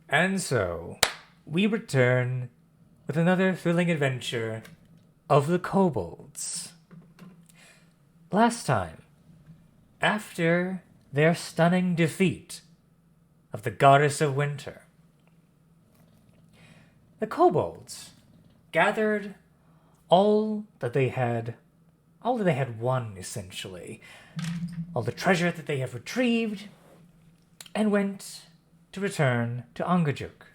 And so, we return with another thrilling adventure of the Kobolds. Last time, after their stunning defeat of the Goddess of Winter, the Kobolds gathered all that they had won, essentially, all the treasure that they have retrieved, and went to return to Angajuk.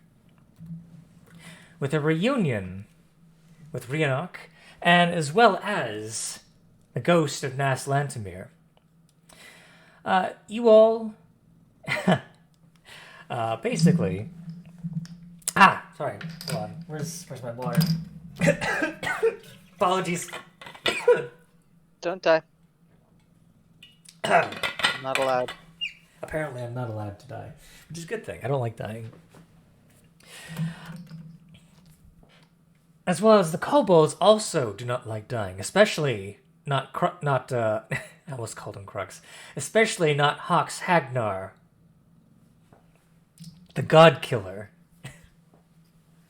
With a reunion with Rhiannoch, and as well as the ghost of Nas Lantamir. You all, basically... sorry, hold on. Where's my water? Apologies. Don't die. I'm not allowed. Apparently I'm not allowed to die, which is a good thing. I don't like dying. As well as the kobolds also do not like dying, especially I almost called him Crux. Especially not Hox Hagnar, the God Killer.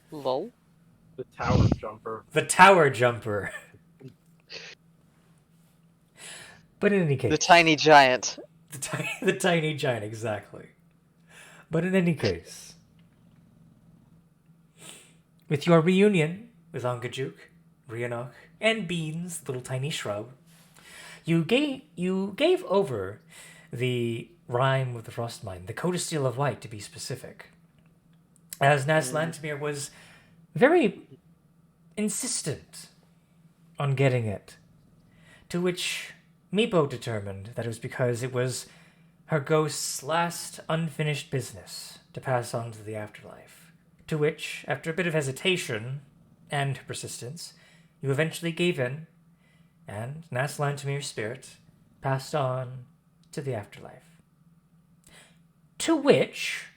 Lol. The tower jumper. The Tower Jumper. But in any case... The tiny giant. The tiny giant, exactly. But in any case, with your reunion with Angajuk, Rhiannoch, and Beans, the little tiny shrub, you gave over the Rime of the Frostmine, the Codicil of White to be specific, as Nas Lantamir was very insistent on getting it, to which Meepo determined that it was because it was her ghost's last unfinished business to pass on to the afterlife, to which, after a bit of hesitation and persistence, you eventually gave in, and Nas Lantamir's spirit passed on to the afterlife. To which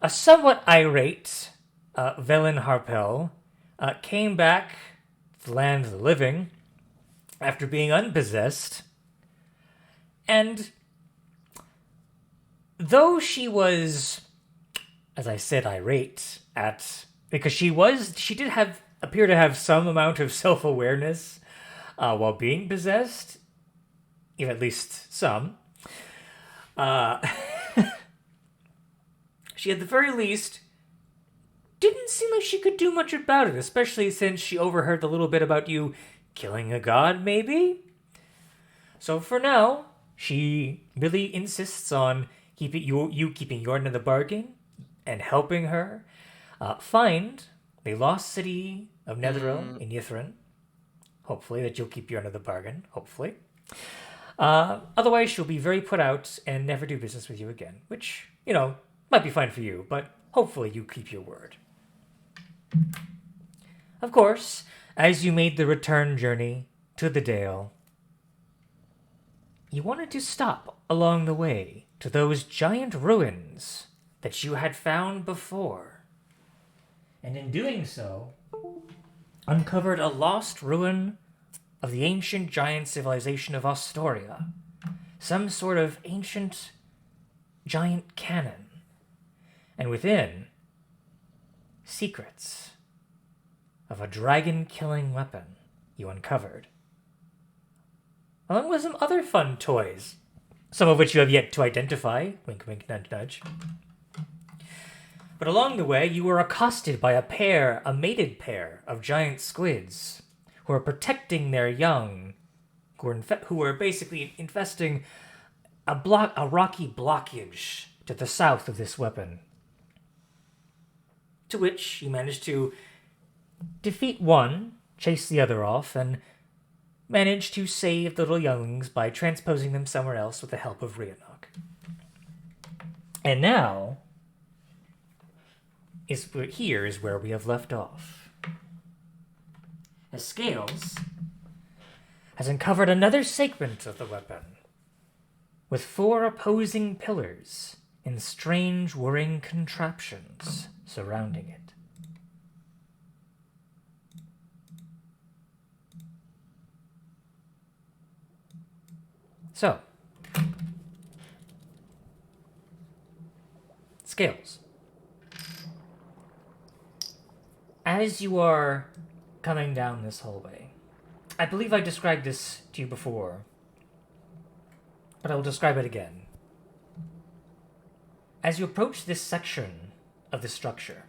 a somewhat irate Velen Harpel came back to the land of the living after being unpossessed, and though she was, as I said, irate because she did appear to have some amount of self-awareness while being possessed, even at least some. She, at the very least, didn't seem like she could do much about it, especially since she overheard the little bit about you killing a god, maybe? So for now, she really insists on keeping your end of the bargain and helping her find the lost city of Netheril in Yithrin. Hopefully that you'll keep your end of the bargain, hopefully. Otherwise, she'll be very put out and never do business with you again, which, might be fine for you, but hopefully you keep your word. Of course, as you made the return journey to the Dale, you wanted to stop along the way to those giant ruins that you had found before. And in doing so, uncovered a lost ruin of the ancient giant civilization of Astoria. Some sort of ancient giant cannon. And within, secrets of a dragon-killing weapon you uncovered, along with some other fun toys, some of which you have yet to identify, wink wink nudge nudge. But along the way, you were accosted by a mated pair of giant squids, who are protecting their young, who are basically infesting a rocky blockage to the south of this weapon. To which you managed to defeat one, chase the other off, and manage to save the little younglings by transposing them somewhere else with the help of Rhiannoch. And now, here is where we have left off. As Scales has uncovered another segment of the weapon, with 4 opposing pillars and strange whirring contraptions surrounding it. So, Scales, as you are coming down this hallway, I believe I described this to you before, but I will describe it again. As you approach this section of the structure,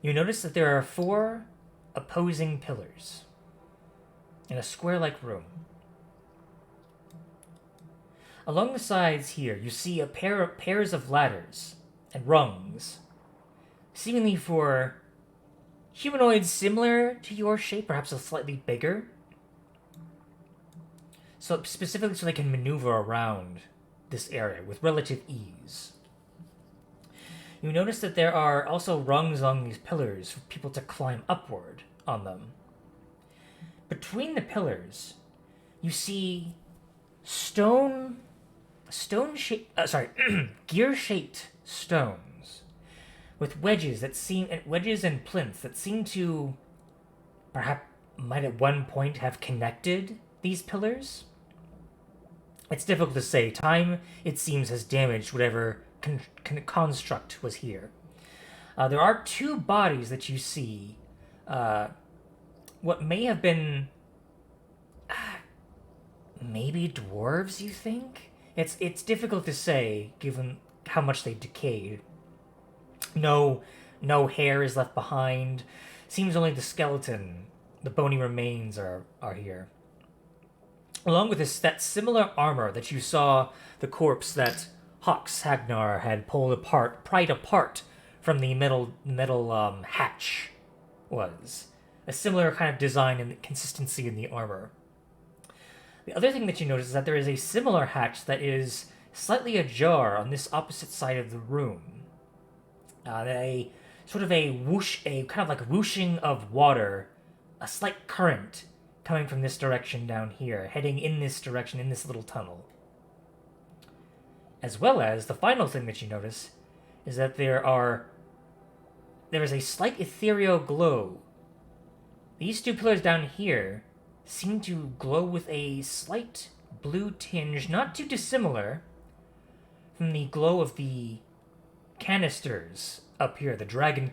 you notice that there are 4 opposing pillars in a square-like room. Along the sides here, you see pairs of ladders and rungs, seemingly for humanoids similar to your shape, perhaps a slightly bigger. So specifically so they can maneuver around this area with relative ease. You notice that there are also rungs along these pillars for people to climb upward on them. Between the pillars, you see gear-shaped stones with wedges and plinths that seem to perhaps might at one point have connected these pillars. It's difficult to say. Time, it seems, has damaged whatever construct was here. There are 2 bodies that you see. What may have been maybe dwarves, you think? It's difficult to say, given how much they've decayed. No hair is left behind. Seems only the skeleton, the bony remains are here. Along with that similar armor that you saw the corpse that Hawks Hagnar had pried apart from the metal hatch was. A similar kind of design and consistency in the armor. The other thing that you notice is that there is a similar hatch that is slightly ajar on this opposite side of the room. A kind of like whooshing of water, a slight current coming from this direction down here, heading in this direction in this little tunnel. As well as, the final thing that you notice is that there is a slight ethereal glow. These 2 pillars down here seem to glow with a slight blue tinge, not too dissimilar from the glow of the canisters up here, the dragon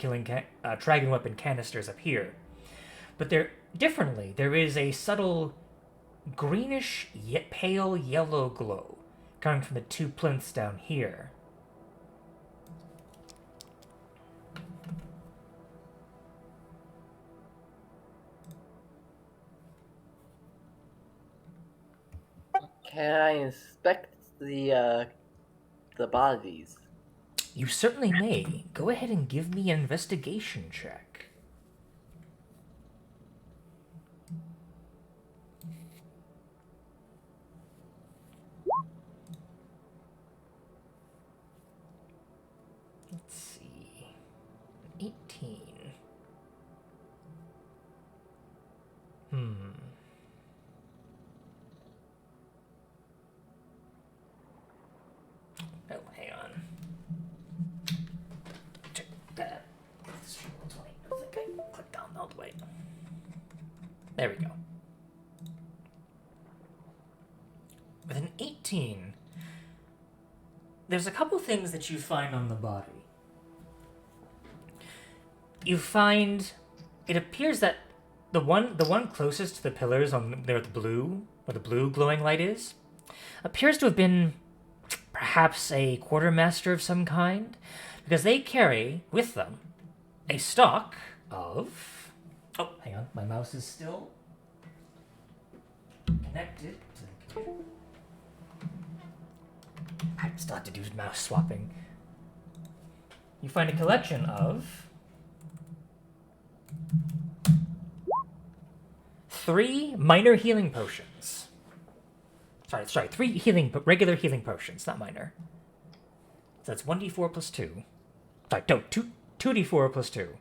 weapon canisters up here. But differently, there is a subtle greenish yet pale yellow glow coming from the 2 plinths down here. Can I inspect the bodies? You certainly may. Go ahead and give me an investigation check. Let's see. 18. Oh, hang on. Check that. Let's try roll 20. I think I clicked down all the way. There we go. With an 18, there's a couple things that you find on the body. You find, it appears that the one closest to the pillars on there, the blue, where the blue glowing light is, appears to have been perhaps a quartermaster of some kind, because they carry with them a stock of... Oh, hang on, my mouse is still connected to the computer. I still have to do mouse swapping. You find a collection of 3 minor healing potions. Sorry, 3 regular healing potions, not minor. So that's 1d4 plus 2. Sorry, no, 2d4 plus 2.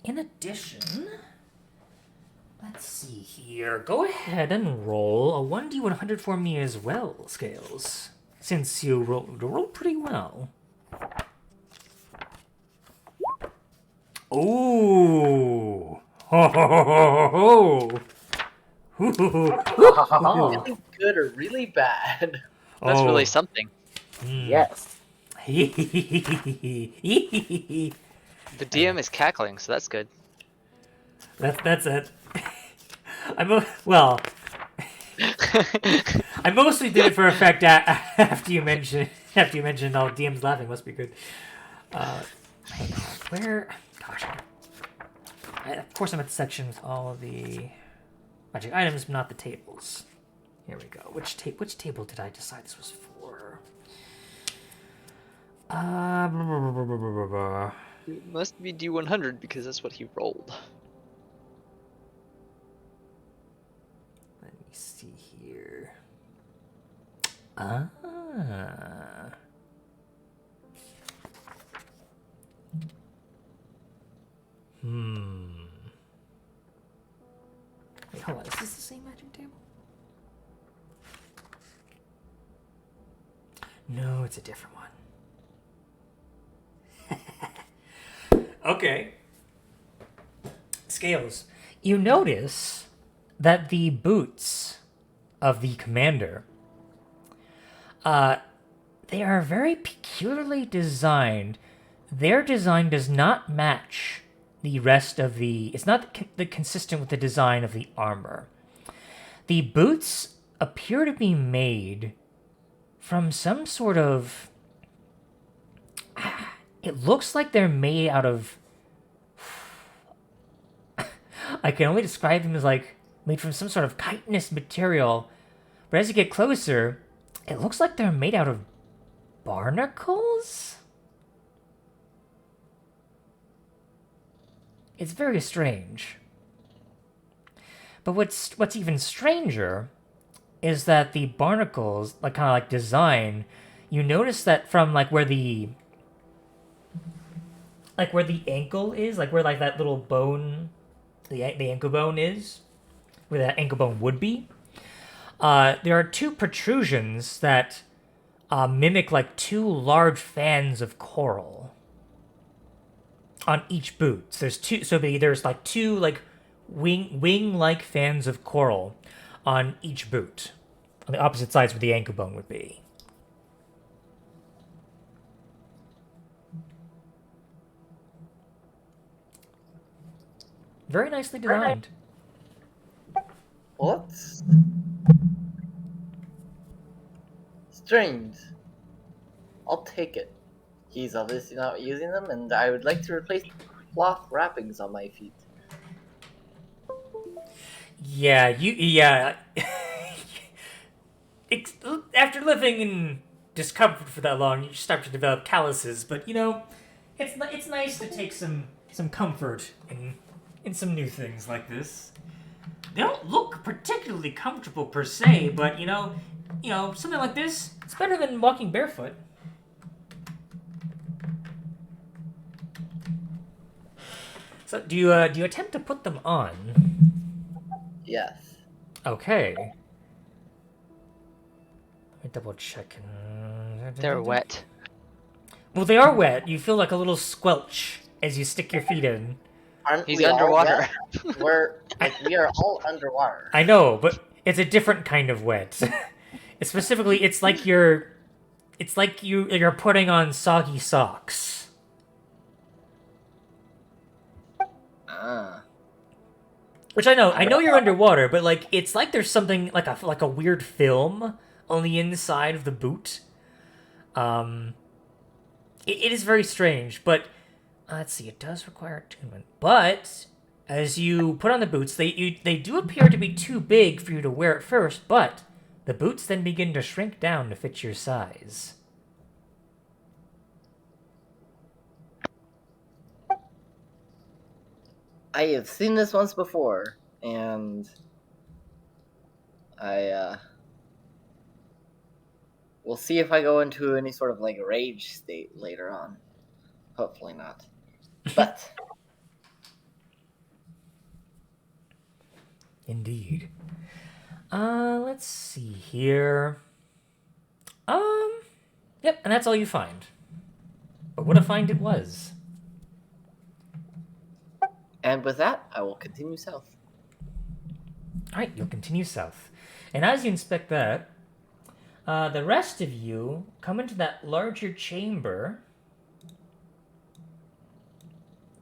In addition, let's see here. Go ahead and roll a 1d100 for me as well, Scales. Since you rolled pretty well. Ooh. Ho ho ho ho ho ho. Hoo, hoo, hoo, hoo, hoo, hoo. Really good or really bad? That's Oh. really something. Yes. The DM is cackling, so that's good. That's it. Well, I mostly did it for effect after you mentioned all DMs laughing must be good. Hang on, where? Gosh, of course I'm at the section with all of the magic items, but not the tables. Here we go. Which table did I decide this was for? It must be D100 because that's what he rolled. Let me see here. Ah. Wait, hold on. Is this the same magic table? No, it's a different one. Okay. Scales. You notice that the boots of the commander, they are very peculiarly designed. Their design does not match the rest of the... It's not consistent with the design of the armor. The boots appear to be made from some sort of... It looks like they're made out of... I can only describe them as like made from some sort of chitinous material. But as you get closer, it looks like they're made out of barnacles? It's very strange. But what's even stranger is that the barnacles, like kind of like design, you notice that from like where the ankle is, like where like that little bone, the ankle bone is, where that ankle bone would be. There are two protrusions that mimic like two large fans of coral on each boot. So there's like two like wing-like fans of coral on each boot, on the opposite sides where the ankle bone would be. Very nicely designed. What? Strange. I'll take it. He's obviously not using them, and I would like to replace cloth wrappings on my feet. Yeah, after living in discomfort for that long, you start to develop calluses. But you know, it's nice to take some comfort in some new things like this. They don't look particularly comfortable per se, but you know, something like this, it's better than walking barefoot. So, do you attempt to put them on? Yes. Okay. Let me double check. They're wet. Well, they are wet. You feel like a little squelch as you stick your feet in. Aren't He's we all underwater. wet? We are all underwater. I know, but it's a different kind of wet. Specifically, it's like you're putting on soggy socks. Which I know you're underwater, but like it's like there's something like a weird film on the inside of the boot. It is very strange, but let's see, it does require attunement. But as you put on the boots, they do appear to be too big for you to wear at first, but the boots then begin to shrink down to fit your size. I have seen this once before, and we'll see if I go into any sort of like rage state later on. Hopefully not. But Indeed. Let's see here. Yep, and that's all you find. But what a find it was. And with that, I will continue south. Alright, you'll continue south. And as you inspect that, the rest of you come into that larger chamber.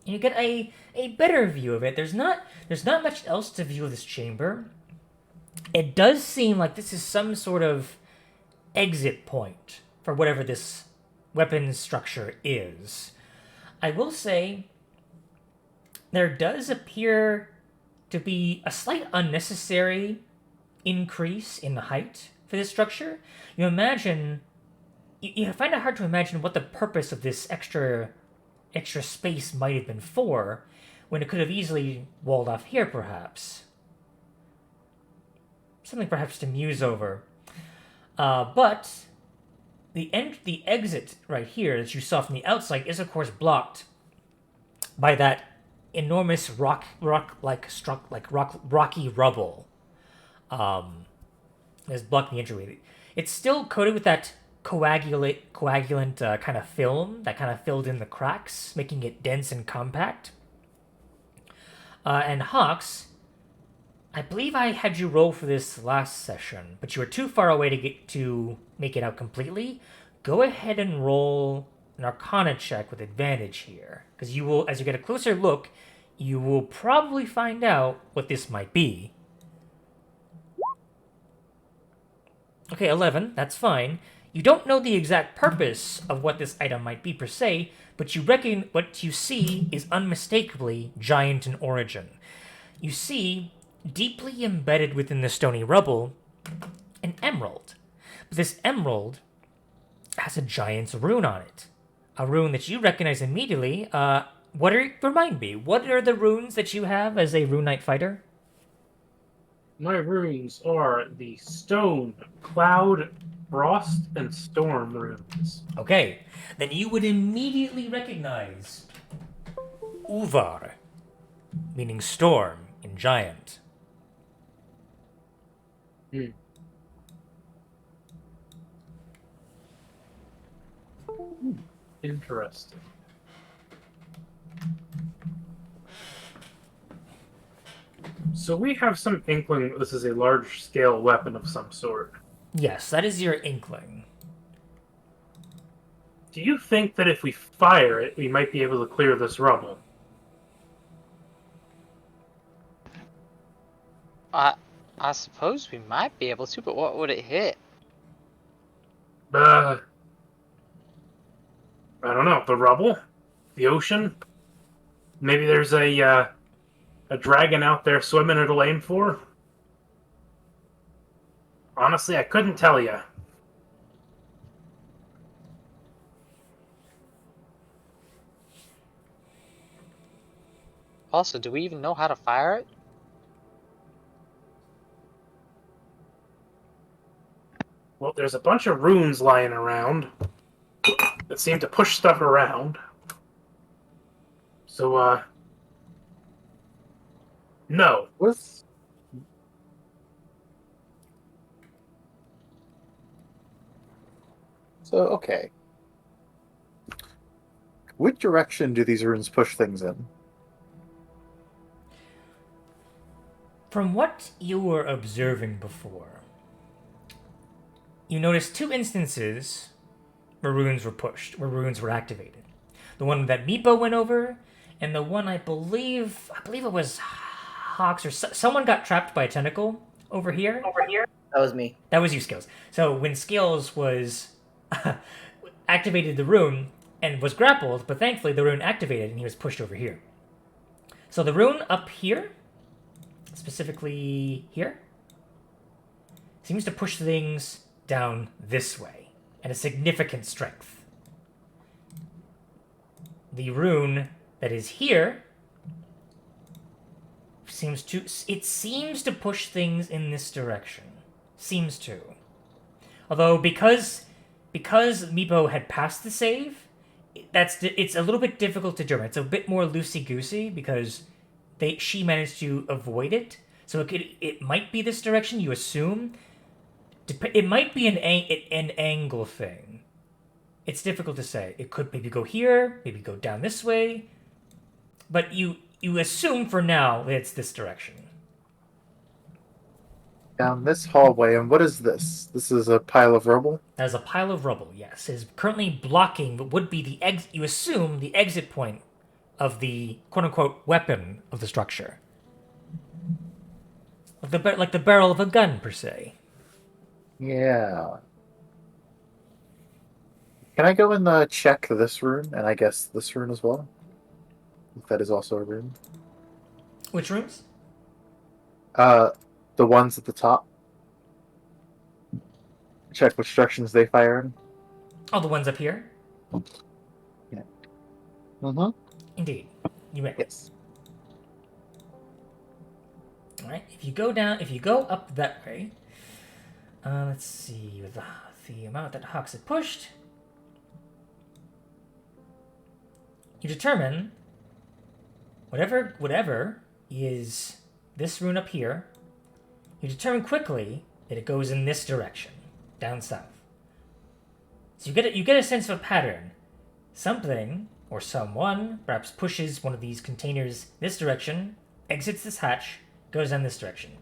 And you get a better view of it. There's not much else to view of this chamber. It does seem like this is some sort of exit point for whatever this weapons structure is. I will say there does appear to be a slight unnecessary increase in the height for this structure. You find it hard to imagine what the purpose of this extra space might have been for, when it could have easily walled off here, perhaps. Something perhaps to muse over. But the exit right here that you saw from the outside is of course blocked by that enormous rocky rubble. Is blocking the entryway. It's still coated with that coagulant kind of film that kind of filled in the cracks, making it dense and compact. And Hawks, I believe I had you roll for this last session, but you were too far away to make it out completely. Go ahead and roll an Arcana check with advantage here, because you will, as you get a closer look, you will probably find out what this might be. Okay, 11, that's fine. You don't know the exact purpose of what this item might be per se, but you reckon what you see is unmistakably giant in origin. You see, deeply embedded within the stony rubble, an emerald. But this emerald has a giant's rune on it. A rune that you recognize immediately. Remind me, what are the runes that you have as a Rune Knight fighter? My runes are the Stone, Cloud, Frost, and Storm runes. Okay, then you would immediately recognize Uvar, meaning storm in giant. Interesting. So we have some inkling that this is a large-scale weapon of some sort. Yes, that is your inkling. Do you think that if we fire it, we might be able to clear this rubble? I suppose we might be able to, but what would it hit? I don't know. The rubble? The ocean? Maybe there's a dragon out there swimming it'll aim for? Honestly, I couldn't tell you. Also, do we even know how to fire it? Well, there's a bunch of runes lying around that seem to push stuff around. So, no. What's... So, okay. Which direction do these runes push things in? From what you were observing before, you noticed two instances where runes were pushed, where runes were activated. The one that Meepo went over, and the one I believe it was Hawks or someone got trapped by a tentacle over here. That was me. That was you, Skills. So when Skills was activated the rune and was grappled, but thankfully the rune activated and he was pushed over here. So the rune up here, specifically here, seems to push things down this way at a significant strength. The rune that is here seems to push things in this direction. Seems to. Although because Meepo had passed the save, it's a little bit difficult to determine. It's a bit more loosey-goosey because she managed to avoid it. So it might be this direction, you assume. It might be an angle thing. It's difficult to say. It could maybe go here, maybe go down this way. But you assume for now it's this direction. Down this hallway, and what is this? This is a pile of rubble? That is a pile of rubble, yes. It is currently blocking what would be the you assume the exit point of the quote-unquote weapon of the structure. Like the barrel of a gun, per se. Yeah. Can I go and check this room, and I guess this room as well? If that is also a room. Which rooms? The ones at the top. Check which directions they fire in. Oh, the ones up here? Yeah. Mm-hmm. Indeed. You may. Yes. Alright, if you go up that way, let's see, with the amount that Hawks had pushed, you determine whatever is this rune up here, you determine quickly that it goes in this direction, down south. So you get a sense of a pattern. Something or someone perhaps pushes one of these containers this direction, exits this hatch, goes down this direction.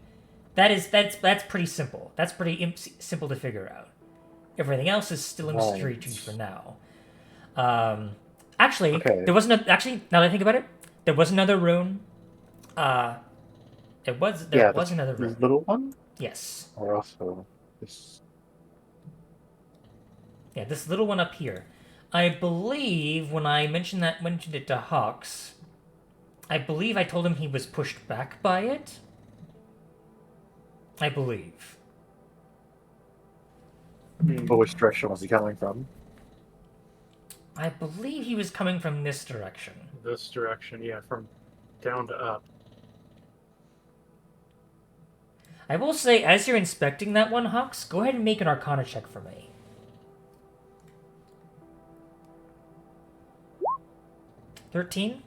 That's pretty simple. That's pretty simple to figure out. Everything else is still a mystery to you for now. Actually, Okay. there wasn't. Actually, now that I think about it, there was another rune. There was another The rune. little one? Yes. Or also this. Yeah, this little one up here. I believe when I mentioned it to Hawks, I believe I told him he was pushed back by it. I believe. But which direction was he coming from? I believe he was coming from this direction. This direction, yeah, from down to up. I will say, as you're inspecting that one, Hawks, go ahead and make an Arcana check for me. 13?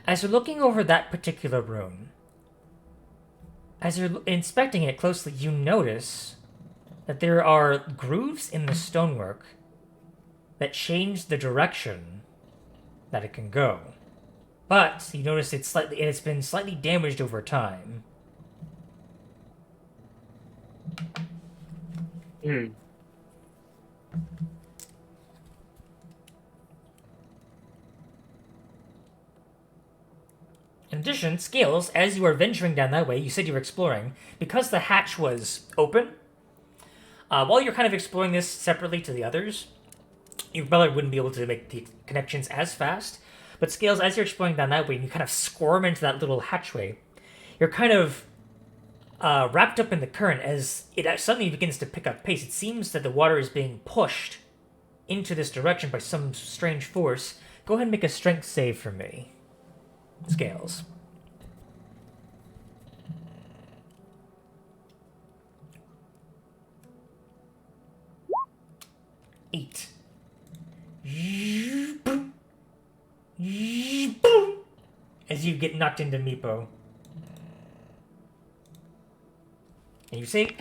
As you're looking over that particular rune, as you're inspecting it closely, you notice that there are grooves in the stonework that change the direction that it can go. But you notice it's been slightly damaged over time. Hmm. In addition, Scales, as you are venturing down that way, you said you were exploring, because the hatch was open, while you're kind of exploring this separately to the others, you probably wouldn't be able to make the connections as fast, but Scales, as you're exploring down that way, and you kind of squirm into that little hatchway, you're kind of wrapped up in the current as it suddenly begins to pick up pace. It seems that the water is being pushed into this direction by some strange force. Go ahead and make a strength save for me. Scales. Eight. As you get knocked into Meepo. And you say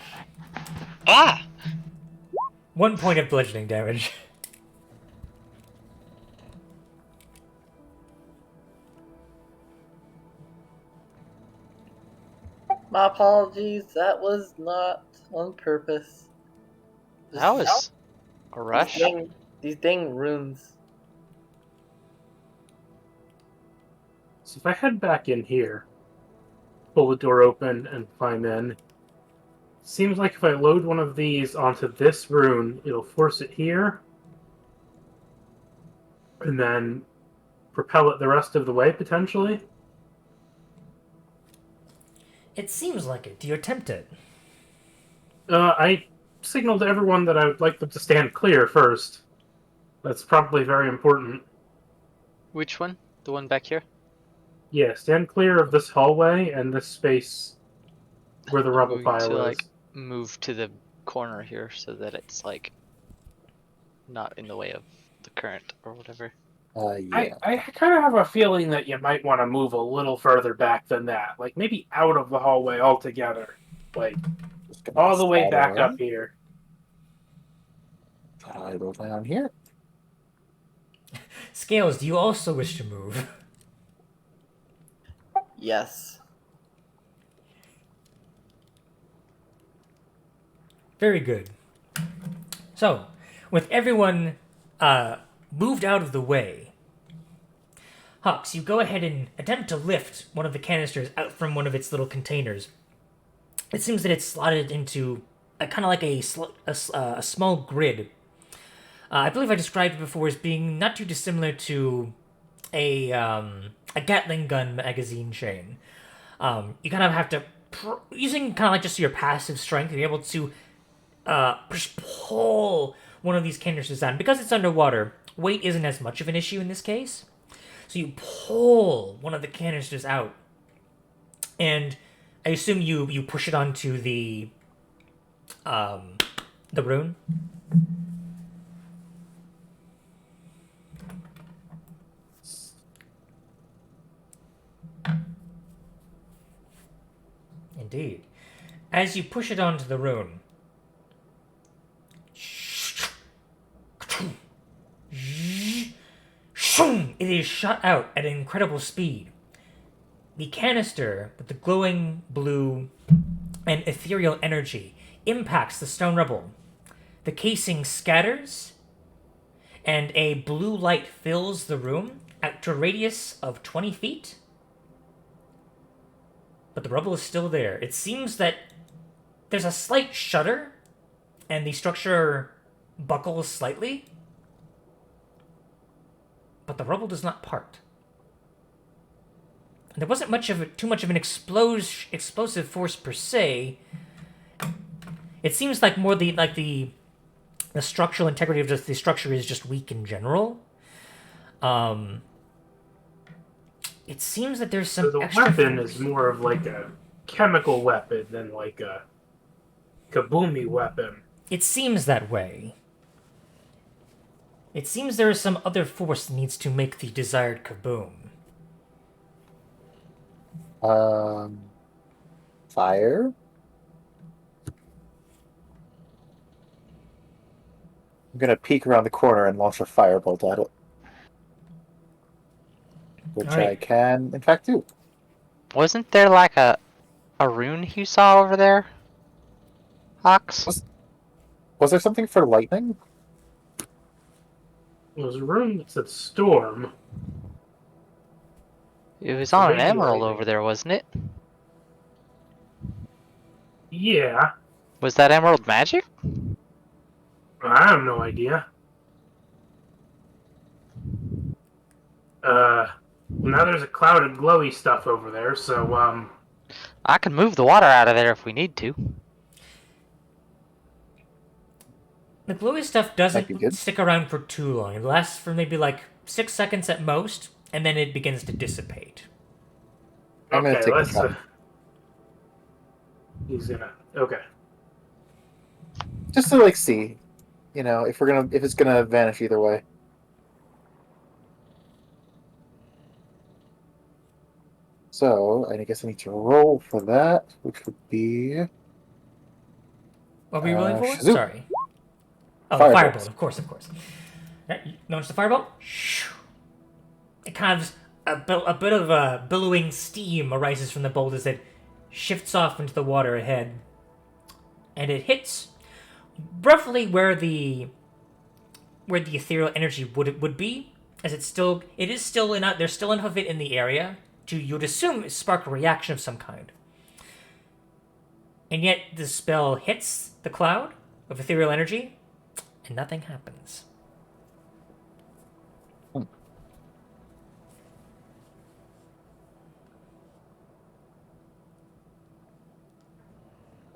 Ah! 1 point of bludgeoning damage. My apologies, that was not on purpose. That was a rush. These dang runes. So if I head back in here, pull the door open, and climb in, seems like if I load one of these onto this rune, it'll force it here, and then propel it the rest of the way, potentially. It seems like it. Do you attempt it? I signaled to everyone that I would like them to stand clear first. That's probably very important. Which one? The one back here? Yeah, stand clear of this hallway and this space where the rubble Going pile to, is. move to the corner here so that it's, not in the way of the current or whatever. Yeah. I kind of have a feeling that you might want to move a little further back than that. Like, maybe out of the hallway altogether. Like, Just gonna all the way slide back around. up here. Idle down here. Scales, do you also wish to move? Yes. Very good. So, with everyone moved out of the way, Hawks, you go ahead and attempt to lift one of the canisters out from one of its little containers. It seems that it's slotted into kind of like a small grid. I believe I described it before as being not too dissimilar to a Gatling gun magazine chain. You kind of have to, using kind of like just your passive strength, be able to just pull one of these canisters down. Because it's underwater, weight isn't as much of an issue in this case. So you pull one of the canisters out, and I assume you push it onto the rune. Indeed. As you push it onto the rune, it is shot out at an incredible speed. The canister with the glowing blue and ethereal energy impacts the stone rubble. The casing scatters, and a blue light fills the room out to a radius of 20 feet. But the rubble is still there. It seems that there's a slight shudder, and the structure buckles slightly. But the rubble does not part. There wasn't too much of an explosive force per se. It seems like more the structural integrity of the structure is just weak in general. It seems that there's some So the extra weapon force. is more of like a chemical weapon than like a kaboomy weapon. It seems that way. It seems there is some other force that needs to make the desired kaboom. Fire? I'm gonna peek around the corner and launch a firebolt at it. Which Alright. I can, in fact, do. Wasn't there like a rune you saw over there, Hawks? Was there something for lightning? It was a room that said storm. It was on an Maybe emerald lightning. over there, wasn't it? Yeah, Was that emerald magic? I have no idea. Now there's a cloud of glowy stuff over there, so, I can move the water out of there if we need to. The glowy stuff Might be doesn't good. stick around for too long. It lasts for maybe like 6 seconds at most, and then it begins to dissipate. I'm gonna okay, take the let's, cup. he's gonna, okay. Just to like see, if it's gonna vanish either way. So I guess I need to roll for that, which would be What were you rolling for? Shazoo. Sorry. Oh, Firebolt. firebolt. Of course. Right, you launch the firebolt. It kind of a bit of billowing steam arises from the bolt as it shifts off into the water ahead, and it hits roughly where the ethereal energy would be, as it is still there's still enough of it in the area to, you'd assume, spark a reaction of some kind. And yet the spell hits the cloud of ethereal energy, and nothing happens.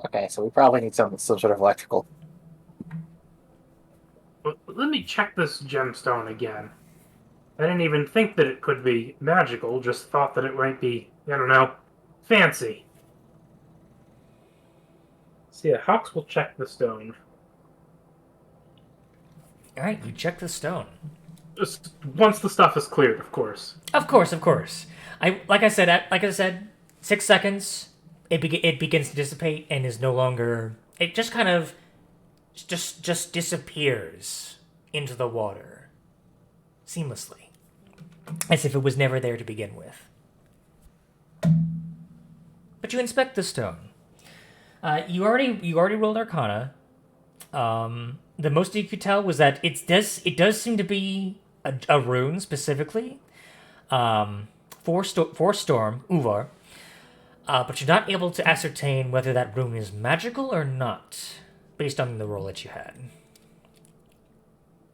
Okay, so we probably need some sort of electrical. But let me check this gemstone again. I didn't even think that it could be magical, just thought that it might be, I don't know, fancy. So yeah, Hawks will check the stone. Alright, you check the stone. Just once the stuff is cleared, of course. Of course. Like I said, 6 seconds. It begins to dissipate and is no longer. It just kind of just disappears into the water seamlessly, as if it was never there to begin with. But you inspect the stone. You already rolled Arcana. The most you could tell was that it does seem to be a rune specifically for Storm Uvar, but you're not able to ascertain whether that rune is magical or not, based on the roll that you had.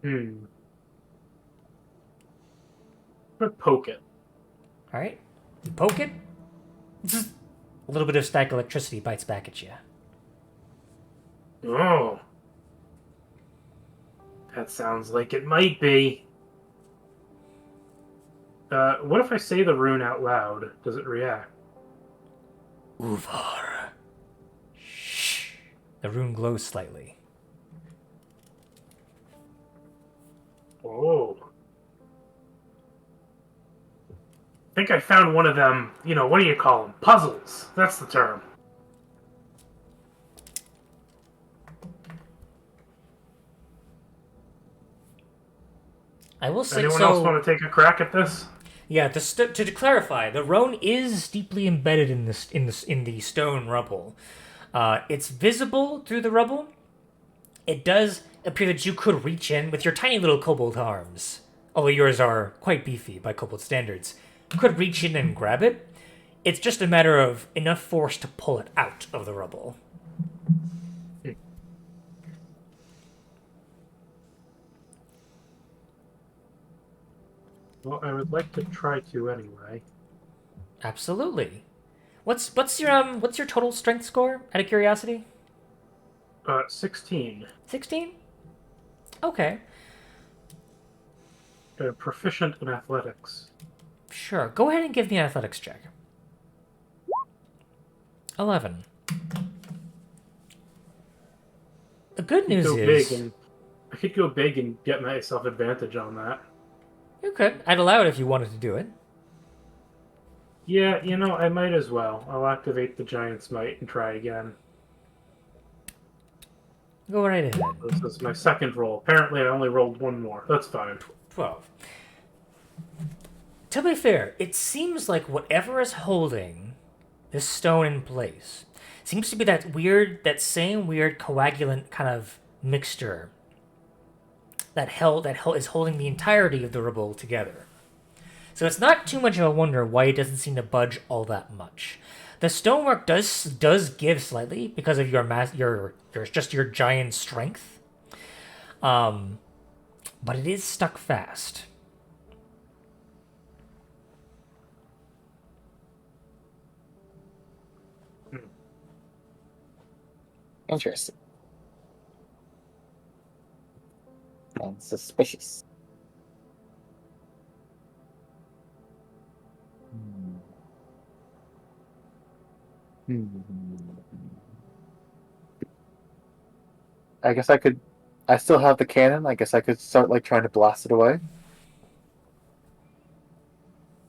I'm gonna poke it. All right, you poke it. A little bit of static electricity bites back at you. Oh. That sounds like it might be. What if I say the rune out loud? Does it react? Uvar. Shh. The rune glows slightly. Oh. I think I found one of them, what do you call them? Puzzles. That's the term. I will say Anyone else want to take a crack at this? Yeah, to clarify, the rune is deeply embedded in the stone rubble. It's visible through the rubble. It does appear that you could reach in with your tiny little kobold arms, although yours are quite beefy by kobold standards. You could reach in and grab it. It's just a matter of enough force to pull it out of the rubble. Well, I would like to try to anyway. Absolutely. What's your total strength score? Out of curiosity. 16. 16. Okay. Proficient in athletics. Sure. Go ahead and give me an athletics check. 11. The good news is... I could go big and get myself advantage on that. You could. I'd allow it if you wanted to do it. Yeah, I might as well. I'll activate the Giant's Might and try again. Go right ahead. This is my second roll. Apparently I only rolled one more. That's fine. 12. To be fair, it seems like whatever is holding this stone in place seems to be that same weird coagulant kind of mixture that is holding the entirety of the rubble together. So it's not too much of a wonder why it doesn't seem to budge all that much. The stonework does give slightly because of your giant strength, but it is stuck fast. Interesting. And suspicious. I guess I still have the cannon. I guess I could start trying to blast it away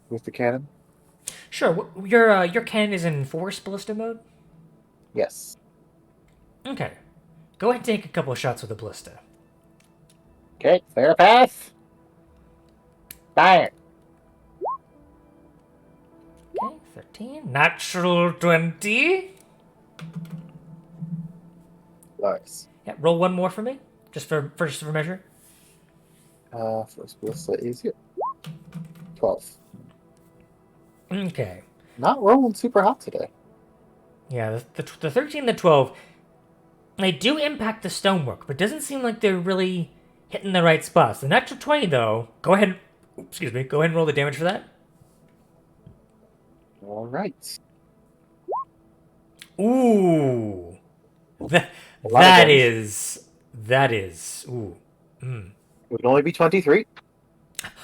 with the cannon. Sure. Your cannon is in force ballista mode. Yes. Okay. Go ahead and take a couple of shots with the ballista. Okay, clear a path. Fire. Okay, 13. Natural 20. Nice. Yeah, roll one more for me, just for measure. First ballista easier. 12. Okay. Not rolling super hot today. Yeah, the 13 and the 12, they do impact the stonework, but it doesn't seem like they're really hitting the right spots. The natural 20, though, go ahead and roll the damage for that. All right. Ooh. That is, ooh. It would only be 23.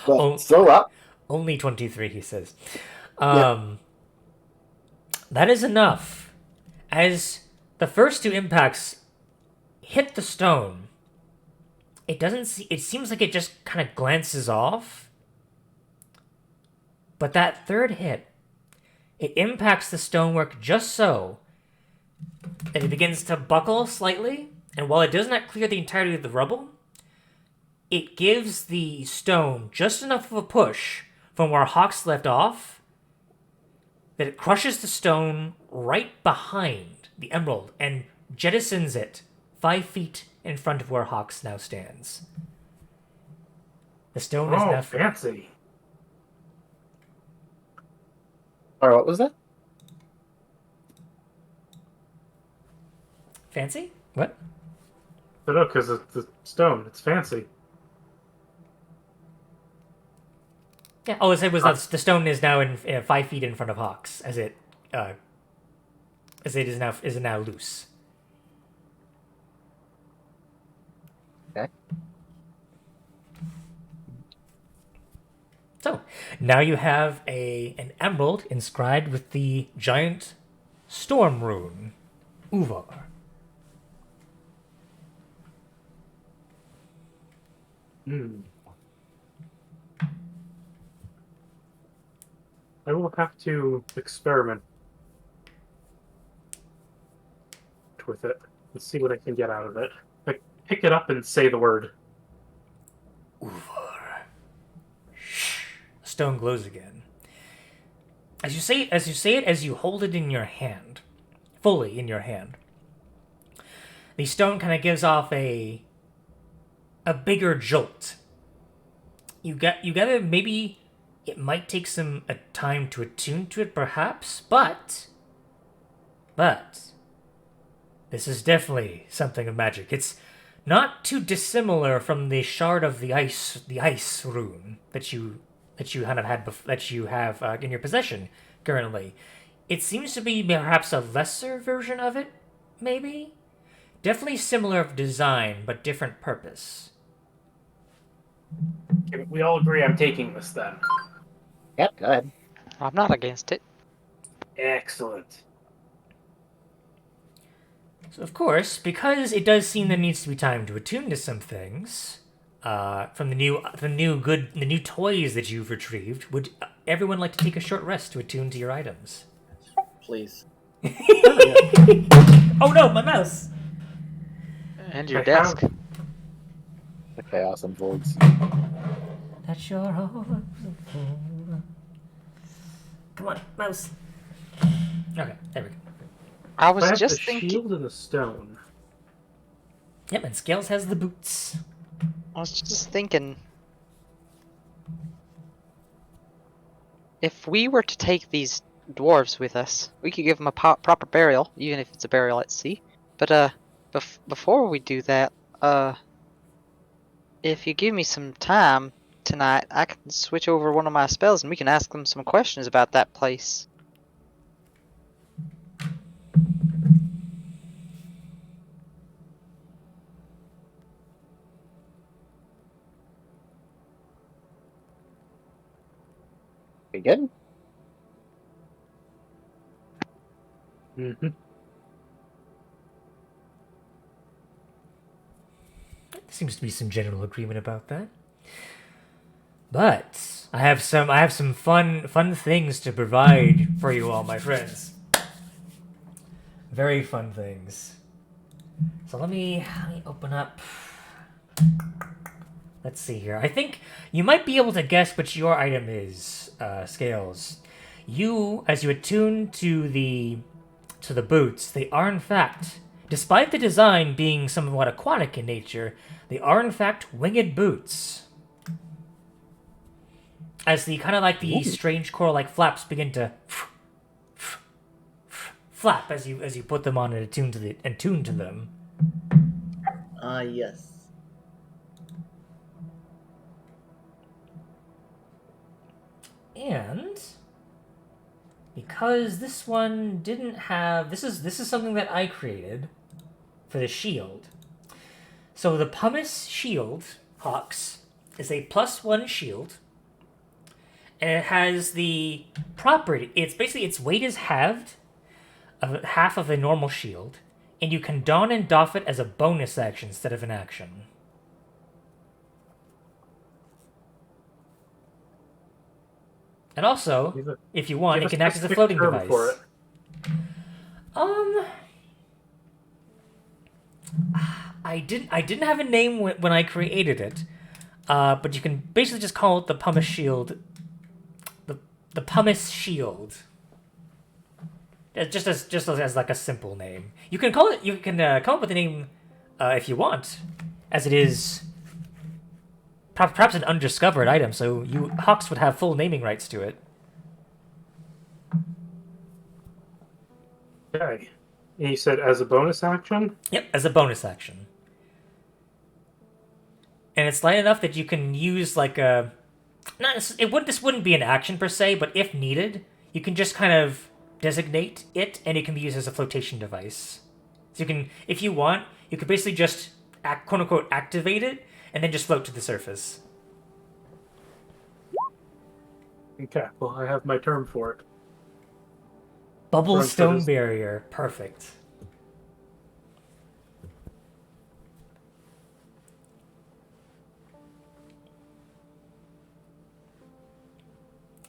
But Oh. still up. Only 23, he says. Yeah. That is enough. As the first two impacts hit the stone, it seems like it just kind of glances off. But that third hit, it impacts the stonework just so that it begins to buckle slightly, and while it does not clear the entirety of the rubble, it gives the stone just enough of a push from where Hawks left off that it crushes the stone right behind the emerald and jettisons it 5 feet in front of where Hawks now stands. The stone is Oh, now fancy. Alright, what was that? fancy. What? But no, because it's the stone. It's fancy. Yeah. Oh, it was the stone is now in 5 feet in front of Hawks as it is now loose. Okay. So now you have an emerald inscribed with the giant storm rune, Uvar. Hmm. I will have to experiment with it. Let's see what I can get out of it. Like, pick it up and say the word. Uvar. The stone glows again. As you say it, as you hold it in your hand, fully in your hand, the stone kind of gives off a bigger jolt. You gotta maybe it might take some time to attune to it, perhaps, but this is definitely something of magic. It's not too dissimilar from the shard of the ice rune that you kind of had that you have in your possession currently. It seems to be perhaps a lesser version of it, maybe. Definitely similar of design, but different purpose. Okay, we all agree I'm taking this then. Yep, go ahead. I'm not against it. Excellent. So of course, because it does seem there needs to be time to attune to some things, from the new toys that you've retrieved, would everyone like to take a short rest to attune to your items? Please. Oh no, my mouse! And your I desk. have- The chaos unfolds. That's your heart. Come on, mouse. Okay, there we go. I I was have just the thinking. shield and the stone. Yep, and Scales has the boots. I was just thinking. If we were to take these dwarves with us, we could give them a proper burial, even if it's a burial at sea. But before we do that, if you give me some time tonight, I can switch over one of my spells and we can ask them some questions about that place. We good? Mm-hmm. Seems to be some general agreement about that. But I have some fun things to provide for you all, my friends. Very fun things. So let me open up. Let's see here. I think you might be able to guess which your item is, Scales. As you attune to the boots, they are in fact, despite the design being somewhat aquatic in nature, they are in fact winged boots. As the kind of like the strange coral-like flaps begin to flap as you put them on and attune to them. Yes. And because this one didn't have this is something that I created for the shield. So the pumice shield, Hawks, is a +1 shield. And it has the property, it's basically its weight is halved of half of a normal shield, and you can don and doff it as a bonus action instead of an action. And also, if you want, it can act as a floating device. For it. I didn't have a name when I created it, but you can basically just call it the pumice shield. The pumice shield. Just as like a simple name. You can call it. You can come up with a name if you want, as it is perhaps an undiscovered item. So you Hawks would have full naming rights to it. Okay. And you said as a bonus action? Yep, as a bonus action. And it's light enough that you can use like a. This wouldn't be an action per se, but if needed, you can just kind of designate it, and it can be used as a flotation device. So you can, if you want, you could basically just quote unquote activate it, and then just float to the surface. Okay, well, I have my term for it. Bubble Run for stone this- barrier, perfect.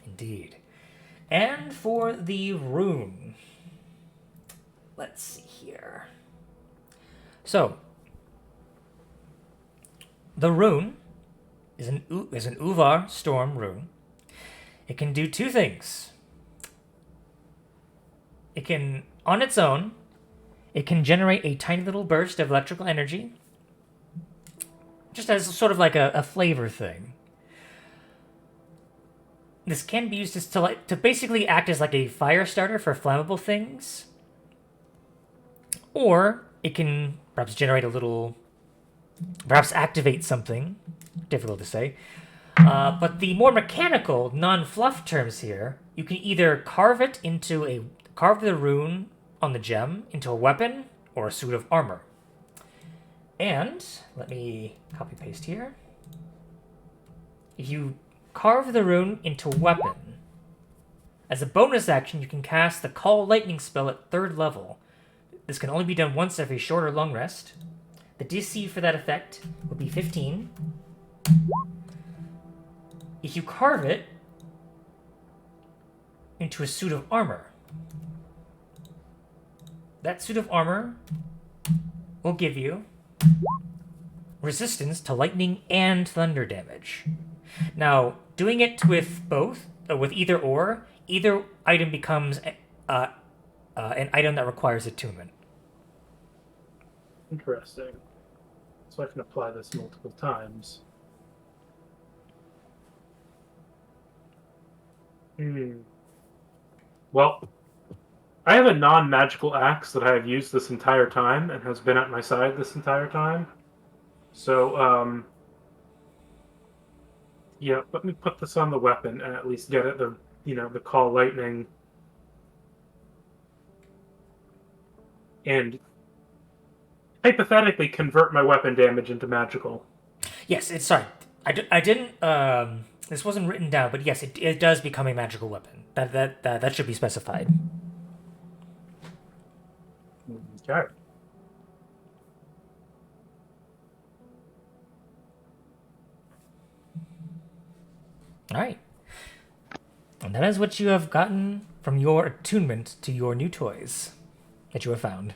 Indeed. And for the rune, let's see here. So, the rune is an Uvar storm rune. It can do two things. It can, on its own, it can generate a tiny little burst of electrical energy, just as sort of like a flavor thing. This can be used to basically act as like a fire starter for flammable things. Or it can perhaps generate a little, perhaps activate something. Difficult to say. But the more mechanical, non-fluff terms here, you can either carve the rune on the gem into a weapon or a suit of armor. And, let me copy paste here. If you carve the rune into a weapon, as a bonus action, you can cast the Call Lightning spell at 3rd level. This can only be done once every short or long rest. The DC for that effect would be 15. If you carve it into a suit of armor, that suit of armor will give you resistance to lightning and thunder damage. Now, doing it with either item becomes an item that requires attunement. Interesting. So I can apply this multiple times. Well, I have a non-magical axe that I have used this entire time and has been at my side this entire time. So, yeah, let me put this on the weapon and at least get it the Call Lightning. And hypothetically convert my weapon damage into magical. Yes, sorry. I didn't. This wasn't written down, but yes, it does become a magical weapon. That should be specified. Okay. All right. And that is what you have gotten from your attunement to your new toys that you have found.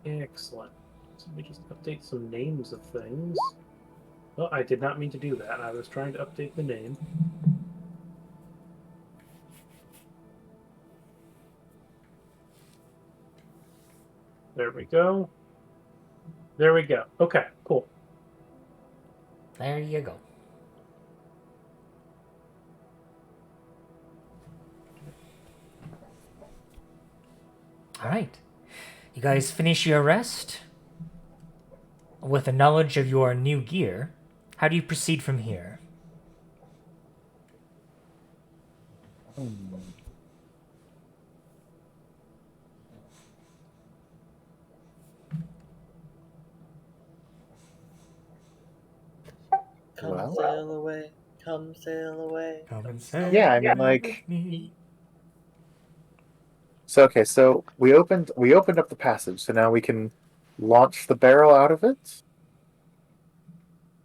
Excellent. So let me just update some names of things. Oh, I did not mean to do that. I was trying to update the name. There we go. There we go. Okay, cool. There you go. All right. You guys finish your rest? With the knowledge of your new gear, how do you proceed from here? Come Well. sail away, come sail away. Come and say Yeah, I mean, like, so we opened up the passage, so now we can launch the barrel out of it.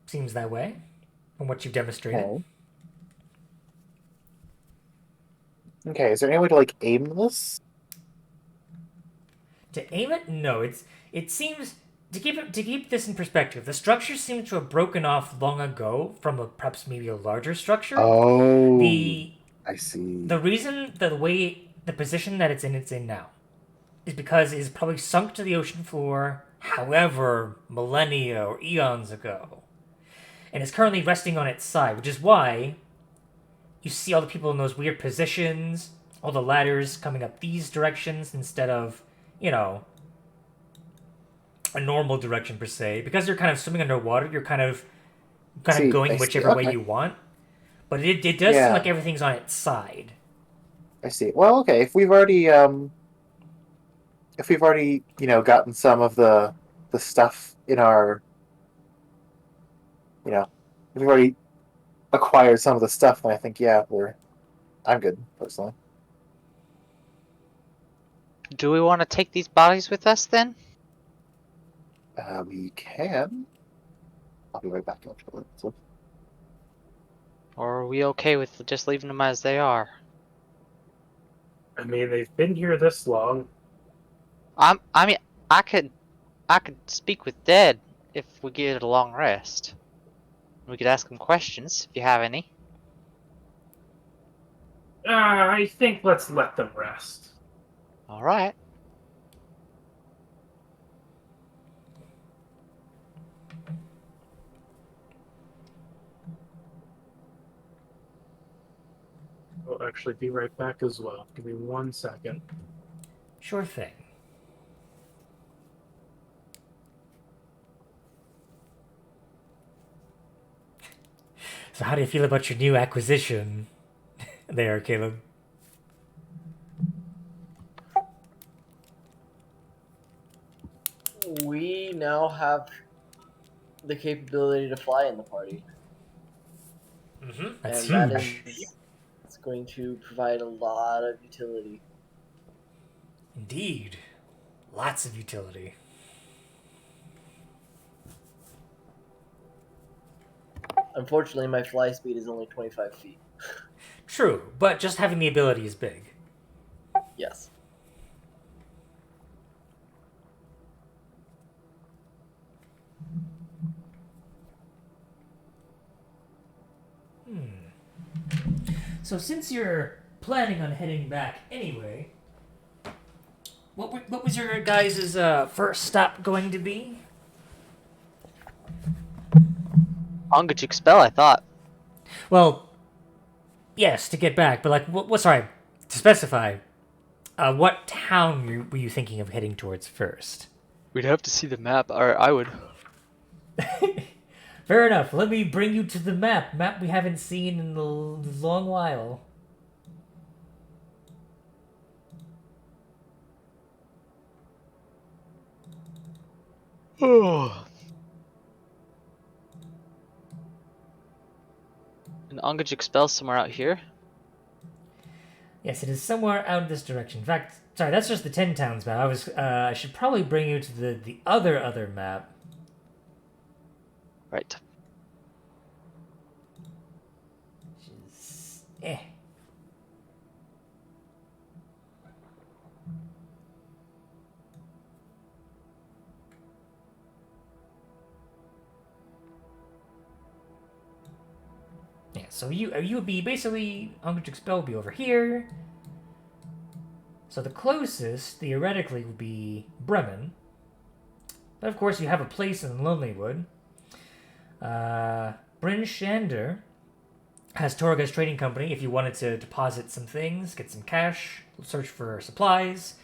Seems that way, from what you've demonstrated. Okay. Okay, is there any way to like aim this? To aim it, no. It seems to keep this in perspective, the structure seems to have broken off long ago from perhaps maybe a larger structure. Oh, The I see. the reason the position that it's in now is because it is probably sunk to the ocean floor, however millennia or eons ago, and is currently resting on its side, which is why you see all the people in those weird positions, all the ladders coming up these directions instead of, you know, a normal direction per se. Because you're kind of swimming underwater, you're kind of See, I going see. whichever way Okay. you want. But it does seem Yeah, like everything's on its side. I see. Well, okay. If we've already gotten some of the stuff in our you know if we've already acquired some of the stuff, then I think yeah, I'm good personally. Do we want to take these bodies with us then? We can. I'll be right back actually. So, Or are we okay with just leaving them as they are? I mean, they've been here this long. I mean, I could speak with Dead if we give it a long rest. We could ask him questions if you have any. I think let's let them rest. All right. I'll actually be right back as well. Give me 1 second. Sure thing. So how do you feel about your new acquisition there, Caleb? We now have the capability to fly in the party, Mm-hmm. That's and that huge. is it's going to provide a lot of utility. Indeed. Lots of utility. Unfortunately, my fly speed is only 25 feet. True, but just having the ability is big. Yes. So since you're planning on heading back anyway, what was your guys' first stop going to be? Ongajik spell, I thought. Well, yes, to get back, but like, sorry, to specify, what town were you thinking of heading towards first? We'd have to see the map, or I would. Fair enough. Let me bring you to the map. Map we haven't seen in a long while. Oh. An Ongajik spell somewhere out here. Yes, it is somewhere out in this direction. In fact, sorry, that's just the Ten Towns map. I should probably bring you to the other map. Right. Which is Yeah, so you would be basically Ungrich's spell would be over here. So the closest, theoretically, would be Bremen. But of course, you have a place in Lonelywood. Bryn Shander has Torga's Trading Company if you wanted to deposit some things, get some cash, search for supplies.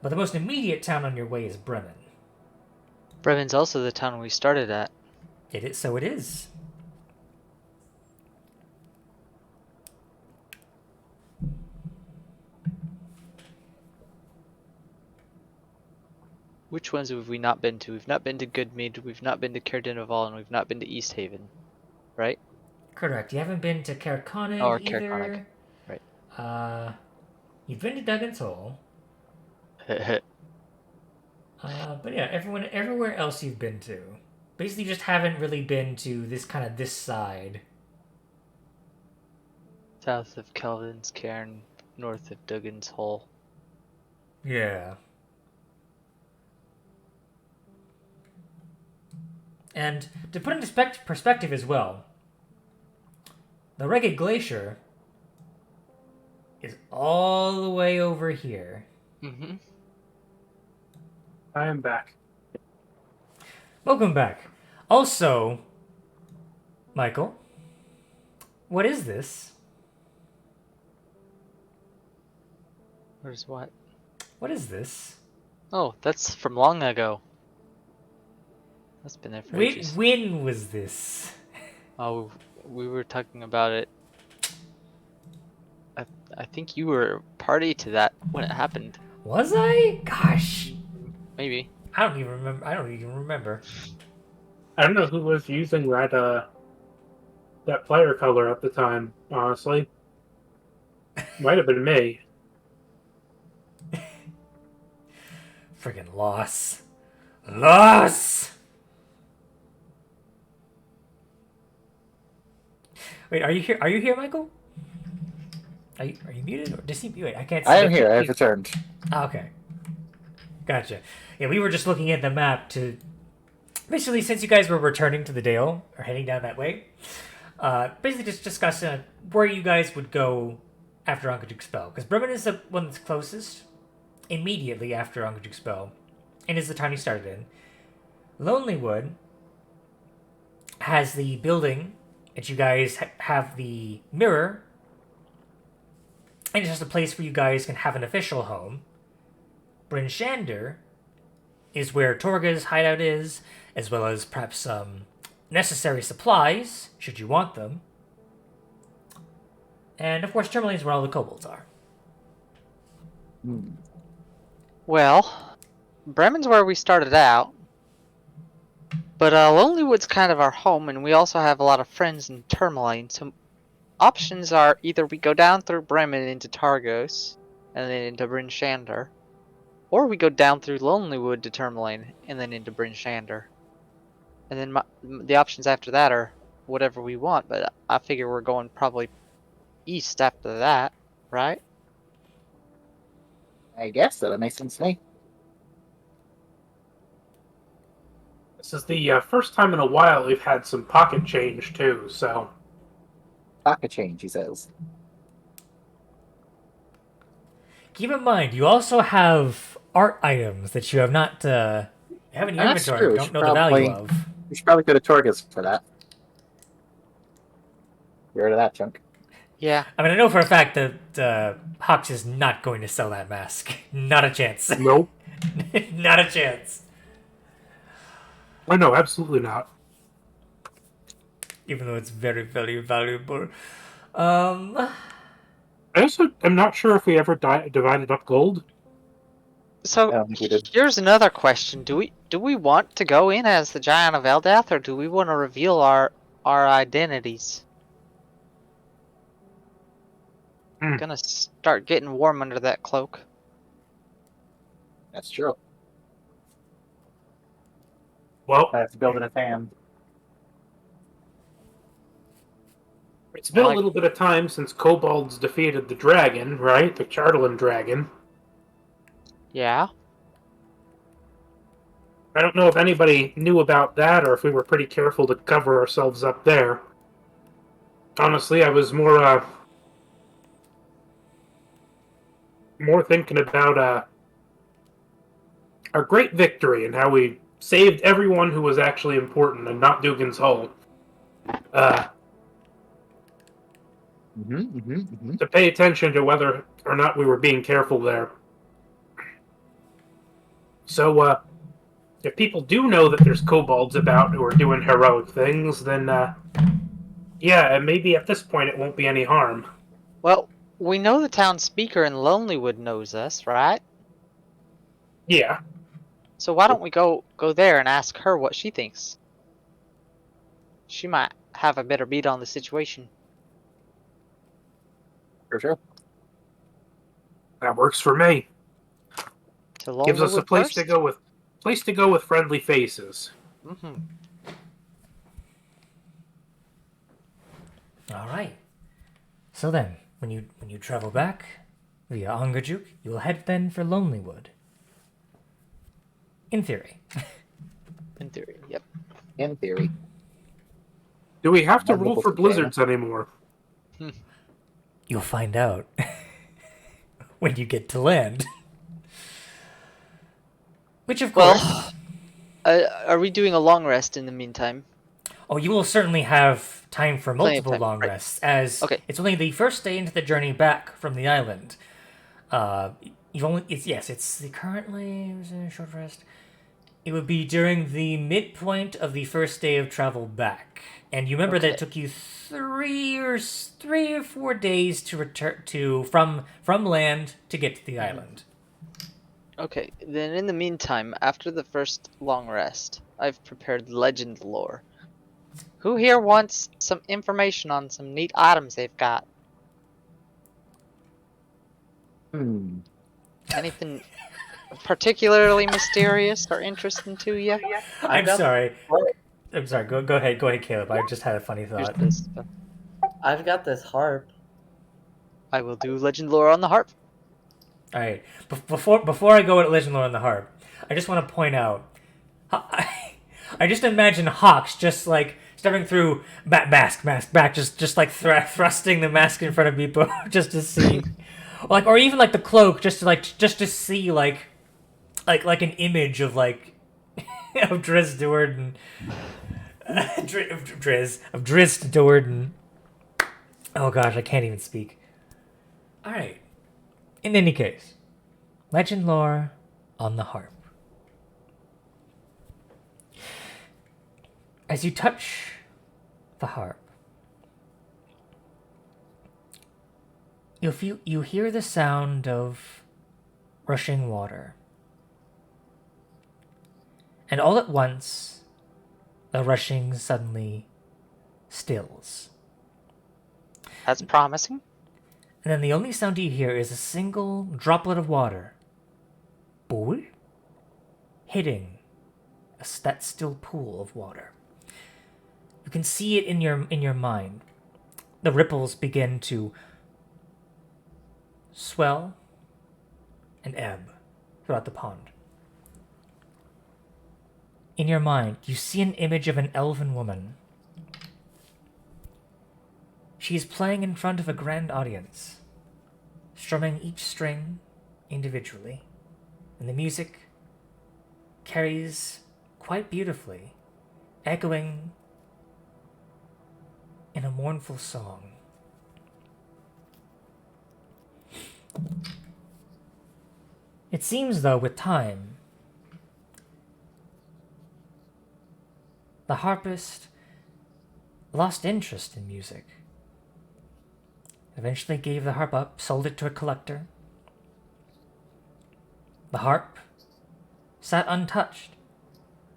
But the most immediate town on your way is Bremen. Bremen's also the town we started at. It is, so it is. Which ones have we not been to? We've not been to Goodmead, we've not been to Caerdinaval, and we've not been to East Haven, right? Correct. You haven't been to Caerconnig Or either. Caerconnig, right. You've been to Duggan's Hole. But yeah, everywhere else you've been to. Basically just haven't really been to this side. South of Kelvin's Cairn, north of Duggan's Hole. Yeah. And to put into perspective as well, the Reggae Glacier is all the way over here. Mm-hmm. I am back. Welcome back. Also, Michael, what is this? Where's what? What is this? Oh, that's from long ago. That's been there for ages. When was this? Oh, we were talking about it. I think you were party to that when it happened. Was I? Gosh, Maybe. I don't even remember. I don't know who was using that player color at the time, honestly. Might have been me. Friggin' loss. Loss! Wait, are you here? Are you here, Michael? Are you muted or wait? I can't see. I am here. I have returned. Oh, okay. Gotcha. Yeah, we were just looking at the map to basically, since you guys were returning to the Dale or heading down that way, basically just discuss where you guys would go after Ankh-Duke's spell, because Bremen is the one that's closest immediately after Ankh-Duke's spell, and is the town he started in. Lonelywood has the building that you guys have the mirror, and it's just a place where you guys can have an official home. Bryn Shander is where Torga's hideout is, as well as perhaps some necessary supplies, should you want them. And of course, Tourmaline is where all the kobolds are. Well, Bremen's where we started out. But Lonelywood's kind of our home, and we also have a lot of friends in Tourmaline. So options are either we go down through Bremen into Targos, and then into Bryn Shander, or we go down through Lonelywood to Tourmaline, and then into Bryn Shander. And then the options after that are whatever we want, but I figure we're going probably east after that, right? I guess that makes sense to me. This is the first time in a while we've had some pocket change, too, so... Pocket change, he says. Keep in mind, you also have art items that you have not have in your That's inventory, true. don't know the value of. We should probably go to Torgus for that. Get rid of that junk. Yeah. I mean, I know for a fact that Hawks is not going to sell that mask. Not a chance. Nope. Not a chance. Oh, no, absolutely not. Even though it's very, very valuable. I also am not sure if we ever divided up gold. I So don't think we did. here's another question: Do we want to go in as the Giant of Eldath, or do we want to reveal our identities? Gonna start getting warm under that cloak. That's true. Well, I have to build in a fan. it's been a little bit of time since Kobolds defeated the dragon, right? The Chartolin dragon. Yeah. I don't know if anybody knew about that or if we were pretty careful to cover ourselves up there. Honestly, I was more thinking about our great victory and how we saved everyone who was actually important and not Dugan's Hole. To pay attention to whether or not we were being careful there. So, if people do know that there's kobolds about who are doing heroic things, then, yeah, maybe at this point it won't be any harm. Well, we know the town speaker in Lonelywood knows us, right? Yeah. So why don't we go there and ask her what she thinks? She might have a better beat on the situation. For sure. That works for me. To Gives us a Lonelywood place first? to go with friendly faces. Mm-hmm. All right. So then, when you travel back via Ongajuk, you will head then for Lonelywood. In theory. In theory, yep. In theory. Do we have to I'm roll able for to blizzards anymore? You'll find out when you get to land. Which, of course... Are we doing a long rest in the meantime? Oh, you will certainly have time for Plenty of multiple time, long right. rests, as Okay. it's only the first day into the journey back from the island. It's currently it was in a short rest. It would be during the midpoint of the first day of travel back, and you remember that it took you 3 or 4 days to return from land to get to the island. Okay, then in the meantime, after the first long rest, I've prepared legend lore. Who here wants some information on some neat items they've got? Anything particularly mysterious or interesting to you? I'm got- sorry. What? I'm sorry. Go ahead. Go ahead, Caleb. I just had a funny Here's thought. this. I've got this harp. I will do legend lore on the harp. All right. Before I go at Legend Lore on the harp, I just want to point out. I just imagine Hawks just like stepping through mask back, just like thrusting the mask in front of people just to see, or even like the cloak just to see like an image of like of Driz Doerden, Driz Doerden. Oh gosh, I can't even speak. All right. In any case, legend lore on the harp. As you touch the harp, you hear the sound of rushing water. And all at once, the rushing suddenly stills. That's promising. And then the only sound you hear is a single droplet of water, boy, hitting that still pool of water. You can see it in your mind. The ripples begin to swell and ebb throughout the pond. In your mind, you see an image of an elven woman. She is playing in front of a grand audience, strumming each string individually, and the music carries quite beautifully, echoing in a mournful song. It seems, though, with time, the harpist lost interest in music. Eventually gave the harp up, sold it to a collector. The harp sat untouched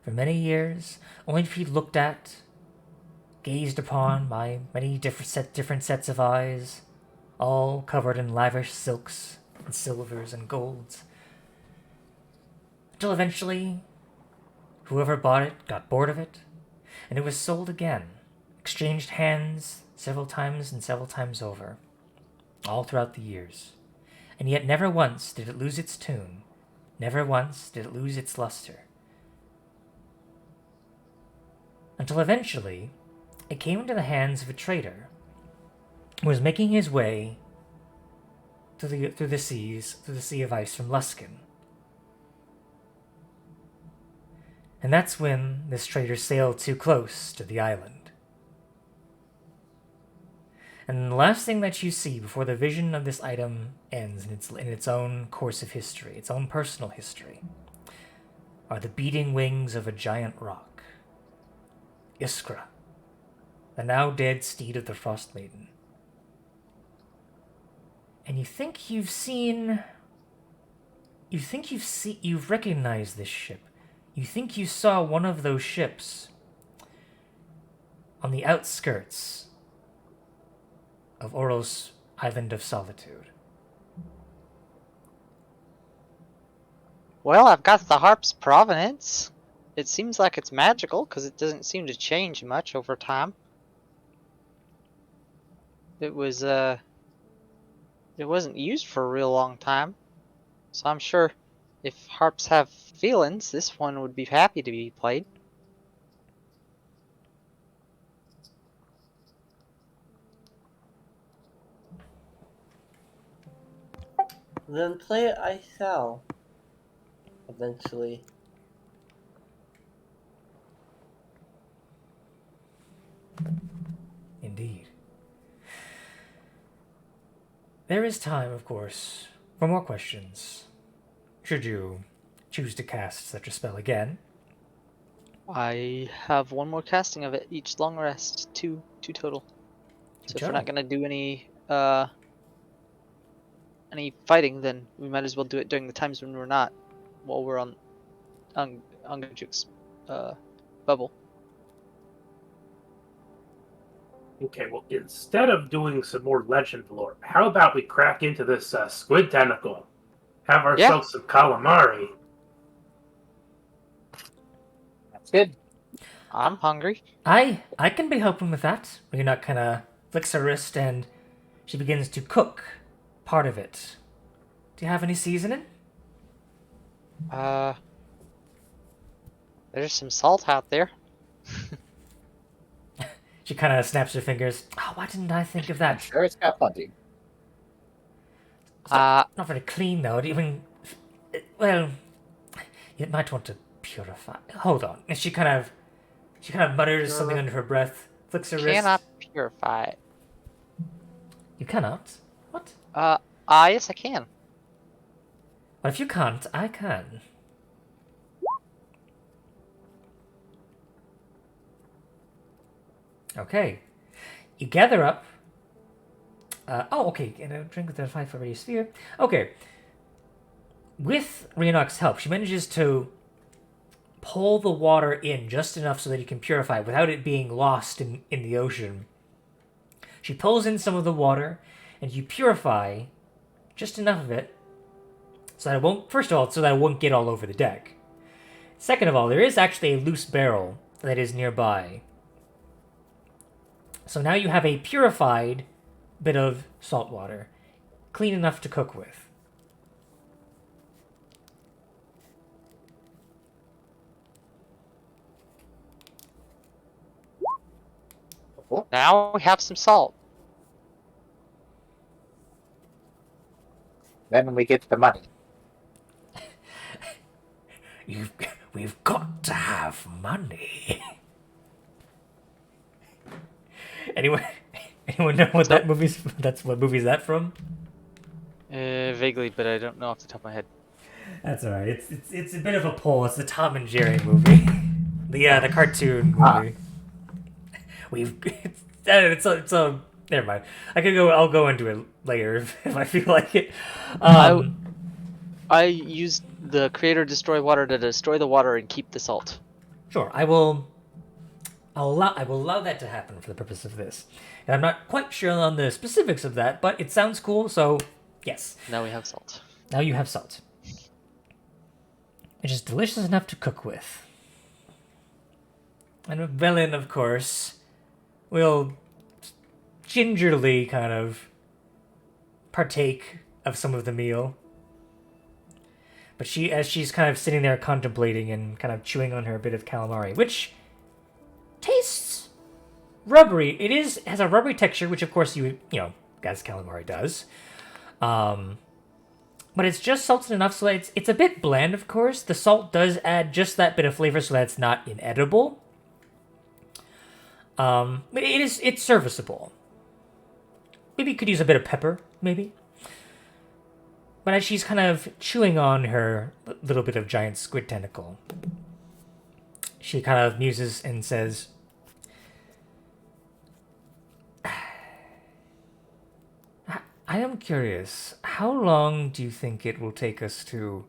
for many years, only to be looked at, gazed upon by many different sets of eyes, all covered in lavish silks and silvers and golds. Until eventually, whoever bought it got bored of it, and it was sold again, exchanged hands several times over, all throughout the years. And yet never once did it lose its tune, never once did it lose its luster. Until eventually, it came into the hands of a trader who was making his way through the sea of ice from Luskan. And that's when this trader sailed too close to the island. And the last thing that you see before the vision of this item ends in its own course of history, its own personal history, are the beating wings of a giant rock, Iskra, the now dead steed of the Frost Maiden. And you've recognized this ship. You think you saw one of those ships on the outskirts of Oros Island of Solitude. Well, I've got the harp's provenance. It seems like it's magical because it doesn't seem to change much over time. It wasn't used for a real long time, so I'm sure if harps have feelings, this one would be happy to be played. Then play it I shall. Eventually. Indeed. There is time, of course, for more questions. Should you choose to cast such a spell again. I have one more casting of it each long rest. Two total. So if we're not gonna do any fighting, then we might as well do it during the times when we're not, while we're on Gajuk's bubble. Okay, well, instead of doing some more legend lore, how about we crack into this squid tentacle? Have ourselves some calamari. That's good. I'm hungry. I can be helping with that. Ryunok kind of flicks her wrist and she begins to cook part of it. Do you have any seasoning? There's some salt out there. She kind of snaps her fingers. Oh, why didn't I think of I'm that? sure it's got plenty. Not very clean though. Even well, you might want to purify. Hold on. And she kind of mutters something under her breath. Flicks her wrist. Cannot purify it. You cannot. What? Yes, I can. Well, if you can't, I can. Okay. You gather up. Okay. And a drink with a 5-foot radius sphere. Okay. With Ryunok's help, she manages to pull the water in just enough so that you can purify it without it being lost in the ocean. She pulls in some of the water, and you purify just enough of it so that it won't, first of all, so that it won't get all over the deck. Second of all, there is actually a loose barrel that is nearby. So now you have a purified bit of salt water, clean enough to cook with. Now we have some salt. Then we get the money. We've got to have money. Anyone know what that's what movie is that from? Vaguely, but I don't know off the top of my head. That's alright. It's a bit of a pull. It's the Tom and Jerry movie, the cartoon movie. It's a never mind. I'll go into it later if I feel like it. I used the creator destroy water to destroy the water and keep the salt. Sure, I will allow that to happen for the purpose of this. And I'm not quite sure on the specifics of that, but it sounds cool, so yes. Now we have salt. Now you have salt. Which is delicious enough to cook with. And Velen, of course, will gingerly kind of partake of some of the meal. But as she's kind of sitting there contemplating and kind of chewing on her bit of calamari, which tastes rubbery. It has a rubbery texture, which of course as calamari does. But it's just salted enough so that it's a bit bland, of course. The salt does add just that bit of flavor so that it's not inedible. But it's serviceable. Maybe you could use a bit of pepper, maybe. But as she's kind of chewing on her little bit of giant squid tentacle, she kind of muses and says, I am curious, how long do you think it will take us to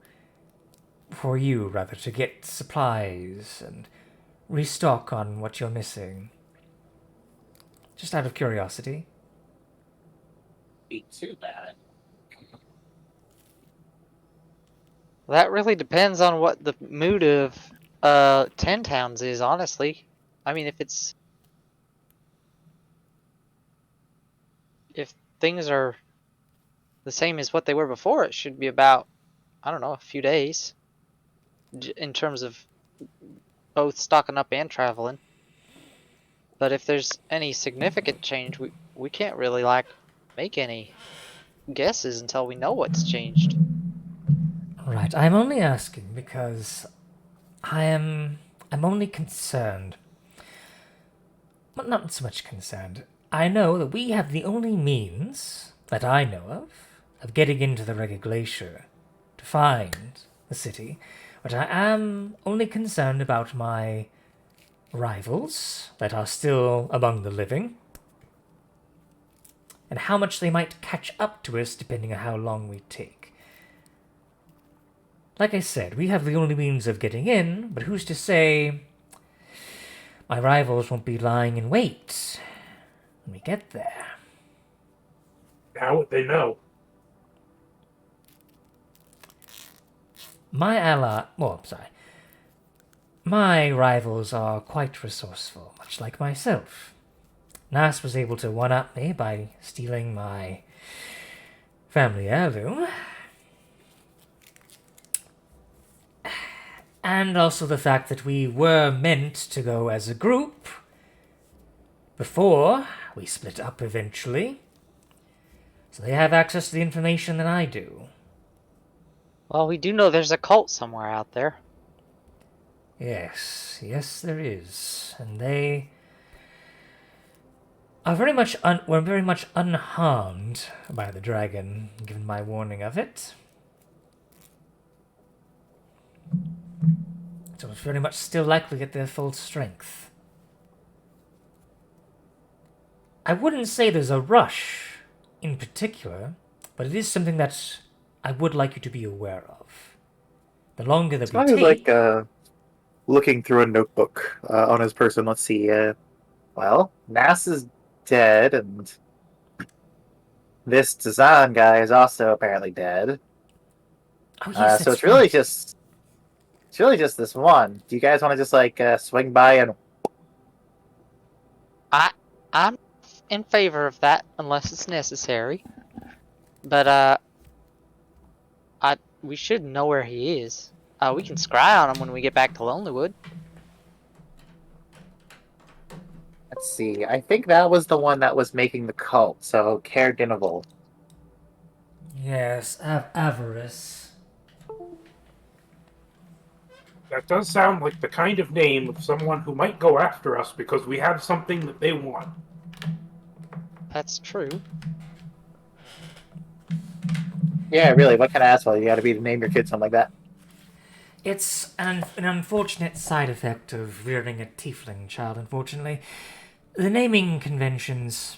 get supplies and restock on what you're missing? Just out of curiosity. Be too bad. That really depends on what the mood of Ten Towns is, honestly. I mean, if things are the same as what they were before, it should be about, I don't know, a few days in terms of both stocking up and traveling. But if there's any significant change, we can't really make any guesses until we know what's changed. Right, I'm only asking because I'm only concerned. Well, not so much concerned. I know that we have the only means that I know of getting into the Regga Glacier to find the city, but I am only concerned about my rivals that are still among the living, and how much they might catch up to us depending on how long we take. Like I said, we have the only means of getting in, but who's to say my rivals won't be lying in wait when we get there? How would they know? My rivals are quite resourceful, much like myself. Nas was able to one-up me by stealing my family heirloom. And also the fact that we were meant to go as a group before we split up eventually. So they have access to the information that I do. Well, we do know there's a cult somewhere out there. Yes, there is. And they are very much were very much unharmed by the dragon, given my warning of it. So it's very much still likely at their full strength. I wouldn't say there's a rush in particular, but it is something that I would like you to be aware of. The longer that we take... like looking through a notebook on his person. Let's see. Well, Nass is dead, and this Tazan guy is also apparently dead. Oh, yes, so it's really just this one. Do you guys want to just swing by and? I'm in favor of that unless it's necessary. But we should know where he is. We can scry on him when we get back to Lonelywood. Let's see. I think that was the one that was making the cult. So Caer Dineval. Yes, Avarice. That does sound like the kind of name of someone who might go after us because we have something that they want. That's true. Yeah, really. What kind of asshole you got to be to name your kid something like that? It's an unfortunate side effect of rearing a tiefling child, unfortunately. The naming conventions...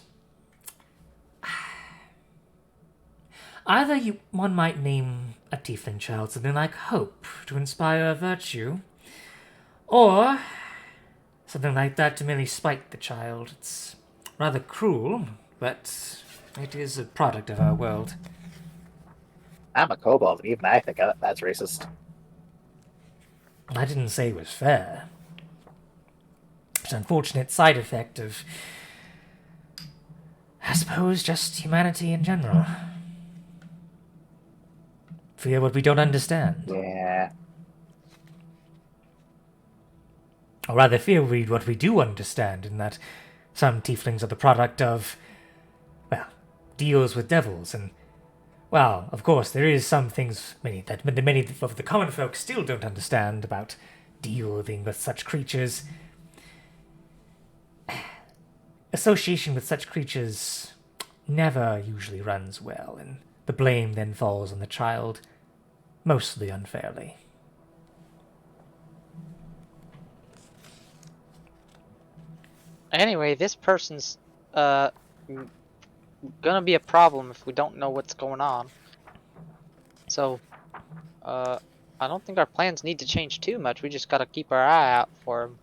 Either one might name a tiefling child something like Hope to inspire a virtue, or something like that to merely spite the child. It's rather cruel, but it is a product of our world. I'm a kobold, and even I think that's racist. I didn't say it was fair. It's an unfortunate side effect of, I suppose, just humanity in general. Fear what we don't understand. Yeah. Or rather, fear what we do understand, in that some tieflings are the product of, well, deals with devils, and, well, of course, there is some things many of the common folk still don't understand about dealing with such creatures. Association with such creatures never usually runs well, and the blame then falls on the child, mostly unfairly. Anyway, this person's gonna be a problem if we don't know what's going on. So, I don't think our plans need to change too much. We just gotta keep our eye out for him.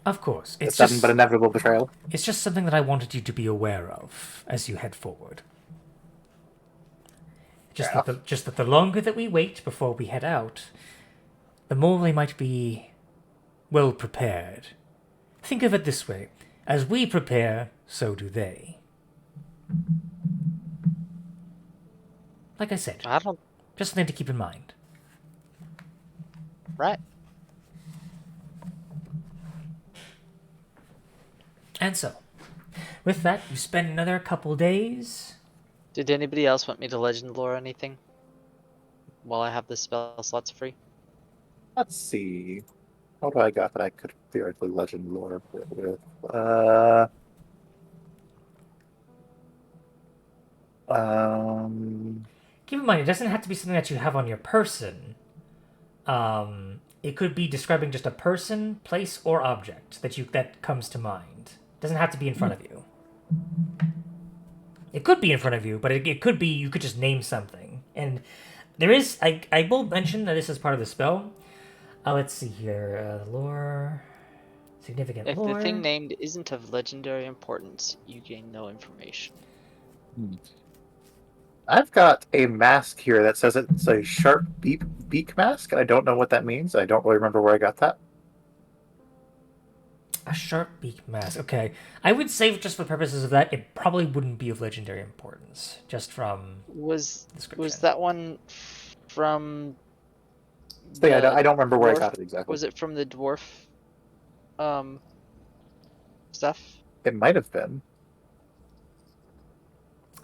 Of course, It's sudden but inevitable betrayal. It's just something that I wanted you to be aware of as you head forward. Just that the longer that we wait before we head out, the more they might be well prepared. Think of it this way. As we prepare, so do they. Like I said, just something to keep in mind. Right. And so, with that, you spend another couple days Did anybody else want me to legend lore anything? While I have the spell slots free? Let's see. What do I got that I could theoretically legend lore with? Keep in mind, it doesn't have to be something that you have on your person. It could be describing just a person, place, or object that comes to mind. It doesn't have to be in front of you. It could be in front of you, but it could be you could just name something. And there is, I will mention that this is part of the spell. Let's see here. Lore. Significant If lore. the thing named isn't of legendary importance, you gain no information. I've got a mask here that says it's a sharp beak mask, and I don't know what that means. I don't really remember where I got that. A sharp beak mask. Okay. I would say, just for purposes of that, it probably wouldn't be of legendary importance. Just from Was description. that one from? So yeah, I don't remember where I dwarf- got it exactly. Was it from the dwarf? Stuff. It might have been.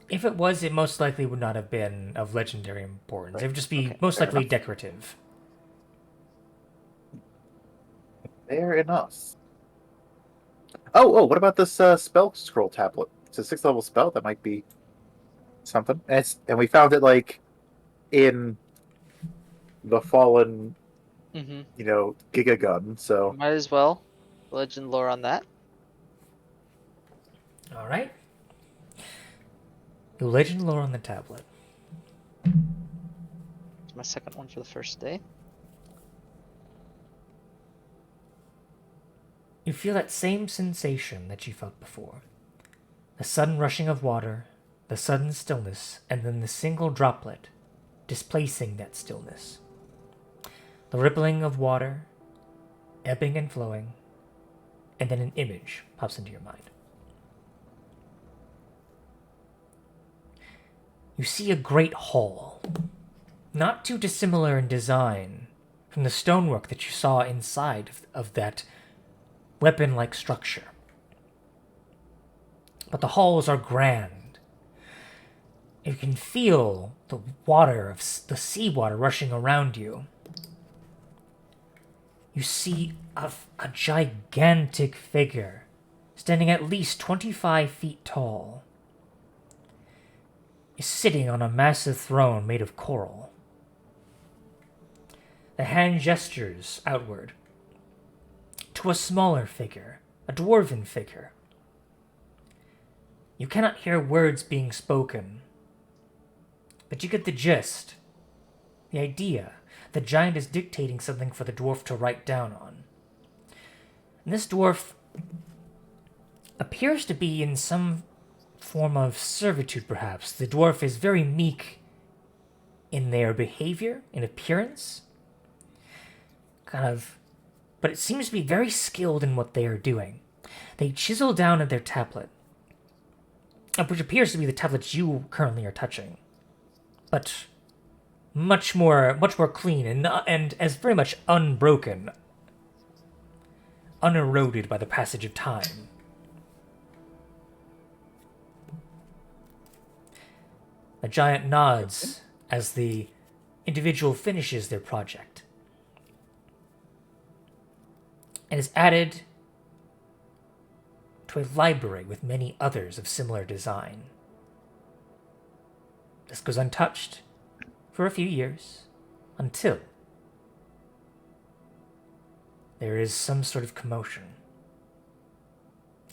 If it was, it most likely would not have been of legendary importance. Right. It would just be Okay, most fair likely enough. decorative. Fair enough. Oh, what about this spell scroll tablet? It's a 6th level spell. That might be something. And we found it like in the fallen, Mm-hmm. Giga Gun. So Might as well legend lore on that. All right. The legend lore on the tablet. It's my second one for the first day. You feel that same sensation that you felt before. The sudden rushing of water, the sudden stillness, and then the single droplet displacing that stillness. The rippling of water, ebbing and flowing, and then an image pops into your mind. You see a great hall, not too dissimilar in design from the stonework that you saw inside of that weapon-like structure. But the halls are grand. You can feel the water, the seawater rushing around you. You see a gigantic figure, standing at least 25 feet tall, is sitting on a massive throne made of coral. The hand gestures outward to a smaller figure, a dwarven figure. You cannot hear words being spoken, but you get the gist, the idea. The giant is dictating something for the dwarf to write down on. And this dwarf appears to be in some form of servitude, perhaps. The dwarf is very meek in their behavior, in appearance. But it seems to be very skilled in what they are doing. They chisel down at their tablet, which appears to be the tablet you currently are touching, but much more clean and as very much unbroken, uneroded by the passage of time. The giant nods as the individual finishes their project, and is added to a library with many others of similar design. This goes untouched for a few years, until there is some sort of commotion,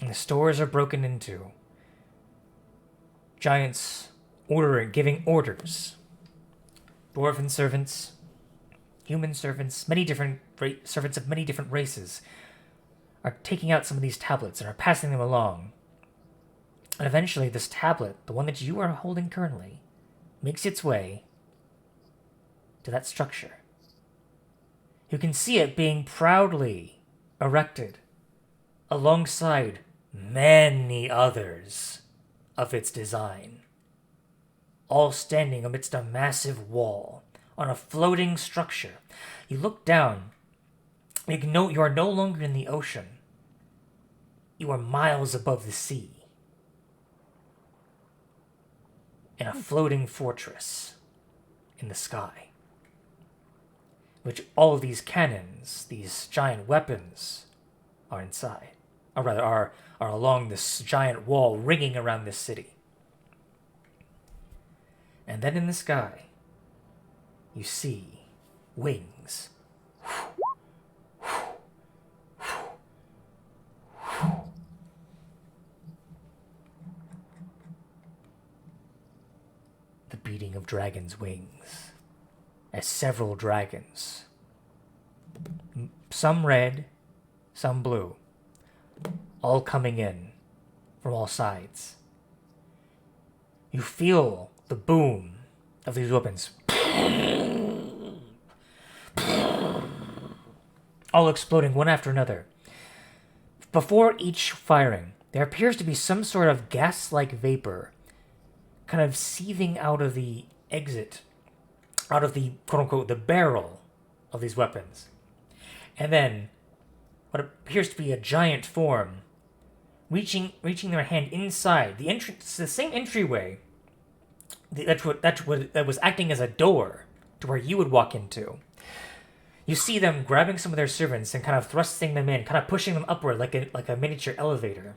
and the stores are broken into. Giants giving orders. Dwarven servants, human servants, many different servants of many different races are taking out some of these tablets and are passing them along. And eventually this tablet, the one that you are holding currently, makes its way to that structure. You can see it being proudly erected alongside many others of its design, all standing amidst a massive wall on a floating structure. You look down, you are no longer in the ocean. You are miles above the sea. in a floating fortress in the sky, which all of these cannons, these giant weapons, are inside, or rather are along this giant wall ringing around this city. And then in the sky, you see wings. The beating of dragons' wings, as several dragons, some red, some blue, all coming in from all sides. You feel the boom of these weapons, all exploding one after another. Before each firing, there appears to be some sort of gas-like vapor kind of seething out of the exit, out of the quote-unquote the barrel of these weapons. And then what appears to be a giant form reaching their hand inside the entrance, the same entryway that was acting as a door to where you would walk into. You see them grabbing some of their servants and kind of thrusting them in, kind of pushing them upward like a miniature elevator.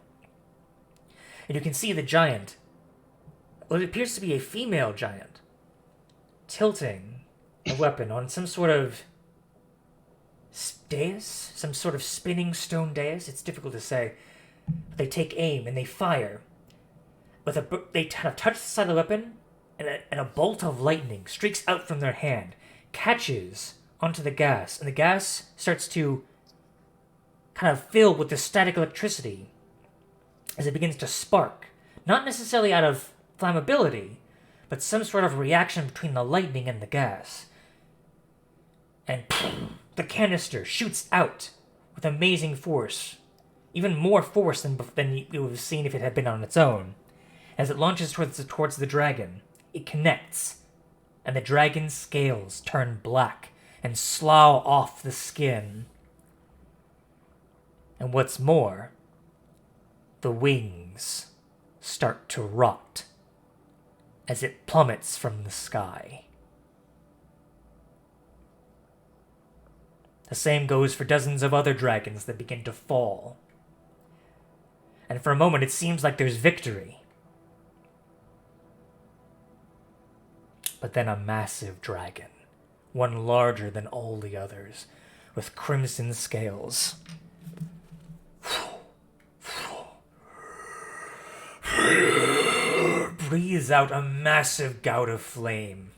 And you can see the giant, what appears to be a female giant, tilting a weapon on some sort of dais, some sort of spinning stone dais. It's difficult to say. They take aim and they fire. They kind of touch the side of the weapon, and a bolt of lightning streaks out from their hand, catches onto the gas, and the gas starts to kind of fill with the static electricity as it begins to spark. Not necessarily out of flammability, but some sort of reaction between the lightning and the gas. And the canister shoots out with amazing force, even more force than you would have seen if it had been on its own. As it launches towards the dragon, it connects, and the dragon's scales turn black and slough off the skin. And what's more, the wings start to rot as it plummets from the sky. The same goes for dozens of other dragons that begin to fall. And for a moment it seems like there's victory. But then a massive dragon, one larger than all the others, with crimson scales, breathes out a massive gout of flame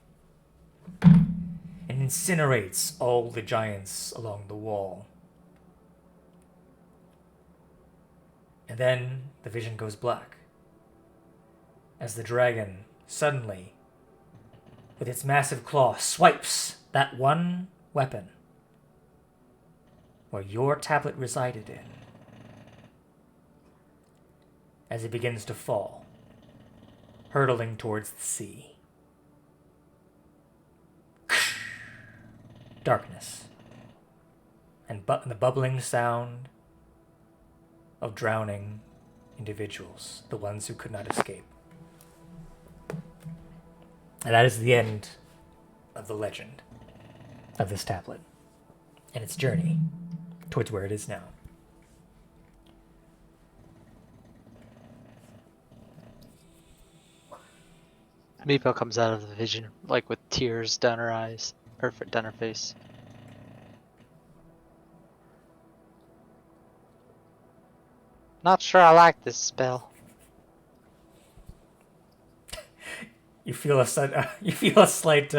and incinerates all the giants along the wall. And then the vision goes black as the dragon suddenly, with its massive claw, swipes that one weapon where your tablet resided in, as it begins to fall, hurtling towards the sea. Darkness, and the bubbling sound of drowning individuals, the ones who could not escape. And that is the end of the legend of this tablet and its journey towards where it is now. Meepo comes out of the vision, like with tears down her eyes, or down her face. Not sure I like this spell. You feel a slight,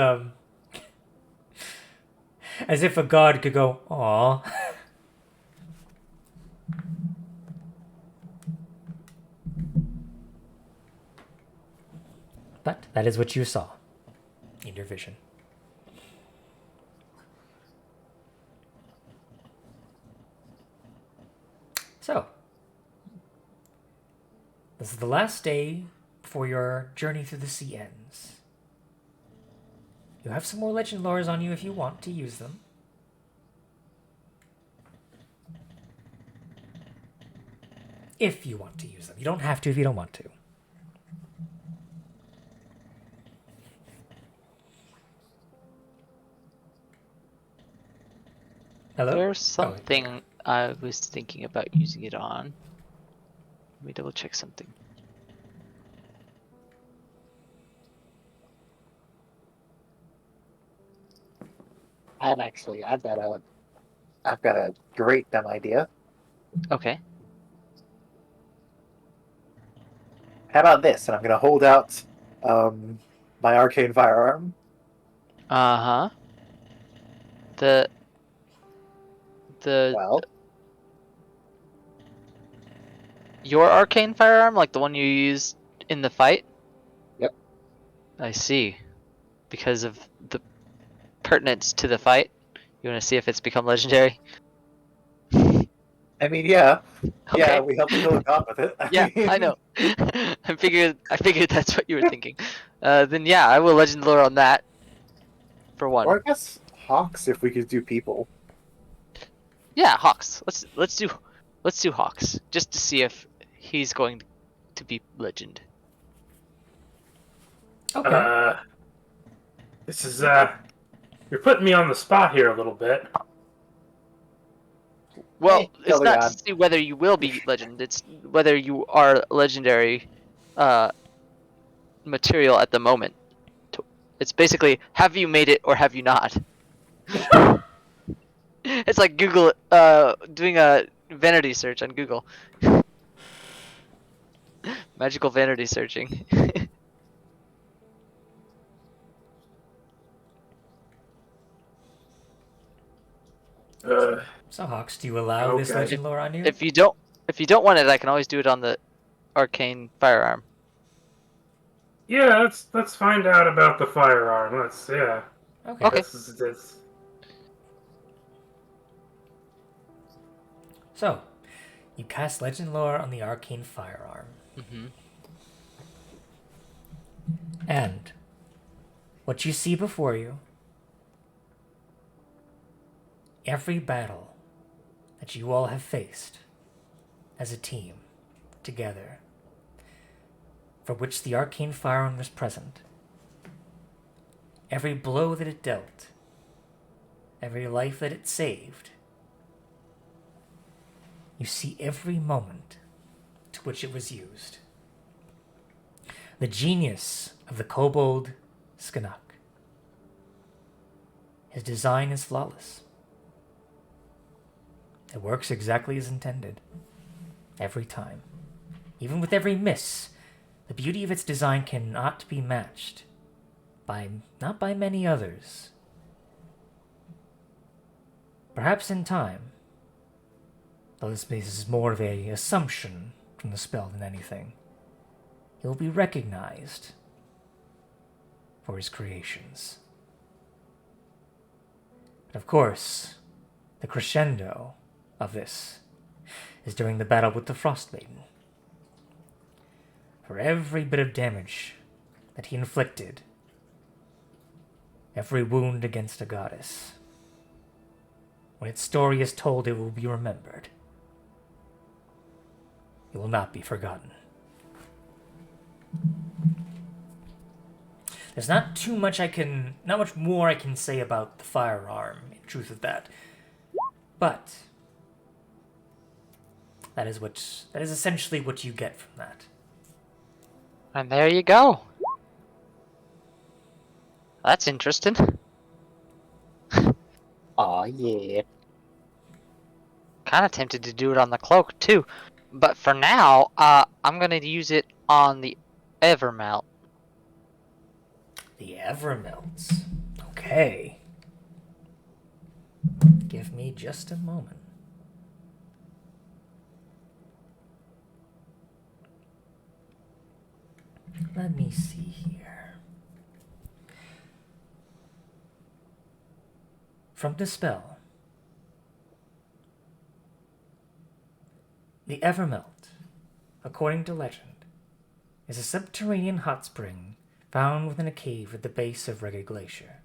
as if a god could go, "Aw." But that is what you saw in your vision. So, this is the last day before your journey through the sea ends. You have some more legend lores on you if you want to use them. If you want to use them. You don't have to if you don't want to. Hello? There's Oh, something I was thinking about using it on. Let me double check something. I've got a great dumb idea. Okay. How about this? And I'm gonna hold out my arcane firearm. Uh-huh. The Well, your arcane firearm, like the one you used in the fight? Yep. I see. Because of the pertinence to the fight? You want to see if it's become legendary? I mean, yeah, Okay. we helped kill a god with it. Yeah, I know. I figured that's what you were thinking. Then yeah, I will legend lore on that for one. Or I guess hawks if we could do people. Yeah, Hawks. Let's do Hawks just to see if he's going to be legend. okay. This is you're putting me on the spot here a little bit. Well, Hey, it's not to Gillian. see whether you will be legend. It's whether you are legendary material at the moment. It's basically, have you made it or have you not? It's like Google doing a vanity search on Google. Magical vanity searching. So, Hawks, do you allow this Okay. legend lore on you? If you don't want it, I can always do it on the arcane firearm. Yeah, let's find out about the firearm. Okay. Okay. This. So, you cast legend lore on the arcane firearm. Mm-hmm. And what you see before you, every battle that you all have faced as a team together, for which the arcane firearm was present, every blow that it dealt, every life that it saved, you see every moment to which it was used. The genius of the kobold Skanuk. His design is flawless. It works exactly as intended. Every time. Even with every miss, the beauty of its design cannot be matched not by many others. Perhaps in time, though this is more of an assumption from the spell than anything, he will be recognized for his creations. But of course, the crescendo of this is during the battle with the Frost Maiden. For every bit of damage that he inflicted, every wound against a goddess, when its story is told, it will be remembered. It will not be forgotten. There's not much more I can say about the firearm, in truth of that. But that is essentially what you get from that. And there you go. That's interesting. Aw, yeah. Kind of tempted to do it on the cloak too, but for now, I'm gonna use it on the Evermelt. The Evermelts. Okay. Give me just a moment. Let me see here. From the spell, the Evermelt, according to legend, is a subterranean hot spring found within a cave at the base of Reggae Glacier,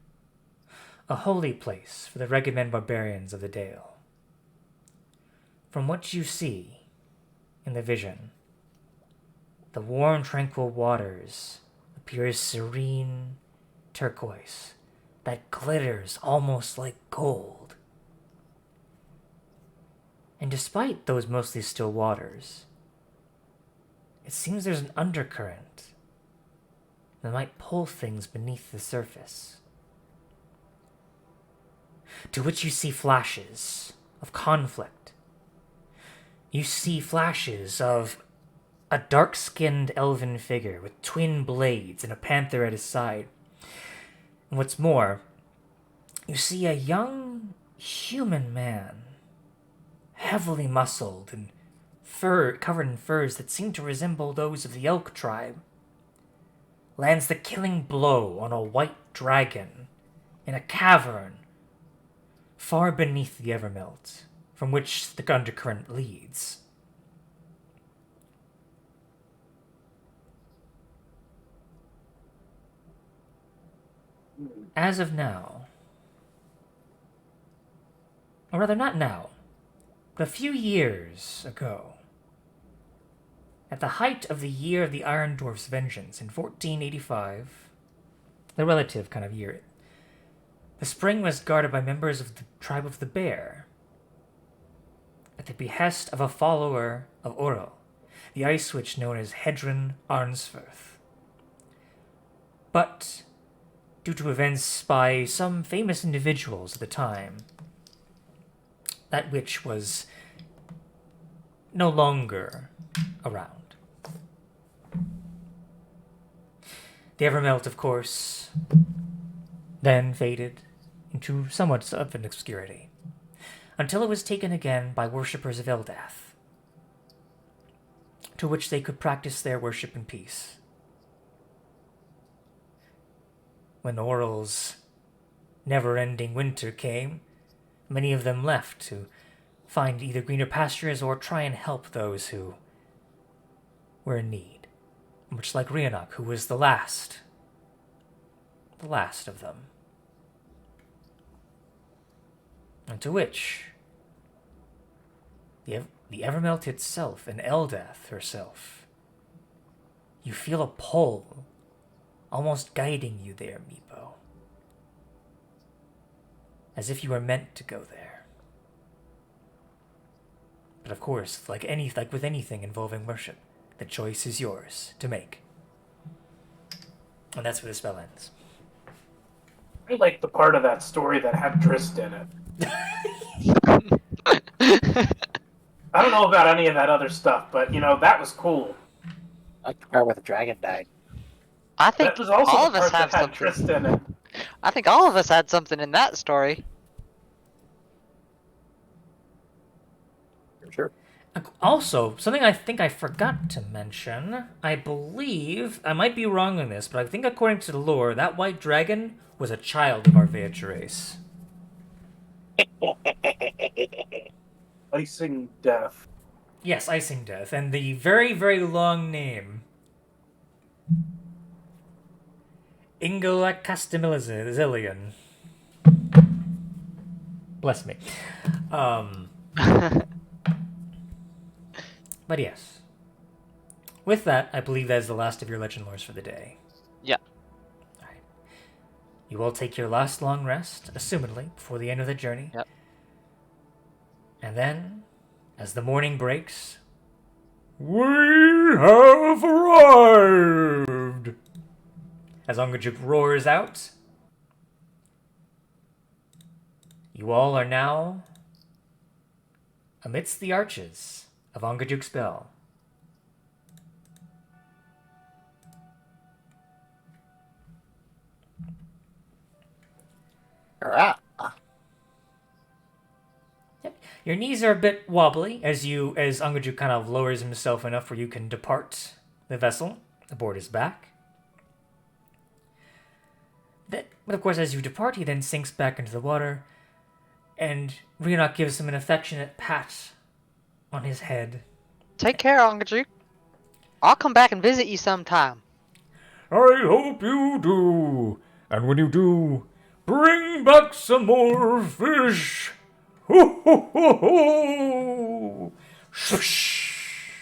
a holy place for the Reggae men barbarians of the Dale. From what you see in the vision, the warm, tranquil waters appear serene turquoise that glitters almost like gold. And despite those mostly still waters, it seems there's an undercurrent that might pull things beneath the surface. To which you see flashes of conflict. You see flashes of a dark-skinned elven figure with twin blades and a panther at his side. And what's more, you see a young human man, heavily muscled and covered in furs that seem to resemble those of the elk tribe, lands the killing blow on a white dragon in a cavern far beneath the Evermelt, from which the undercurrent leads. As of now, or rather not now, but a few years ago, at the height of the year of the Iron Dwarf's vengeance in 1485, the relative kind of year, the spring was guarded by members of the tribe of the Bear, at the behest of a follower of Oro, the ice witch known as Hedron Arnsfirth. But, due to events by some famous individuals at the time, that witch was no longer around. The Evermelt, of course, then faded into somewhat of an obscurity, until it was taken again by worshippers of Eldath, to which they could practice their worship in peace. When Oral's never-ending winter came, many of them left to find either greener pastures or try and help those who were in need, much like Rhiannoch, who was the last of them. And to which the Evermelt itself, and Eldath herself, you feel a pull almost guiding you there, Meepo. As if you were meant to go there. But of course, like with anything involving worship, the choice is yours to make. And that's where the spell ends. I like the part of that story that had Drist in it. I don't know about any of that other stuff, but, that was cool. I like the part where the dragon died. I think That was also all the of us part have that had something. Drist in it. I think all of us had something in that story. Sure. Also, something I think I forgot to mention, I believe, I might be wrong on this, but I think according to the lore, that white dragon was a child of our Veiled race. Icing Death. Yes, Icing Death, and the very, very long name. Ingolak Castamilizillion. Bless me. But yes. With that, I believe that is the last of your legend lores for the day. Yeah. Alright. You all take your last long rest, assumedly, before the end of the journey. Yep. And then, as the morning breaks, we have arrived! As Ongajuk roars out, you all are now amidst the arches of Ongajuk Spell. Alright. Yep. Your knees are a bit wobbly as Ongajuk kind of lowers himself enough where you can depart the vessel. The board is back. But of course, as you depart, he then sinks back into the water, and Rhiannoch gives him an affectionate pat on his head. Take care, Ongajuk. I'll come back and visit you sometime. I hope you do. And when you do, bring back some more fish. Ho, ho, ho, ho. Shush.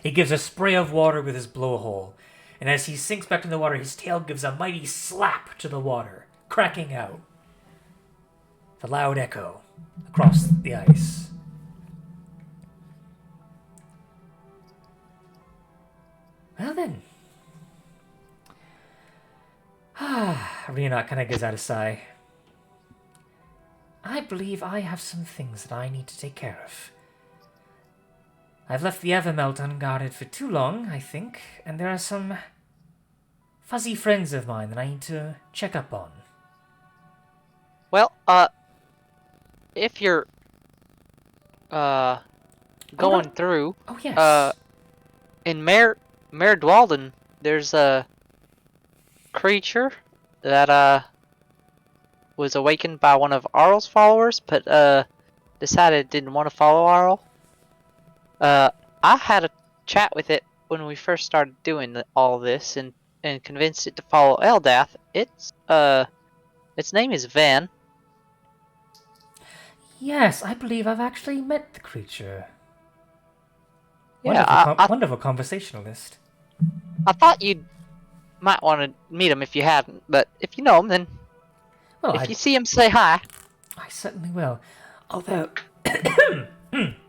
He gives a spray of water with his blowhole, and as he sinks back in the water, his tail gives a mighty slap to the water, cracking out. The loud echo across the ice. then. Rena kind of gives out a sigh. I believe I have some things that I need to take care of. I've left the Evermelt unguarded for too long, I think, and there are some fuzzy friends of mine that I need to check up on. Well, if you're going through Oh, yes. in Mare Dwalden, there's a creature that was awakened by one of Arl's followers, but decided didn't want to follow Arl. I had a chat with it when we first started doing all this, and convinced it to follow Eldath. Its name is Van. Yes, I believe I've actually met the creature. Yeah, Wonderful conversationalist. I thought you might want to meet him if you hadn't, but if you know him, then Well, if you see him, say hi. I certainly will. Although,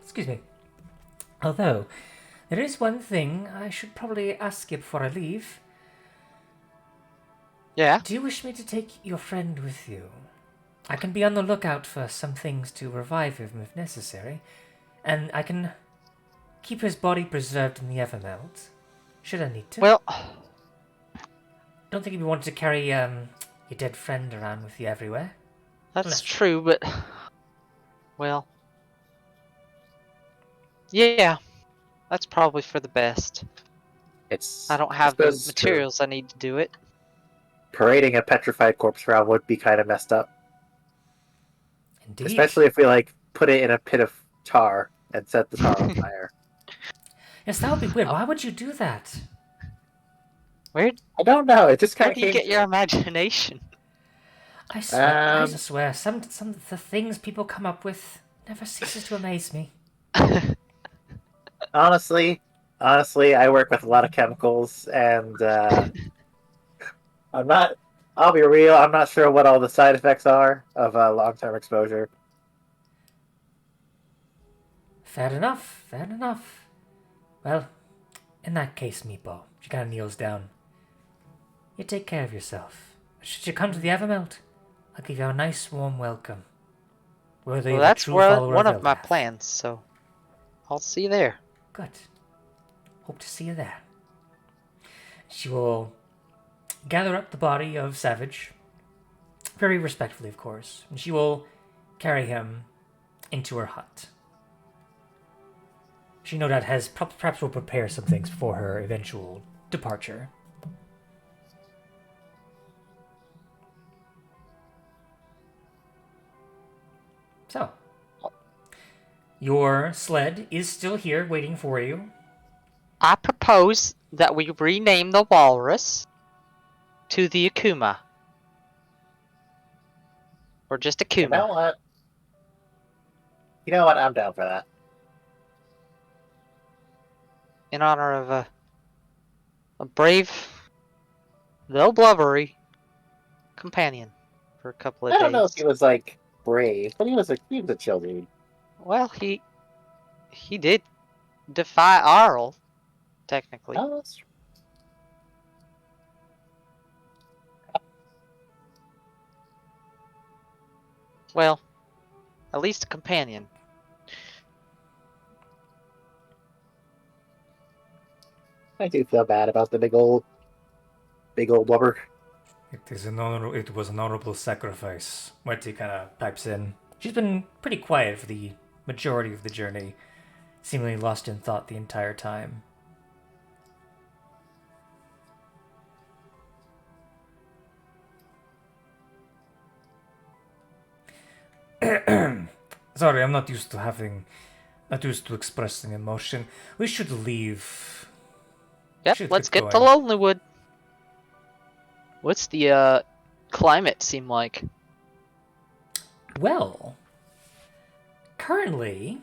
excuse me. Although, there is one thing I should probably ask you before I leave. Yeah. Do you wish me to take your friend with you? I can be on the lookout for some things to revive him if necessary, and I can keep his body preserved in the Evermelt, should I need to. Well, Don't think you'd want to carry your dead friend around with you everywhere. that's true, but well, yeah, that's probably for the best. I don't have the suppose materials I need to do it. parading a petrified corpse around would be kind of messed up. Indeed. Especially if we, like, put it in a pit of tar and set the tar on fire. Yes, that would be weird. Why would you do that? Where I don't know, it just kind where of do you came get your imagination? I swear, some of the things people come up with never ceases to amaze me. Honestly, I work with a lot of chemicals, and I'll be real, I'm not sure what all the side effects are of long-term exposure. Fair enough, fair enough. Well, in that case, Meepo, she kind of kneels down. You take care of yourself. Should you come to the Evermelt, I'll give you a nice warm welcome. Worthy Well, of a that's true follower one of my Eldath. plans, so I'll see you there. Good. Hope to see you there. She will gather up the body of Savage, very respectfully, of course, and she will carry him into her hut. She no doubt has perhaps will prepare some things for her eventual departure. So, your sled is still here waiting for you. I propose that we rename the walrus to the Akuma. Or just Akuma. You know what? I'm down for that. In honor of a brave, though blubbery, companion for a couple of I days. don't know if he was, like, brave, but he was a chill dude. Well, he did defy Arl, technically. Oh, that's true. Well, at least a companion. I do feel bad about the big old blubber. It was an honorable sacrifice. Wetty kind of pipes in. She's been pretty quiet for the majority of the journey, seemingly lost in thought the entire time. Sorry, I'm not used to expressing emotion. We should leave. Yep, let's get to Lonelywood. What's the climate seem like? Well, currently,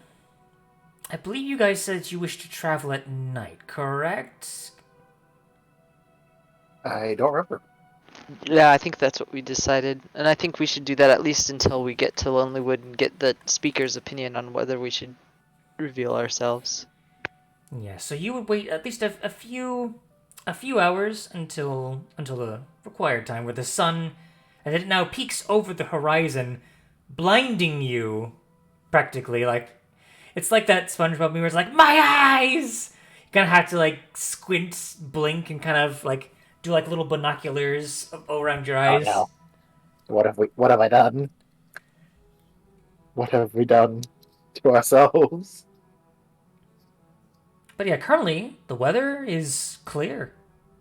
I believe you guys said you wish to travel at night, correct? I don't remember. Yeah, I think that's what we decided. And I think we should do that at least until we get to Lonelywood and get the speaker's opinion on whether we should reveal ourselves. Yeah, so you would wait at least a few a few hours until the required time, where the sun, as it now peaks over the horizon, blinding you, practically. Like it's like that SpongeBob meme where it's like my eyes. You kind of have to like squint, blink, and kind of like do like little binoculars around your eyes. Oh no! What have I done? What have we done to ourselves? But yeah, currently the weather is clear.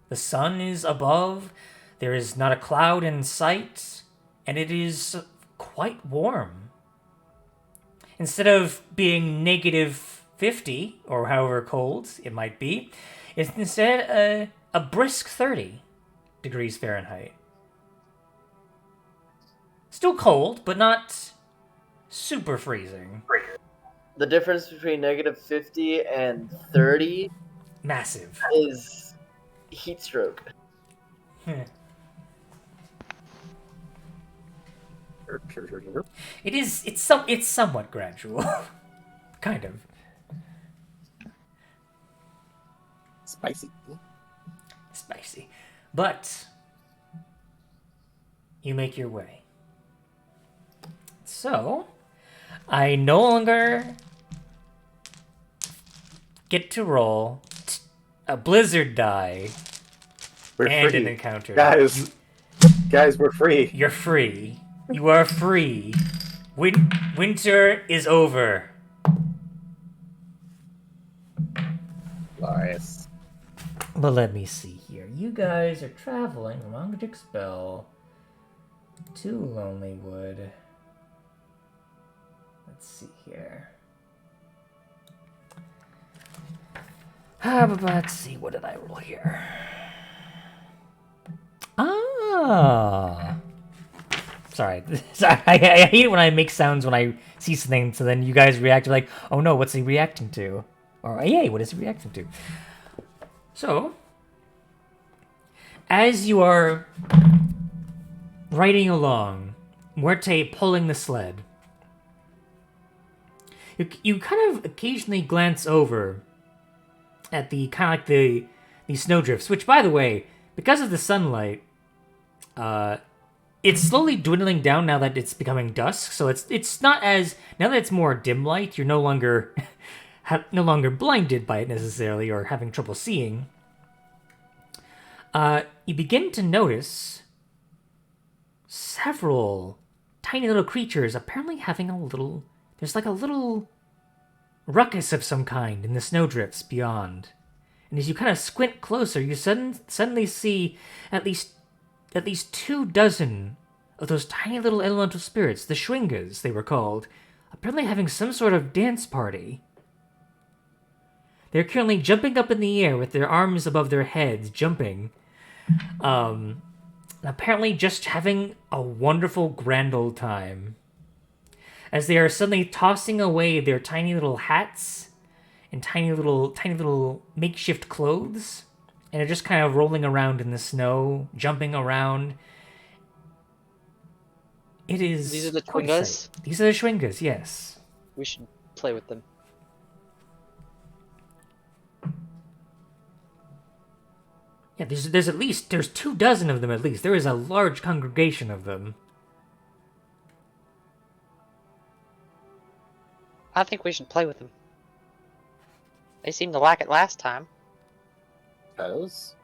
The sun is above. There is not a cloud in sight, and it is quite warm. Instead of being -50 or however cold it might be, it's instead a brisk 30 degrees Fahrenheit. Still cold, but not super freezing. The difference between -50 and 30 Massive. is heat stroke. It's somewhat gradual. Kind of. Spicy. Spicy. But you make your way. So, I no longer get to roll a blizzard die We're and free. an encounter. Guys, we're free. You're free. You are free. Winter is over. Glorious. But let me see here. You guys are traveling from Angajik Spell to Lonelywood. Let's see here. But let's see. What did I roll here? Ah. Sorry. I hate it when I make sounds when I see something, so then you guys react like, oh no, what's he reacting to? Or, yay, what is he reacting to? So, as you are riding along, Muerte pulling the sled, you kind of occasionally glance over at the kind of like the snowdrifts, which, by the way, because of the sunlight, it's slowly dwindling down now that it's becoming dusk. So it's not as, now that it's more dim light, you're no longer blinded by it necessarily or having trouble seeing. You begin to notice several tiny little creatures apparently having there's like a little ruckus of some kind in the snowdrifts beyond. And as you kind of squint closer, you suddenly see at least 24 of those tiny little elemental spirits, the Schwingas they were called, apparently having some sort of dance party. They're currently jumping up in the air with their arms above their heads, jumping. Apparently just having a wonderful grand old time. As they are suddenly tossing away their tiny little hats and tiny little makeshift clothes, and are just kind of rolling around in the snow, jumping around. It is. These are the quite Schwingas? exciting. These are the Schwingas, yes. We should play with them. Yeah, there's 24 of them at least. There is a large congregation of them. I think we should play with them. They seemed to like it last time. Suppose.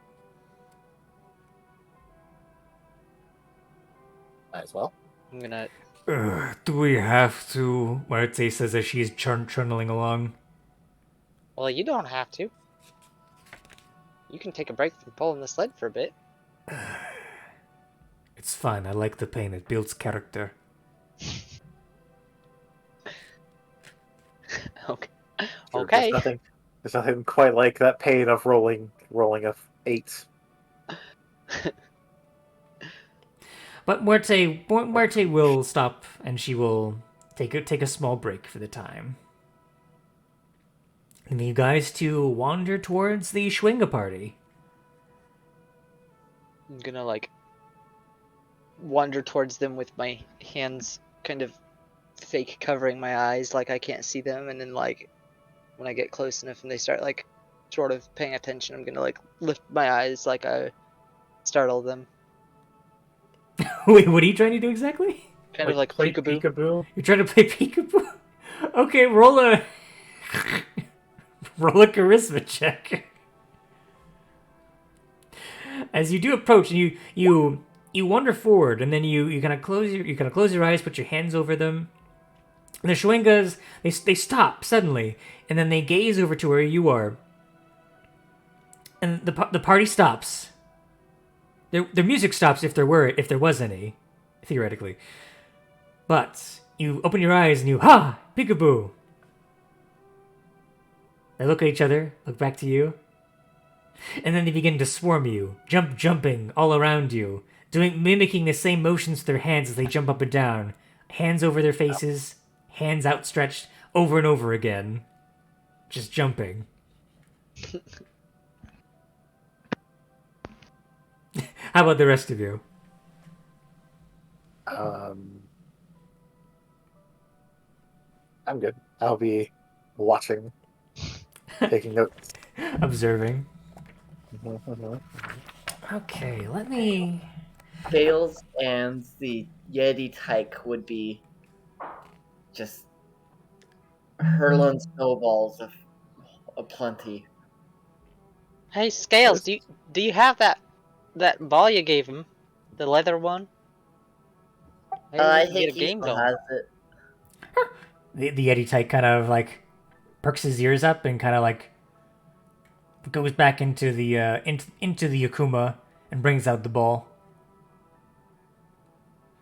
Might as well. I'm gonna... Do we have to? Marte says as she's trundling along. Well, you don't have to. You can take a break from pulling the sled for a bit. It's fine. I like the pain. It builds character. Okay. Sure, Okay. There's nothing quite like that pain of rolling a 8. But Muerte will stop, and she will take a small break for the time. And you guys to wander towards the Schwinga party. I'm gonna, like, wander towards them with my hands kind of fake covering my eyes, like I can't see them, and then, like, when I get close enough and they start, like, sort of paying attention, I'm gonna like lift my eyes like I startle them. Wait, what are you trying to do exactly? Kind of like play peekaboo. peekaboo. You're trying to play peekaboo? Okay, roll a roll a charisma check. As you do approach, you wander forward, and then you kind of close your eyes, put your hands over them. And the Schwingas they stop suddenly, and then they gaze over to where you are. And the party stops. Their music stops if there was any, theoretically. But you open your eyes and you peekaboo. They look at each other, look back to you, and then they begin to swarm you, jumping all around you, mimicking the same motions with their hands as they jump up and down, hands over their faces, hands outstretched, over and over again, just jumping. How about the rest of you? I'm good. I'll be watching, taking notes. Observing. Okay, let me... Tails and the Yeti tyke would be just hurling snowballs of plenty. Hey, Scales, do you have that ball you gave him, the leather one? Maybe I we can think get a he game still going. has it. The Yeti type kind of like perks his ears up and kind of like goes back into the into the Yakuma and brings out the ball.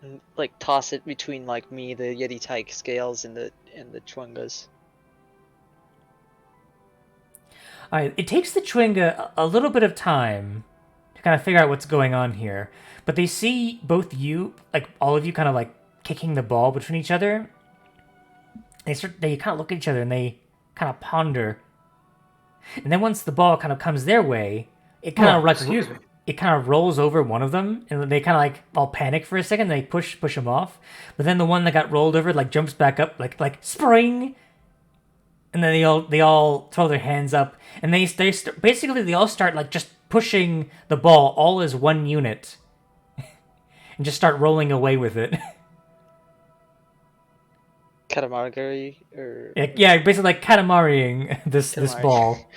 And, like toss it between like me, the Yeti tyke, Scales, and the Chwungas. All right, it takes the Chwinga a little bit of time to kind of figure out what's going on here, but they see both you, like all of you, kind of like kicking the ball between each other. They kind of look at each other and they kind of ponder. And then once the ball kind of comes their way, it kind of Excuse me. it kind of rolls over one of them, and they kind of like all panic for a second. They push him off, but then the one that got rolled over like jumps back up, like spring, and then they all throw their hands up, and basically they all start like just pushing the ball all as one unit, and just start rolling away with it. Katamari or Yeah, basically like Katamariing this Katamari. ball.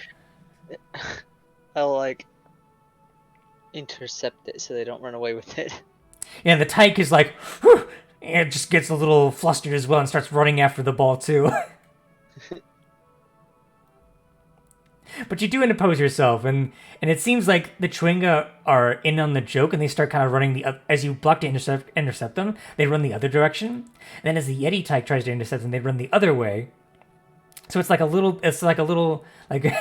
I'll like intercept it so they don't run away with it. Yeah, the tyke is like, whew, and just gets a little flustered as well and starts running after the ball too. But you do interpose yourself, and it seems like the Chwinga are in on the joke, and they start kind of running as you block to intercept them, they run the other direction. And then as the Yeti type tries to intercept them, they run the other way. So it's like a little like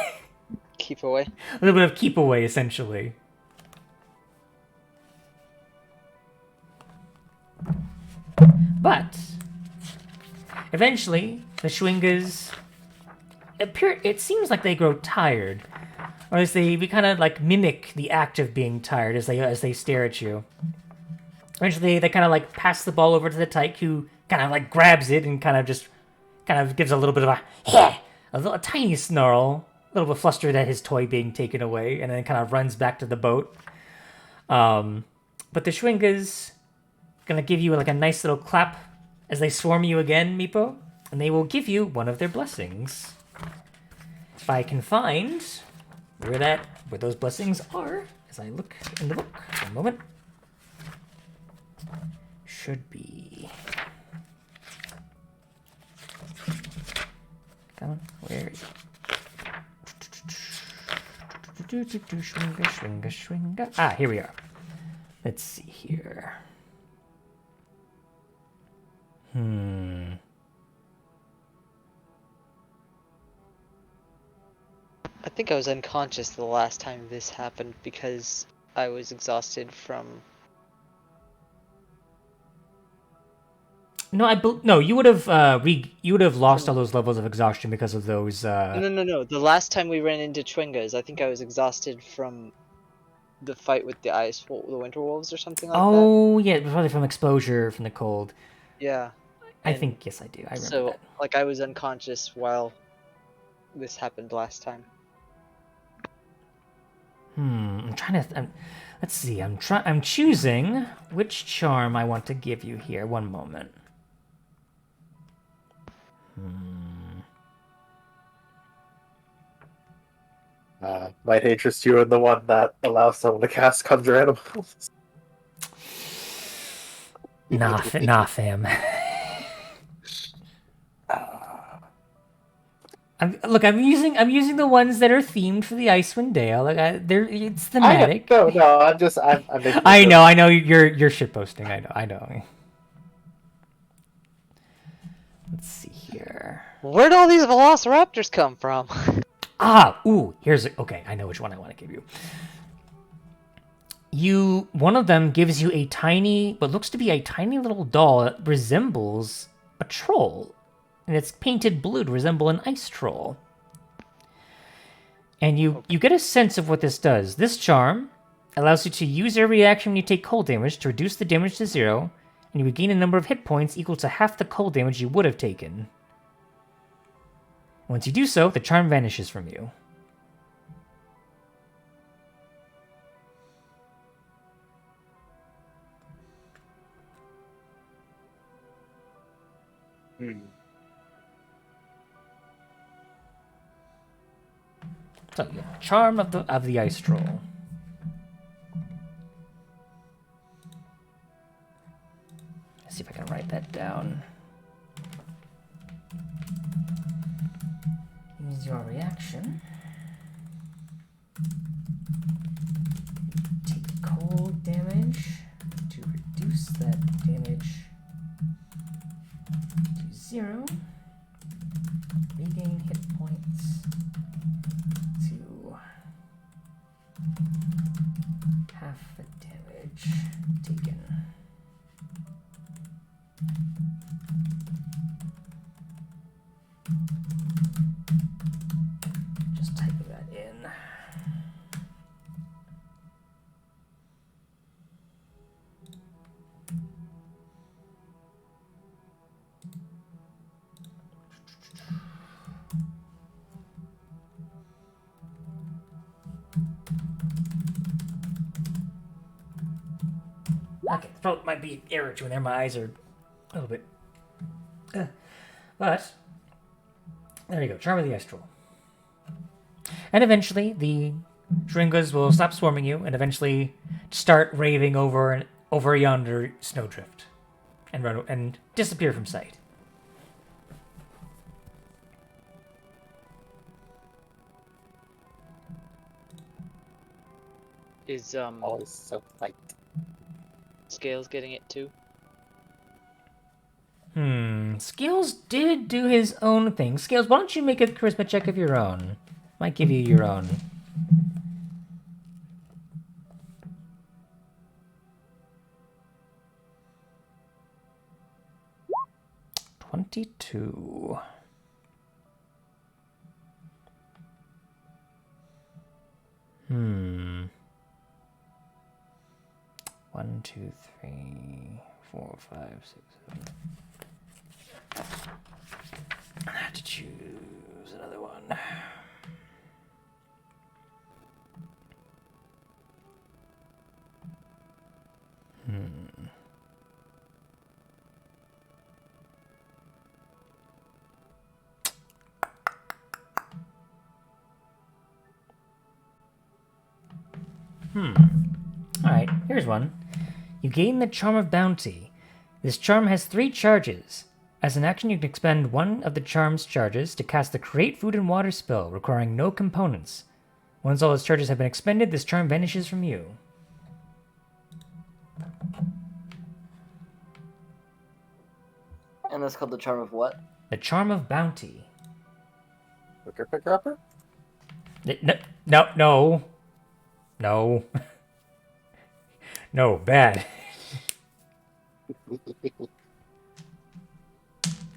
Keep away. a little bit of keep away essentially. But eventually, the Schwingas appear. It seems like they grow tired, or as they kind of like mimic the act of being tired as they stare at you. Eventually, they kind of like pass the ball over to the tyke, who kind of like grabs it and kind of gives a little bit of a tiny snarl, a little bit flustered at his toy being taken away, and then kind of runs back to the boat. But the Schwingas gonna give you like a nice little clap as they swarm you again, Meepo, and they will give you one of their blessings. If I can find where those blessings are, as I look in the book for a moment, should be. Come on, where is it? Schwinga. Ah, here we are. Let's see here. I think I was unconscious the last time this happened because I was exhausted from. No, you would have you would have lost all those levels of exhaustion because of those. No. The last time we ran into Chwingas, I think I was exhausted from the fight with the the winter wolves or something like that. Oh yeah, probably from exposure from the cold. Yeah. I think yes, I do. I remember So that. like I was unconscious while this happened last time. I'm trying to. Let's see. I'm choosing which charm I want to give you here. One moment. Might interest you in the one that allows someone to cast conjure animals. Nah, fam. I'm using the ones that are themed for the Icewind Dale. Like it's thematic. No, I'm making. I know. You're shitposting. I know. Let's see here. Where'd all these velociraptors come from? Okay. I know which one I want to give you. One of them gives you a tiny, what looks to be a tiny little doll that resembles a troll, and it's painted blue to resemble an ice troll. And you get a sense of what this does. This charm allows you to use your reaction when you take cold damage to reduce the damage to 0, and you regain a number of hit points equal to half the cold damage you would have taken. Once you do so, the charm vanishes from you. So, yeah, charm of the ice troll. Let's see if I can write that down. Use your reaction. Take cold damage to reduce that damage to 0. Regain hit points to half the damage taken. Just type that in. Okay, the throat might be error to in there. My eyes are a little bit. But there you go, charm of the ice troll. And eventually, the Shringas will stop swarming you, and eventually start raving over yonder snowdrift, and disappear from sight. Is Always so light. Scales getting it too? Scales did do his own thing. Scales, why don't you make a charisma check of your own? Might give you your own. $22. 1, 2, 3, 4, 5, 6, 7. I have to choose another one. Alright, here's one. You gain the Charm of Bounty. This charm has 3 charges. As an action, you can expend one of the charm's charges to cast the Create Food and Water spell, requiring no components. Once all its charges have been expended, this charm vanishes from you. And that's called the charm of what? The Charm of Bounty. Hooker picker upper? No. No, bad.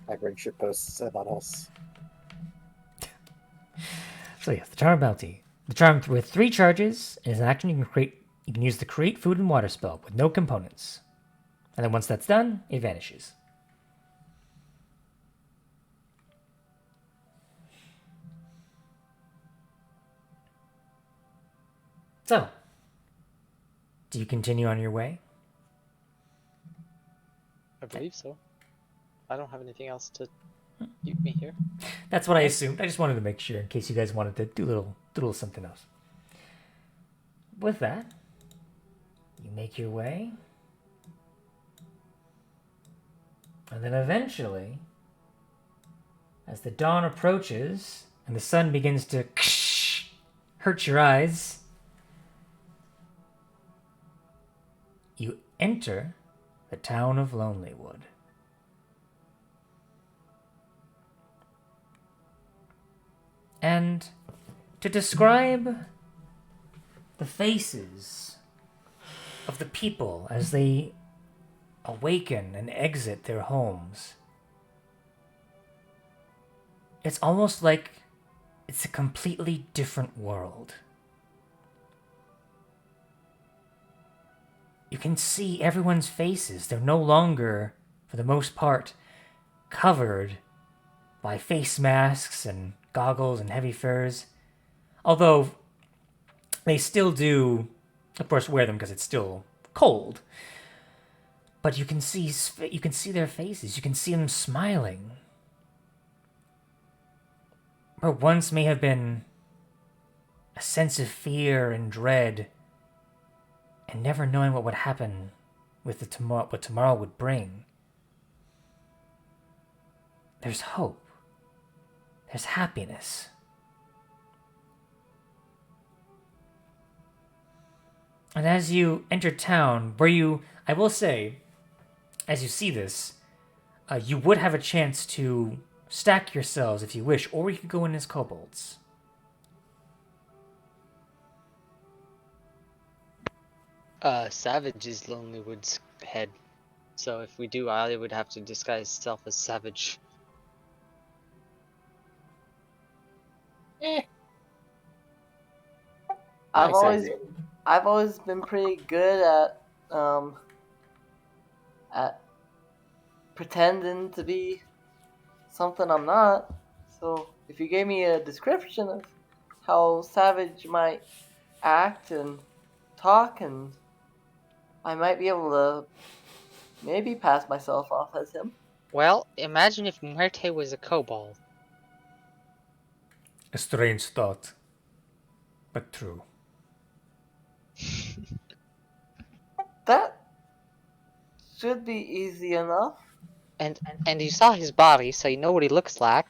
I bring shit posts and not else. So yes, the Charm of Bounty. The charm with 3 charges is an action you can use the Create Food and Water spell with no components. And then once that's done, it vanishes. So, do you continue on your way? I believe so. I don't have anything else to keep me here. That's what I assumed. I just wanted to make sure in case you guys wanted to do a little something else. With that, you make your way. And then eventually, as the dawn approaches and the sun begins to hurt your eyes, you enter the town of Lonelywood. And to describe the faces of the people as they awaken and exit their homes, it's almost like it's a completely different world. You can see everyone's faces. They're no longer, for the most part, covered by face masks and goggles and heavy furs. Although they still do, of course, wear them because it's still cold. But you can see their faces. You can see them smiling. Where once may have been a sense of fear and dread, and never knowing what would happen with what tomorrow would bring. There's hope. There's happiness. And as you enter town, I will say, as you see this, you would have a chance to stack yourselves if you wish, or you could go in as kobolds. Savage is Lonelywood's head. So if we do, I would have to disguise self as Savage. I've Nice always idea. I've always been pretty good at pretending to be something I'm not. So if you gave me a description of how Savage might act and talk, and I might be able to maybe pass myself off as him. Well, imagine if Muerte was a kobold. A strange thought, but true. That should be easy enough. And you saw his body, so you know what he looks like.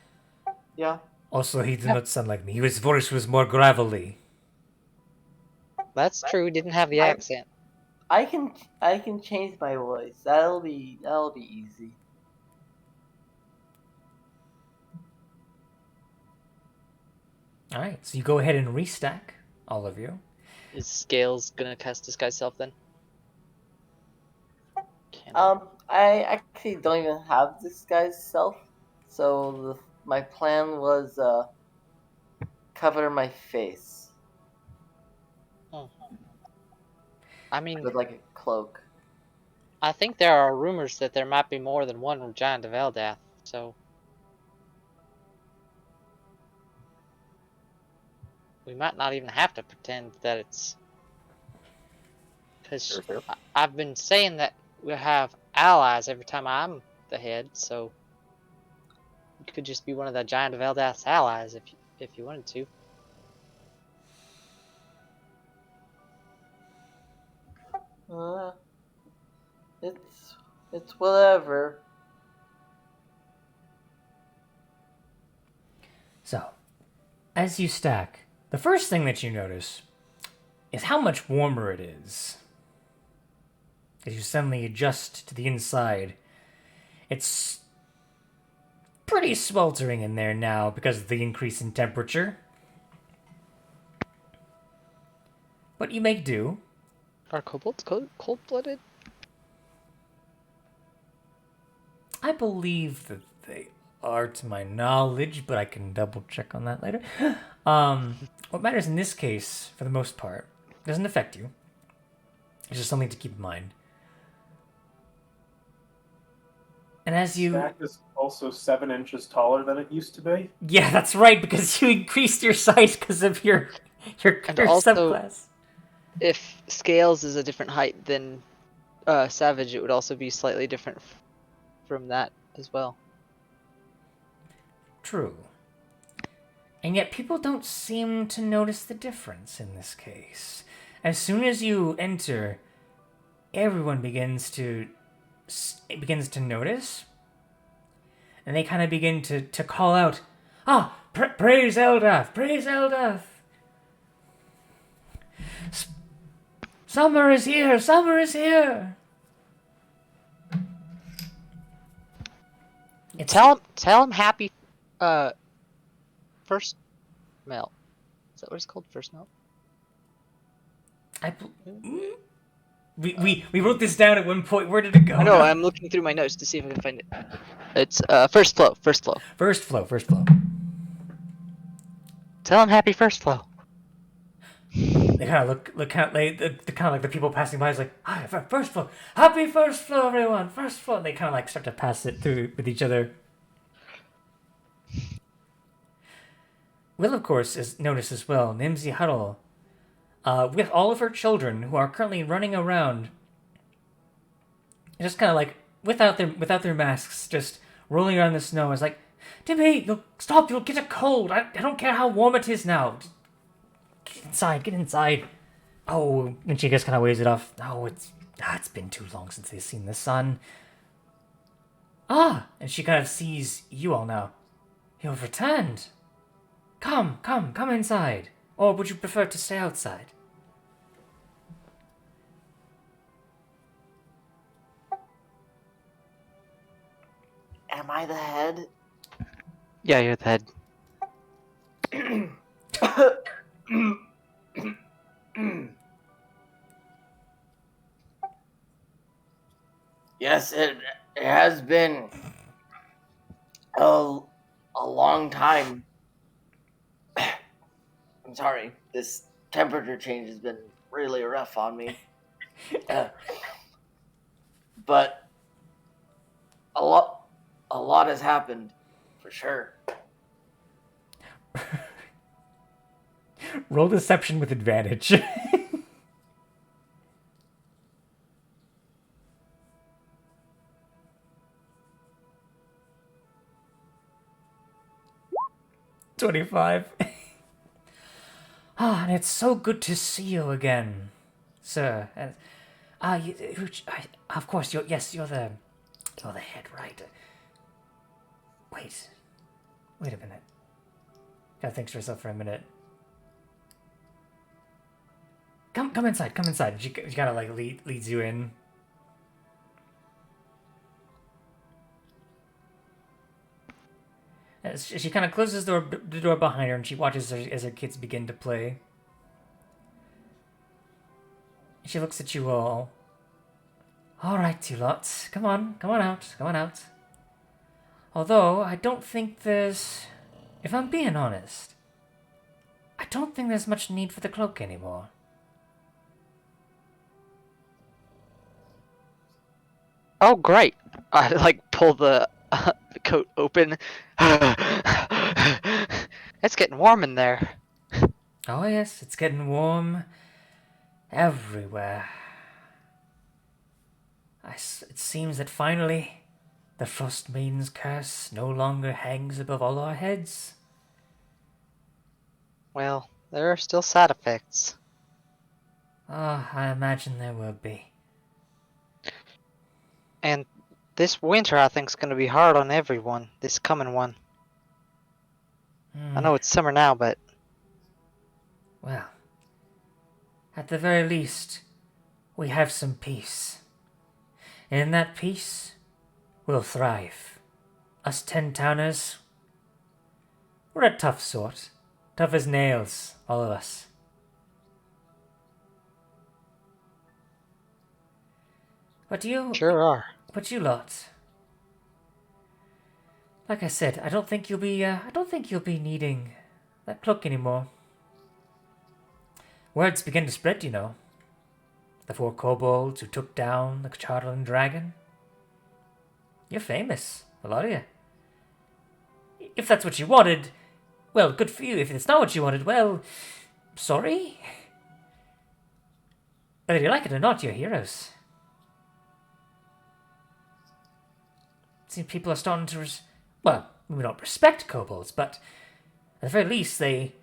Yeah. Also, he did not sound like me. His voice was more gravelly. That's true, he didn't have the accent. I can change my voice. That'll be easy. Alright, so you go ahead and restack, all of you. Is Scales gonna cast disguise self then? Can I actually don't even have this guy's self, so my plan was cover my face I mean, with like a cloak. I think there are rumors that there might be more than one giant of Eldath, so we might not even have to pretend that it's... Because Sure. I've been saying that we have allies every time I'm the head, so you could just be one of the giant of Eldath's allies if you wanted to. It's whatever. So, as you stack, the first thing that you notice is how much warmer it is. As you suddenly adjust to the inside, it's pretty sweltering in there now because of the increase in temperature. But you make do. Are kobolds cold-blooded? I believe that they are, to my knowledge, but I can double check on that later. What matters in this case, for the most part, doesn't affect you. It's just something to keep in mind. And as you... Stack is also 7 inches taller than it used to be. Yeah, that's right, because you increased your size because of your And your also- subclass. if Scales is a different height than Savage, it would also be slightly different from that as well. True. And yet people don't seem to notice the difference in this case. As soon as you enter, everyone begins to notice, and they kind of begin to call out, "Ah, praise Eldath! Praise Eldath! Summer is here! Summer is here!" Tell him happy first melt. Is that what it's called? First melt? We wrote this down at one point. Where did it go? I know, I'm looking through my notes to see if I can find it. It's first flow. First flow. Tell him happy first flow. They kind of look kind of like the people passing by is like, "Hi, first flow, happy first flow, everyone, first flow." And they kind of like start to pass it through with each other. Will, of course, is noticed as well. Nimsy Huddle, with all of her children who are currently running around, just kind of like without their masks, just rolling around in the snow. Is like, "Dimmy, look, stop! You'll get a cold. I don't care how warm it is now. Get inside. Oh," and she just kind of waves it off. "Oh, it's been too long since they've seen the sun." "Ah," and she kind of sees you all now. "You've returned. Come inside. Or would you prefer to stay outside?" Am I the head? Yeah, you're the head. Yes, it has been a long time. I'm sorry, this temperature change has been really rough on me. But a lot has happened, for sure. Roll deception with advantage. 25. And it's so good to see you again, sir. Of course, you're the head, right? Wait a minute. Gotta think to herself for a minute. Come inside. And she kind of like leads you in. As she kind of closes the door behind her, and she watches as her kids begin to play. She looks at you all. "All right, you lot, come on out. Although I don't think there's, if I'm being honest, I don't think there's much need for the cloak anymore." Oh, great! I like pull the coat open. It's getting warm in there. Oh yes, it's getting warm everywhere. It seems that finally the Frost Maiden's curse no longer hangs above all our heads. Well, there are still side effects. I imagine there will be. And this winter, I think, is going to be hard on everyone. This coming one. I know it's summer now, but... Well, at the very least, we have some peace. And in that peace, we'll thrive. Us 10-towners, we're a tough sort. Tough as nails, all of us. But you... Sure are. But you lot... Like I said, I don't think you'll be needing that cloak anymore. Words begin to spread, you know. The 4 kobolds who took down the Chartland dragon. You're famous, a lot of you. If that's what you wanted, well, good for you. If it's not what you wanted, well, sorry. Whether you like it or not, you're heroes. Seems people are starting to, well, maybe not respect kobolds, but at the very least, they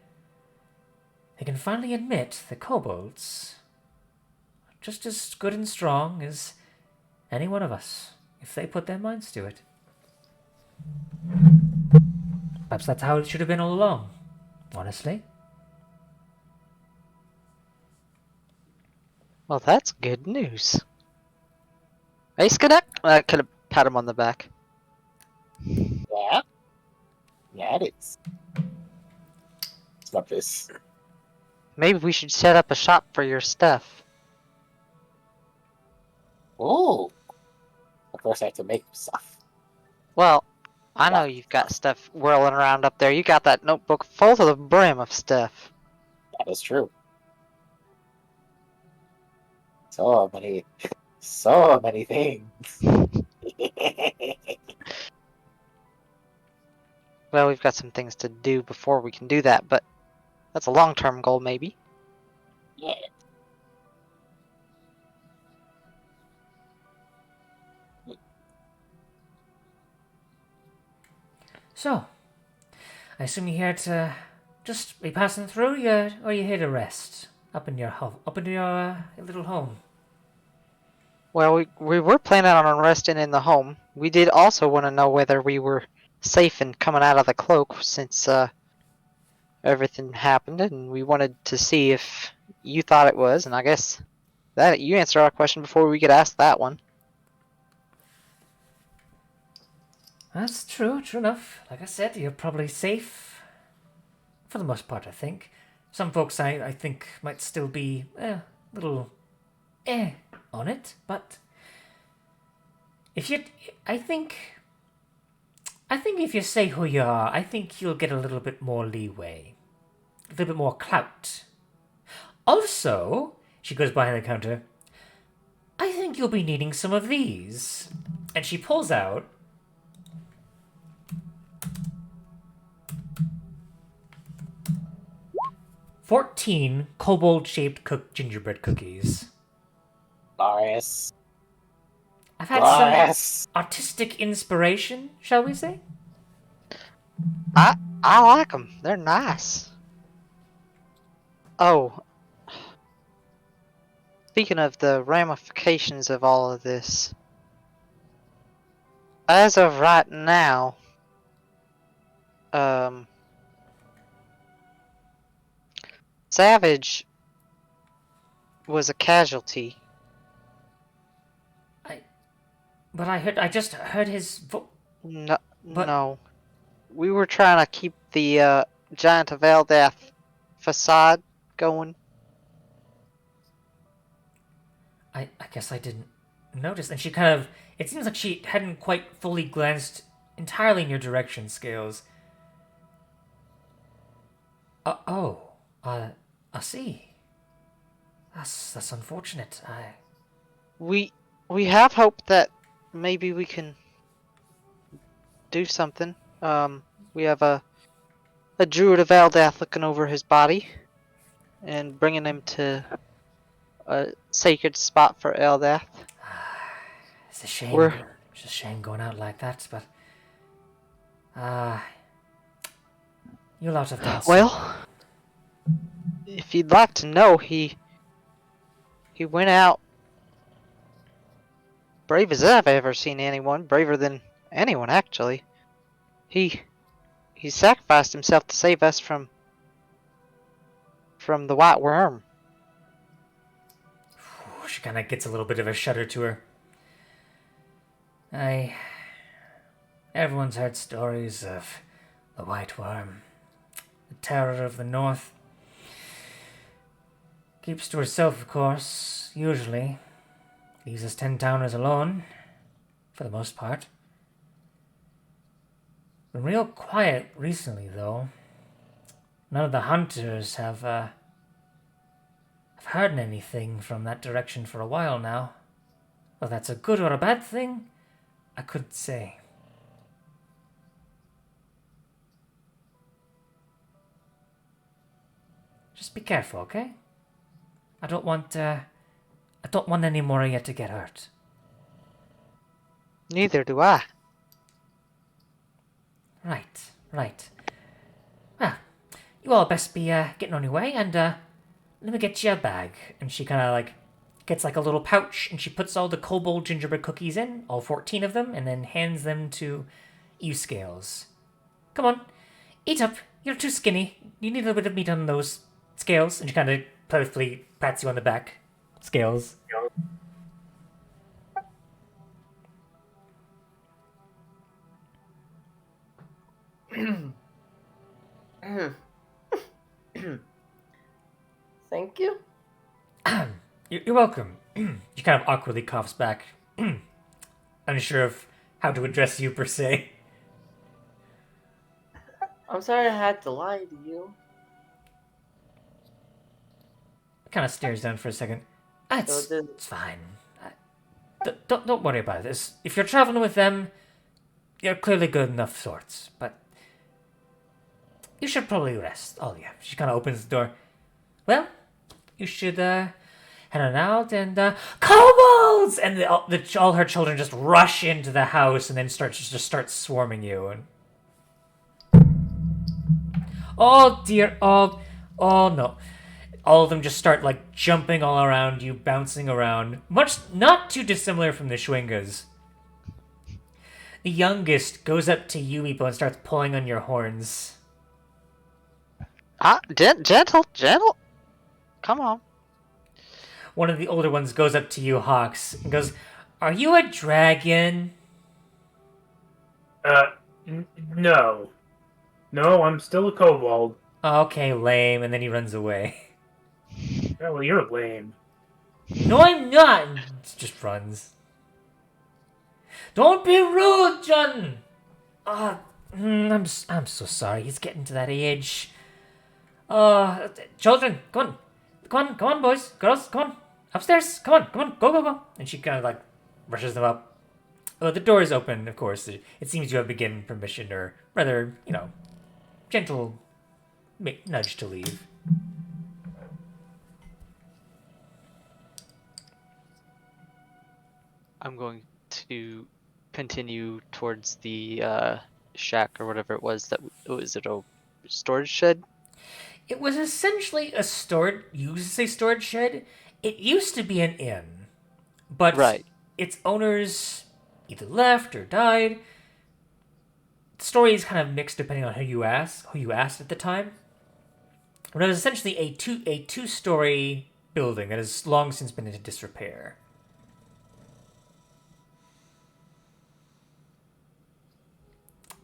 can finally admit that kobolds are just as good and strong as any one of us, if they put their minds to it. Perhaps that's how it should have been all along, honestly. Well, that's good news. Ace Cadet? I could have pat him on the back. Yeah? Yeah, it is. Stop this. Maybe we should set up a shop for your stuff. Oh! Of course I have to make stuff. Well, I know you've got stuff whirling around up there. You got that notebook full to the brim of stuff. That is true. So many things. Well, we've got some things to do before we can do that, but that's a long-term goal, maybe. Yeah. So, I assume you're here to just be passing through, or you're here to rest up in your little home. Well, we were planning on resting in the home. We did also want to know whether we were safe and coming out of the cloak since everything happened, and we wanted to see if you thought it was, and I guess that you answered our question before we could ask that one. That's true enough. Like I said, you're probably safe. For the most part, I think. Some folks I think might still be a little on it, but I think if you say who you are, I think you'll get a little bit more leeway. A little bit more clout. Also, she goes behind the counter, I think you'll be needing some of these. And she pulls out 14 kobold-shaped gingerbread cookies. Boris. I've had Boris. some artistic inspiration, shall we say? I like them. They're nice. Oh, speaking of the ramifications of all of this, as of right now, Savage was a casualty. But I just heard his No, But- no. We were trying to keep the Giant of Eldath facade going. I guess I didn't notice. And she kind of, it seems like she hadn't quite fully glanced entirely in your direction, Scales. I see. That's unfortunate. We have hope that maybe we can do something. We have a Druid of Eldath looking over his body and bringing him to a sacred spot for Eldath. It's a shame. We're- It's a shame going out like that, but you'll have to have done Well, if you'd like to know, he went out brave as I've ever seen anyone, braver than anyone actually. He sacrificed himself to save us from the White Worm. She kind of gets a little bit of a shudder to her. Everyone's heard stories of the White Worm, the terror of the North. Keeps to herself, of course, usually. Leaves us 10-towners alone, for the most part. Been real quiet recently, though. None of the hunters have heard anything from that direction for a while now. Whether that's a good or a bad thing, I couldn't say. Just be careful, okay? I don't want don't want any more yet to get hurt. Neither do I. Right, right. Well, you all best be getting on your way, and let me get you a bag. And she kind of like gets like a little pouch, and she puts all the kobold gingerbread cookies in, all 14 of them, and then hands them to you, Scales. Come on, eat up. You're too skinny. You need a little bit of meat on those Scales. And she kind of playfully pats you on the back. Scales. Thank you. You're welcome. She kind of awkwardly coughs back, unsure of how to address you per se. I'm sorry I had to lie to you. Kind of stares down for a second. It's So it's fine. Don't worry about this. If you're traveling with them, you're clearly good enough sorts. But you should probably rest. Oh yeah. She kind of opens the door. Well, you should head on out and kobolds, and all her children just rush into the house and then start swarming you. And oh dear, oh no. All of them just start like jumping all around you, bouncing around. Much not too dissimilar from the Schwingas. The youngest goes up to you, Meepo, and starts pulling on your horns. Gentle. Come on. One of the older ones goes up to you, Hawks, and goes, "Are you a dragon?" No. No, I'm still a kobold. Okay, lame, and then he runs away. Yeah, well, you're lame. No, I'm not. And just runs. Don't be rude, John. I'm so sorry. He's getting to that age. Children, come on, boys, girls, come on, upstairs, come on, go. And she kind of like rushes them up. The door is open, of course. It seems you have been given permission, or rather, gentle nudge to leave. I'm going to continue towards the shack or whatever it was. Was it a storage shed? It was essentially a storage. You used to say storage shed. It used to be an inn, but Right. its owners either left or died. The story is kind of mixed depending on who you asked at the time. But it was essentially a two-story building that has long since been into disrepair.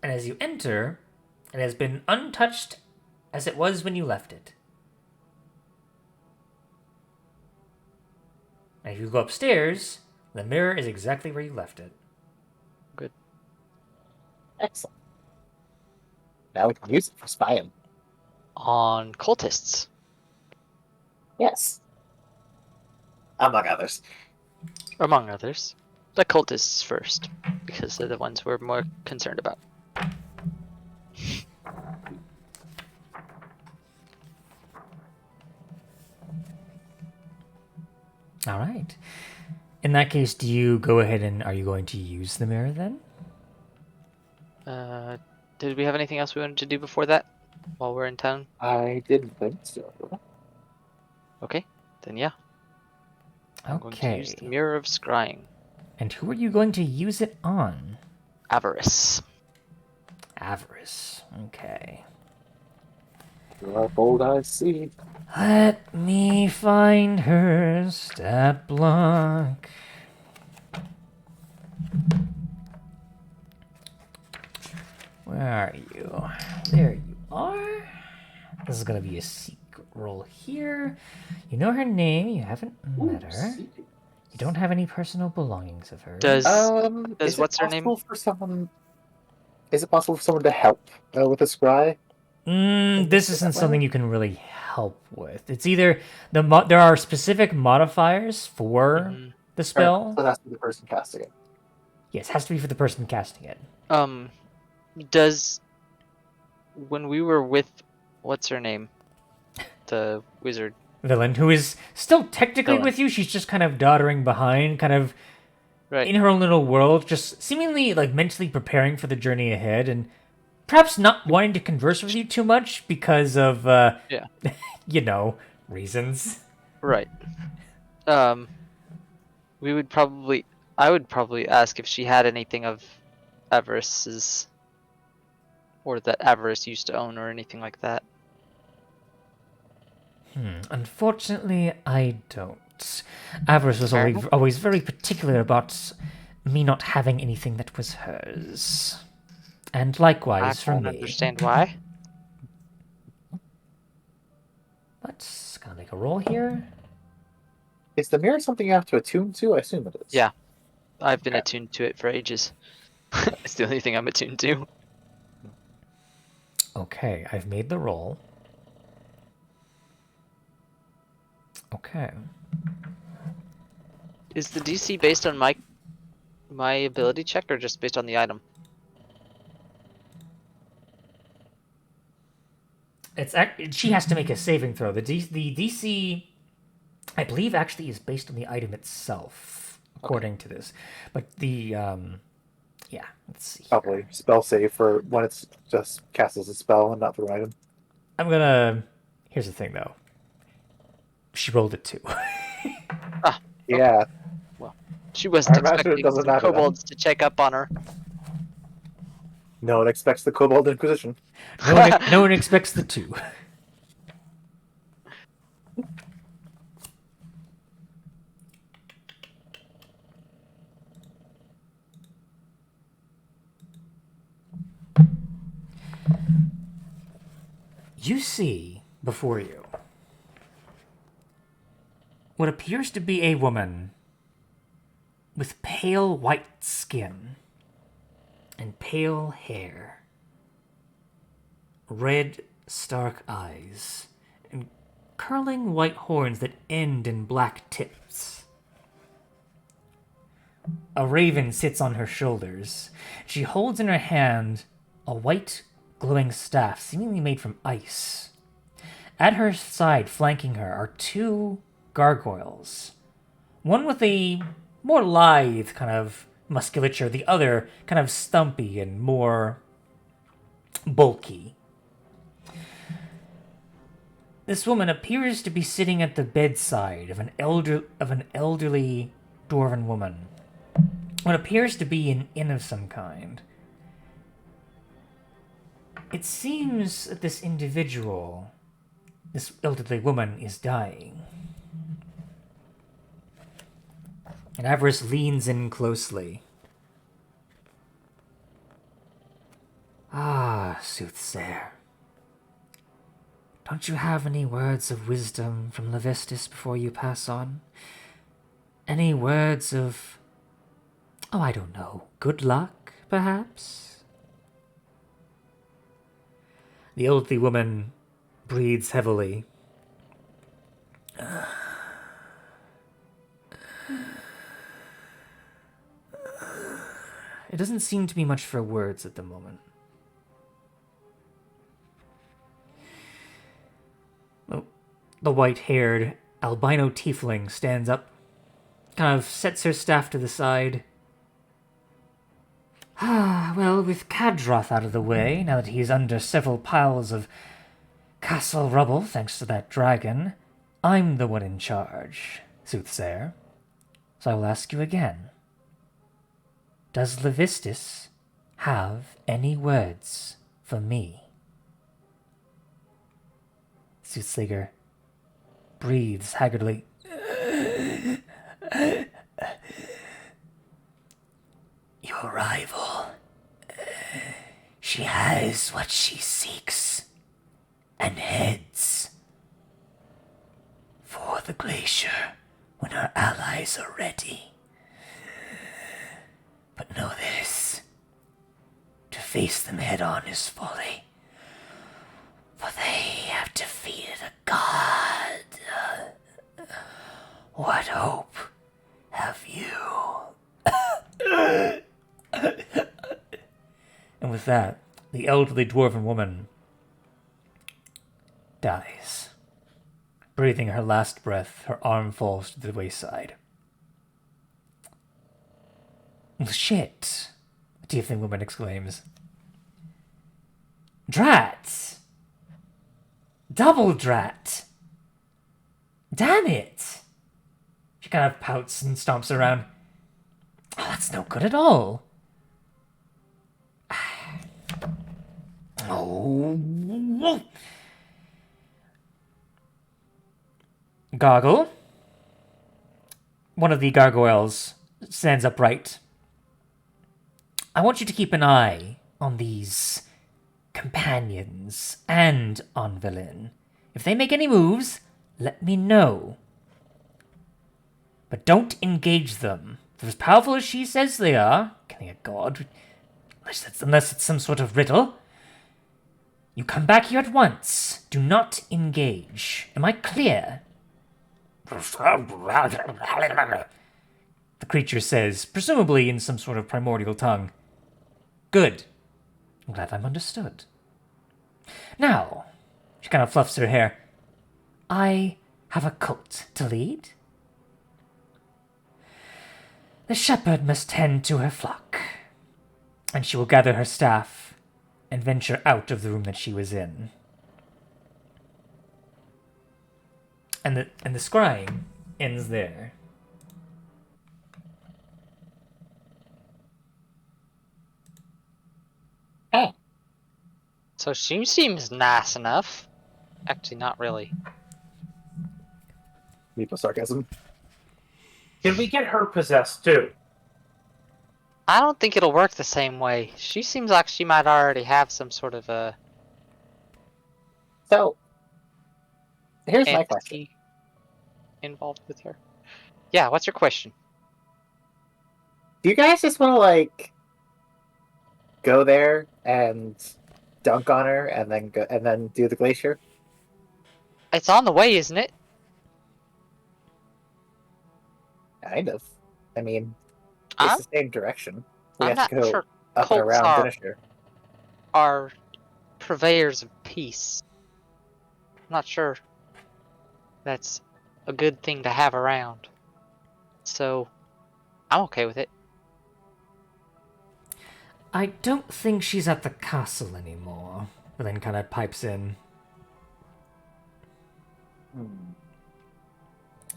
And as you enter, it has been untouched as it was when you left it. And if you go upstairs, the mirror is exactly where you left it. Good. Excellent. Now we can use it for spying. On cultists. Yes. Among others. Among others. The cultists first, because they're the ones we're more concerned about. All right. In that case, do you go ahead and are you going to use the mirror then? Did we have anything else we wanted to do before that? While we're in town? I didn't think so. Okay, then yeah. I'm going to use the Okay. Mirror of Scrying. And who are you going to use it on? Avarice. Avarice. Okay. Your bold eyes see. Let me find her stat block. Where are you? There you are. This is gonna be a secret roll here. You know her name, you haven't met her. You don't have any personal belongings of hers. Does Is it what's her name? possible for someone? Is it possible for someone to help with a scry? This isn't something you can really help with. It's either there are specific modifiers for the spell. So that's the person casting it. Yes, it has to be for the person casting it. Does when we were with what's her name, the wizard, villain, who is still technically Villain. with you. She's just kind of doddering behind, kind of Right. in her own little world, just seemingly like mentally preparing for the journey ahead, and perhaps not wanting to converse with you too much because of, Yeah. reasons. Right. We would probably. I would probably ask if she had anything of Avarice's, or that Avarice used to own, or anything like that. Unfortunately, I don't. Avarice was Fair always, enough. always very particular about me not having anything that was hers. And I likewise for can't me. understand why. Let's kind of make a roll here. Is the mirror something you have to attune to? I assume it is. Yeah. I've been Okay. attuned to it for ages. It's the only thing I'm attuned to. Okay, I've made the roll. Okay. Is the DC based on my ability check, or just based on the item? She has to make a saving throw. The DC, I believe, actually is based on the item itself, according to this. But the yeah, let's see. Here. Probably spell save for when it's just cast as a spell and not for an item. I'm gonna. Here's the thing, though. She rolled it too. Yeah. She wasn't I imagine it expecting doesn't some matter then. kobolds to check up on her. No one expects the Kobold Inquisition. No one expects the two. You see before you what appears to be a woman with pale white skin and pale hair, red, stark eyes, and curling white horns that end in black tips. A raven sits on her shoulders. She holds in her hand a white, glowing staff, seemingly made from ice. At her side, flanking her, are two gargoyles. One with a more lithe kind of musculature, the other kind of stumpy and more bulky. This woman appears to be sitting at the bedside of an elderly dwarven woman. What appears to be an inn of some kind. It seems that this individual, this elderly woman, is dying. And Avarice leans in closely. Ah, soothsayer. Don't you have any words of wisdom from Levistus before you pass on? Any words of, oh, I don't know, good luck, perhaps? The elderly woman breathes heavily. It doesn't seem to be much for words at the moment. The white-haired albino tiefling stands up, kind of sets her staff to the side. Ah, well, with Kadroth out of the way, now that he's under several piles of castle rubble thanks to that dragon, I'm the one in charge, soothsayer. So I will ask you again. Does Levistus have any words for me? Soothsayer breathes haggardly. Your rival. She has what she seeks and heads for the glacier when her allies are ready. But know this. To face them head on is folly. For they have defeated a god. What hope have you? And with that, the elderly dwarven woman dies. Breathing her last breath, her arm falls to the wayside. Shit! The tiefling woman exclaims. Drat! Double drat! Damn it! She kind of pouts and stomps around. Oh, that's no good at all. Oh. Gargle. One of the gargoyles stands upright. I want you to keep an eye on these companions and on Villain. If they make any moves, let me know. But don't engage them. They're as powerful as she says they are. Killing a god. Unless it's some sort of riddle. You come back here at once. Do not engage. Am I clear? The creature says, presumably in some sort of primordial tongue. Good. I'm glad I'm understood. Now, she kind of fluffs her hair. I have a cult to lead. The shepherd must tend to her flock, and she will gather her staff and venture out of the room that she was in. And the scrying ends there. Hey. So she seems nice enough. Actually, not really. Leap of sarcasm. Can we get her possessed too? I don't think it'll work the same way. She seems like she might already have some sort of a So, here's my question. entity involved with her. Yeah, what's your question? Do you guys just want to, like, go there and dunk on her and then do the glacier? It's on the way, isn't it? Kind of. I mean, I'm- it's the same direction. We I'm have to not go sure up and cults around are- Finisher. Are purveyors of peace. I'm not sure that's a good thing to have around. So, I'm okay with it. I don't think she's at the castle anymore. But then kind of pipes in.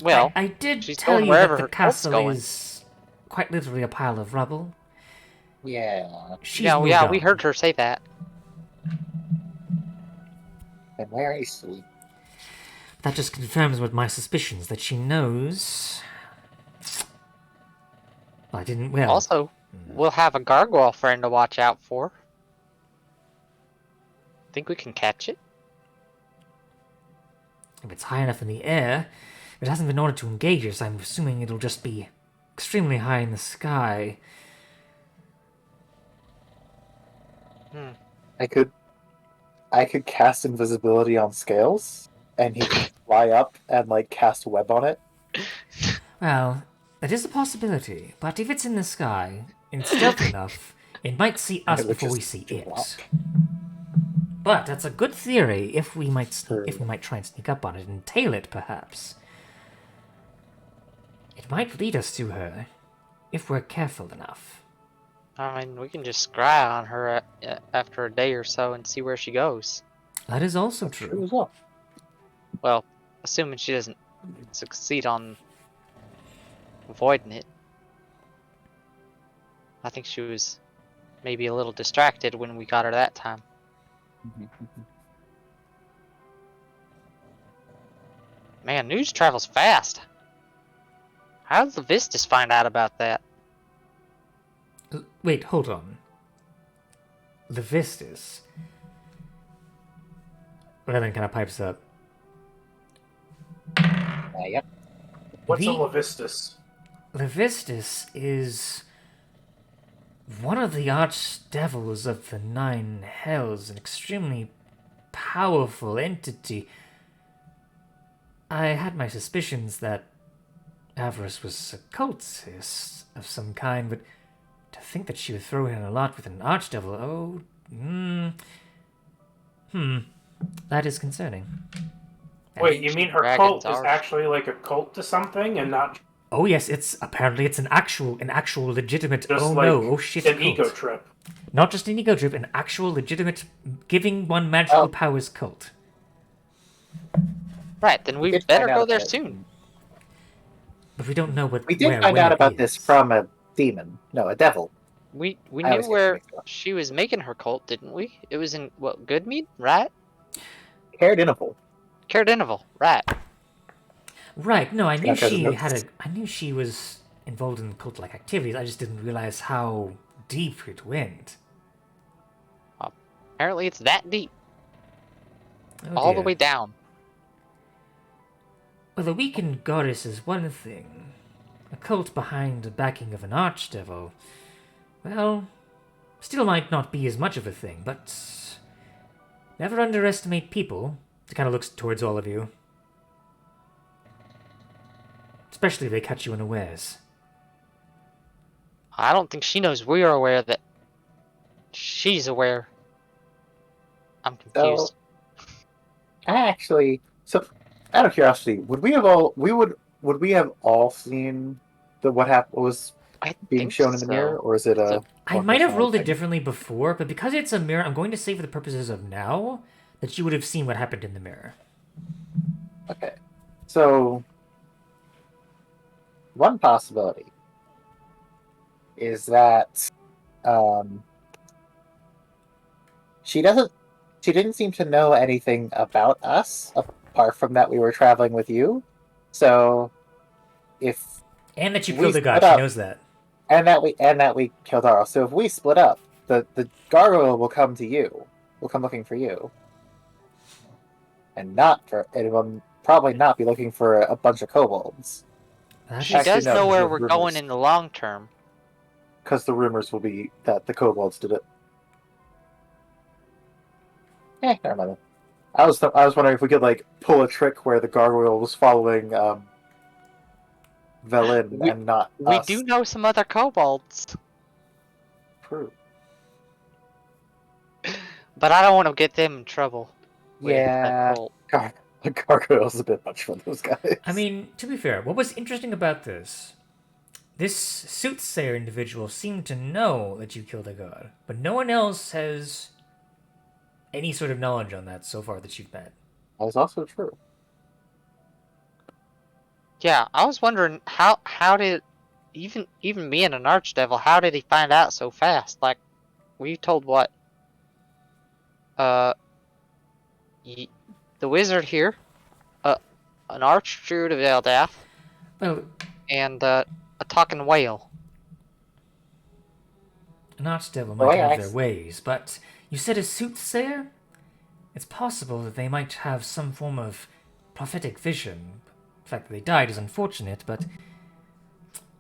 Well, I did she's tell going you wherever that her the cult's castle going. is quite literally a pile of rubble. Yeah. She's yeah, moved we on. heard her say that. And very sweet. That just confirms what my suspicions, that she knows. I didn't. Well, Also, we'll have a gargoyle friend to watch out for. Think we can catch it? if it's high enough in the air, if it hasn't been ordered to engage us, I'm assuming it'll just be extremely high in the sky. I could cast invisibility on Scales, and he could fly up and, like, cast a web on it. Well, that is a possibility, but if it's in the sky, and stealthy enough, it might see us It would before we just see drop. it. But that's a good theory if we might Sure. try and sneak up on it and tail it, perhaps. It might lead us to her, if we're careful enough. I mean, we can just scry on her after a day or so and see where she goes. That is also True true. as well. Well, assuming she doesn't succeed on avoiding it. I think she was maybe a little distracted when we got her that time. Man, news travels fast. How did the Vistas find out about that? Wait, hold on. The Vistas. Revan kind of pipes up. Yep. What's The- a Levistus? Levistus is one of the archdevils of the Nine Hells, an extremely powerful entity. I had my suspicions that Avarice was a cultist of some kind, but to think that she would throw in a lot with an archdevil, that is concerning. Wait, you mean her Dragons cult is are- actually like a cult to something and not Oh yes, it's an actual legitimate. just Oh like no! Oh shit! an cult. ego trip? Not just an ego trip, an actual legitimate giving one magical Oh. powers cult. Right, then we did better find go out there that- soon. But we don't know what. We did where find where out it about this is. from a demon. No, a devil. We I knew always get where mixed up. she was making her cult, didn't we? It was in what, Goodmead, right? Caredinival. Caredinival, right? Right. No, I knew Because she of had a. notes. I knew she was involved in cult-like activities. I just didn't realize how deep it went. Apparently, it's that deep, Oh, all the dear. way down. Well, the weakened goddess is one thing. A cult behind the backing of an archdevil. Well, still might not be as much of a thing, but never underestimate people. It kind of looks towards all of you. Especially if they catch you unawares. I don't think she knows we are aware that she's aware. I'm confused. I actually, so out of curiosity, would we have all seen what was I being think shown in the so. mirror, or is it a? So- I more might have personal rolled it thing? differently before, but because it's a mirror, I'm going to say for the purposes of now that you would have seen what happened in the mirror. Okay, so one possibility is that she didn't seem to know anything about us apart from that we were traveling with you. So if And that you We killed a god, split she up. knows that. and that we killed Aro. So if we split up, the gargoyle will come to you. Will come looking for you, and it will probably not be looking for a bunch of kobolds. That She is- Actually, does no, know where the we're rumors. going in the long term. Because the rumors will be that the kobolds did it. Never mind. I was wondering if we could like pull a trick where the gargoyle was following Velin and not We us. do know some other kobolds, True. but I don't want to get them in trouble. with that Yeah, cult. the gargoyle's a bit much for those guys. I mean, to be fair, what was interesting about this soothsayer individual seemed to know that you killed a god, but no one else has any sort of knowledge on that so far that you've met. That's also true. Yeah, I was wondering how did even being an archdevil, how did he find out so fast? Like, we told what? The wizard here, an archdruid of Eldath, Well, and a talking whale. an archdevil Oh, might yeah, have I their s- ways, but you said a soothsayer? It's possible that they might have some form of prophetic vision. The fact that they died is unfortunate, but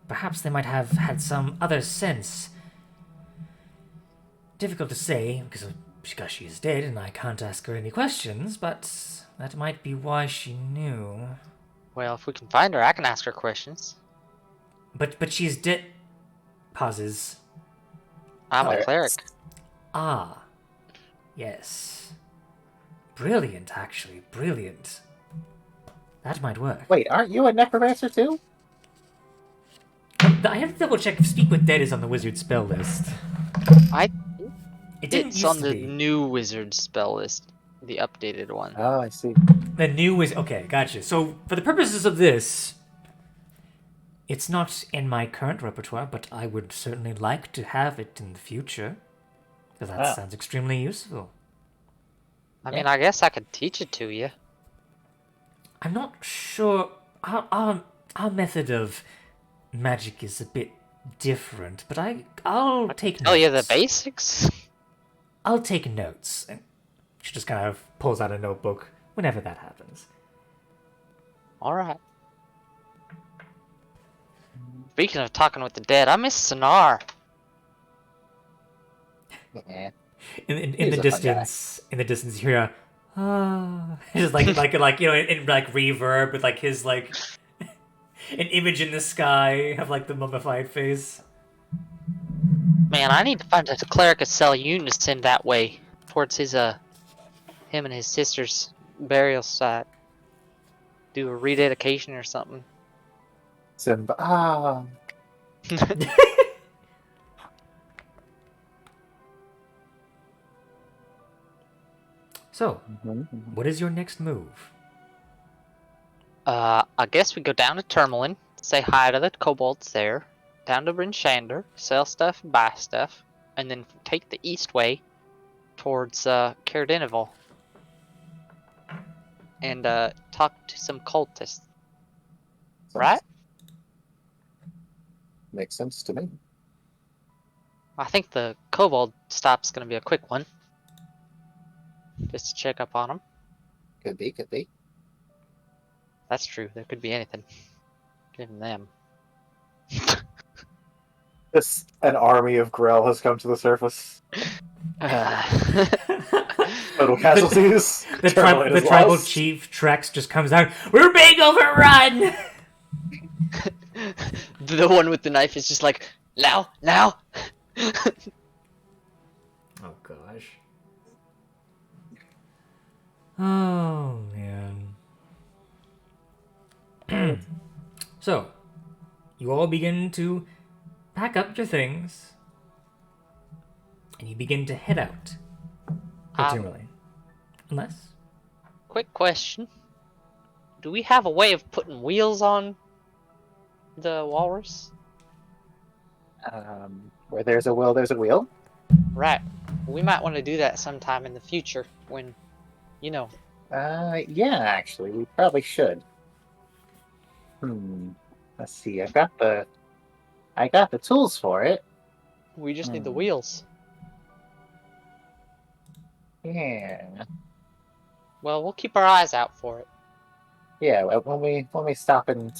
perhaps they might have had some other sense. Difficult to say, because she is dead and I can't ask her any questions, but that might be why she knew. Well, if we can find her, I can ask her questions. But she's dead. Pauses. I'm a Alright. cleric. Ah. Yes. Brilliant, actually. Brilliant. That might work. Wait, aren't you a necromancer too? I have to double check if Speak with Dead is on the wizard spell list. It didn't It's used on to the be. new wizard spell list, the updated one. Oh, I see. The new wizard. Okay, gotcha. So, for the purposes of this, it's not in my current repertoire, but I would certainly like to have it in the future. Because that Ah. sounds extremely useful. I mean, I guess I could teach it to you. I'm not sure. Our method of magic is a bit different, but I'll take notes. Tell you the basics. I'll take notes. And she just kind of pulls out a notebook whenever that happens. All right. Speaking of talking with the dead, I miss Sonar. Yeah. In He's the a fun guy. distance, you hear a, ah, just like in like reverb with like his like an image in the sky of like the mummified face. Man, I need to find a cleric of Selyun to send that way towards his him and his sister's burial site. Do a rededication or something. Simba. Ah. So, Mhm. what is your next move? I guess we go down to Termalin, say hi to the kobolds there, down to Bryn Shander, sell stuff, buy stuff, and then take the east way towards Caerdinival and talk to some cultists. Right? Makes sense to me. I think the kobold stop's gonna be a quick one. Just to check up on them. Could be, could be. That's true. There could be anything. Given them. An army of Grell has come to the surface. Total casualties. The Termite is tribal lost. chief Trex just comes out. We're being overrun. The one with the knife is just like, now. Oh gosh. Oh man. So, you all begin to pack up your things, and you begin to head out. Ultimately, unless Quick question. Do we have a way of putting wheels on the walrus? Where there's a will, there's a wheel. Right. We might want to do that sometime in the future when, Yeah, actually, we probably should. Let's see. I got the tools for it. we just need the wheels. Yeah. Well, we'll keep our eyes out for it. Yeah. When we stop and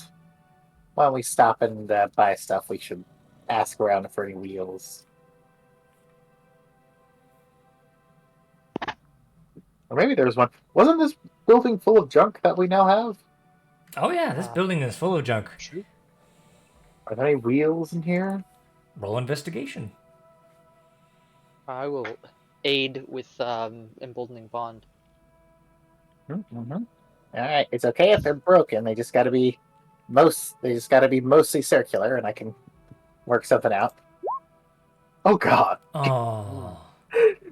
buy stuff, we should ask around for any wheels. Or maybe there's one. Wasn't this building full of junk that we now have? oh yeah, this building is full of junk. True. Are there any wheels in here? Roll investigation. I will aid with emboldening bond. Mm-hmm. All right, it's okay if they're broken. They just got to be mostly circular, and I can work something out. Oh God, Oh,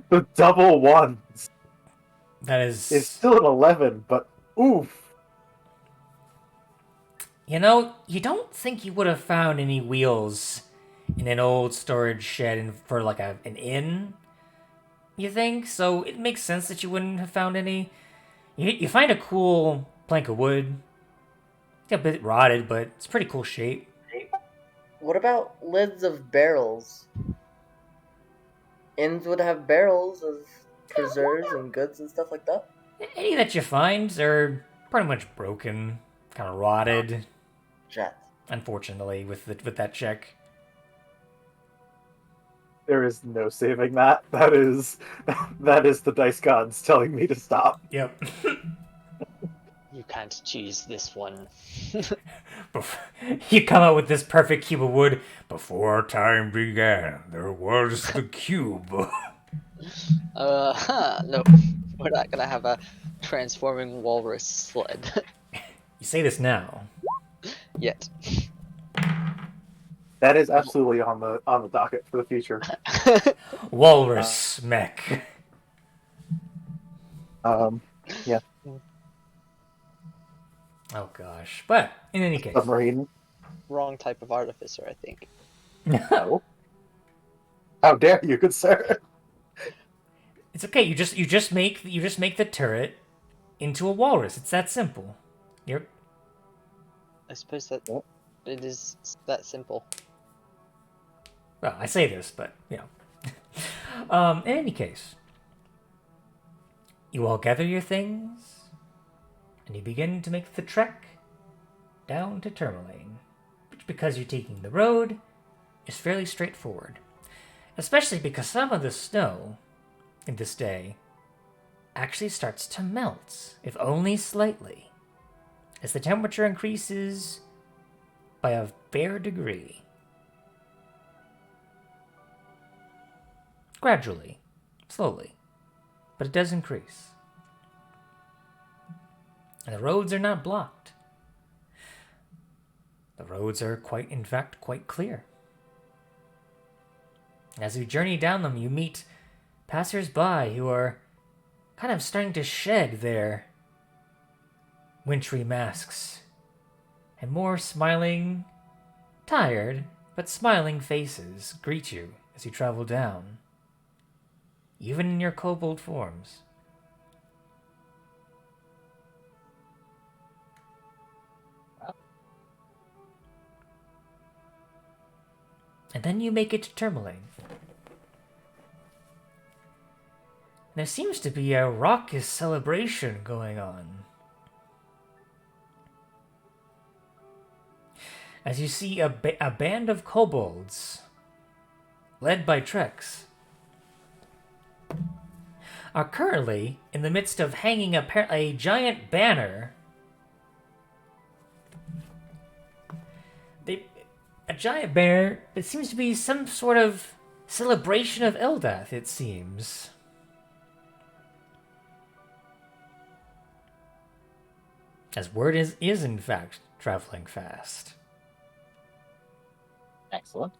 the double ones. that It's is. still an 11, but oof. You know, you don't think you would have found any wheels in an old storage shed for like an inn. You think? So it makes sense that you wouldn't have found any. You find a cool plank of wood. It's a bit rotted, but it's pretty cool shape. What about lids of barrels? Inns would have barrels of preserves and goods and stuff like that. Any that you find are pretty much broken, kind of rotted. Jet. Unfortunately, with that check. There is no saving that. That is the dice gods telling me to stop. Yep. You can't choose this one. You come out with this perfect cube of wood. Before time began, there was the cube. No. We're not gonna have a transforming walrus sled You say this now. yet. That is absolutely on the docket for the future. Walrus mech. Yeah, Oh gosh. But in any case. submarine. Wrong type of artificer, I think. No. How dare you, good sir? It's okay. You just make the turret into a walrus. It's that simple. You're I suppose that it is that simple. well, I say this, but you know. In any case, you all gather your things, and you begin to make the trek down to Tourmaline, which, because you're taking the road, is fairly straightforward. Especially because some of the snow in this day actually starts to melt, if only slightly, as the temperature increases by a fair degree. Gradually, slowly, but it does increase. And the roads are not blocked. The roads are in fact, quite clear. As you journey down them, you meet passers-by who are kind of starting to shed their wintry masks. And more smiling, tired, but smiling faces greet you as you travel down, even in your kobold forms. And then you make it to Tourmaline. There seems to be a raucous celebration going on. As you see a band of kobolds, led by Trex, are currently in the midst of hanging a giant banner. A giant banner. It seems to be some sort of celebration of Eldath, it seems. As word is in fact traveling fast. Excellent.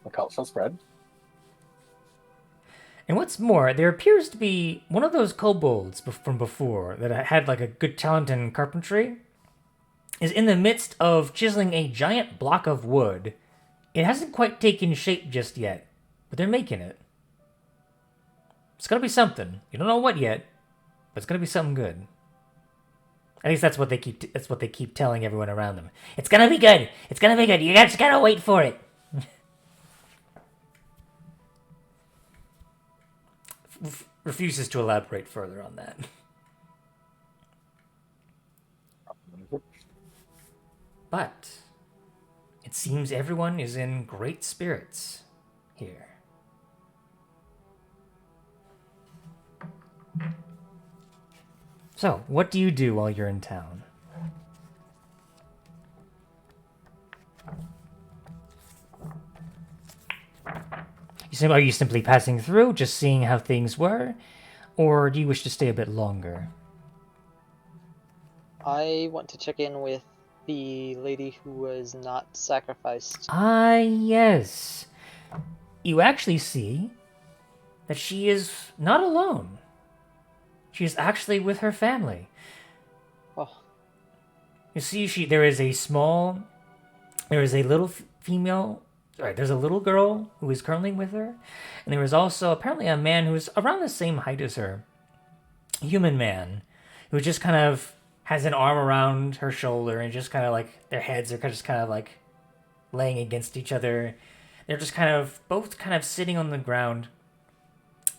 The cultural spread. And what's more, there appears to be one of those kobolds from before that had like a good talent in carpentry is in the midst of chiseling a giant block of wood. It hasn't quite taken shape just yet, but they're making it. It's gonna be something. You don't know what yet, but it's gonna be something good. At least that's what they keep telling everyone around them. It's gonna be good. It's gonna be good. You just gotta wait for it. Refuses to elaborate further on that. But it seems everyone is in great spirits here. So, what do you do while you're in town? Are you simply passing through, just seeing how things were? Or do you wish to stay a bit longer? I want to check in with the lady who was not sacrificed. Ah, yes. You actually see that she is not alone. She is actually with her family. Oh, You see, there is a little female. Sorry, there's a little girl who is currently with her, and there is also apparently a man who is around the same height as her, a human man, who just kind of has an arm around her shoulder, and just kind of like their heads are just kind of like laying against each other. They're just both sitting on the ground,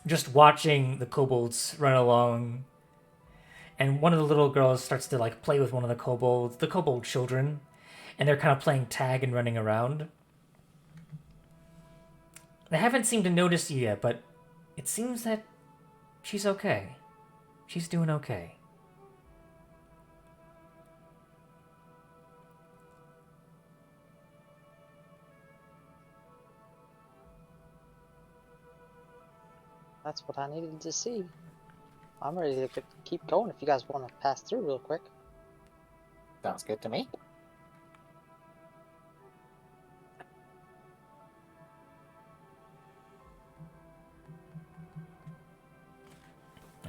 just watching the kobolds run along. And one of the little girls starts to like play with one of the kobold children, and they're kind of playing tag and running around. They haven't seemed to notice you yet, but it seems that she's okay. She's doing okay. that's what I needed to see. I'm ready to keep going if you guys want to pass through real quick. Sounds good to me.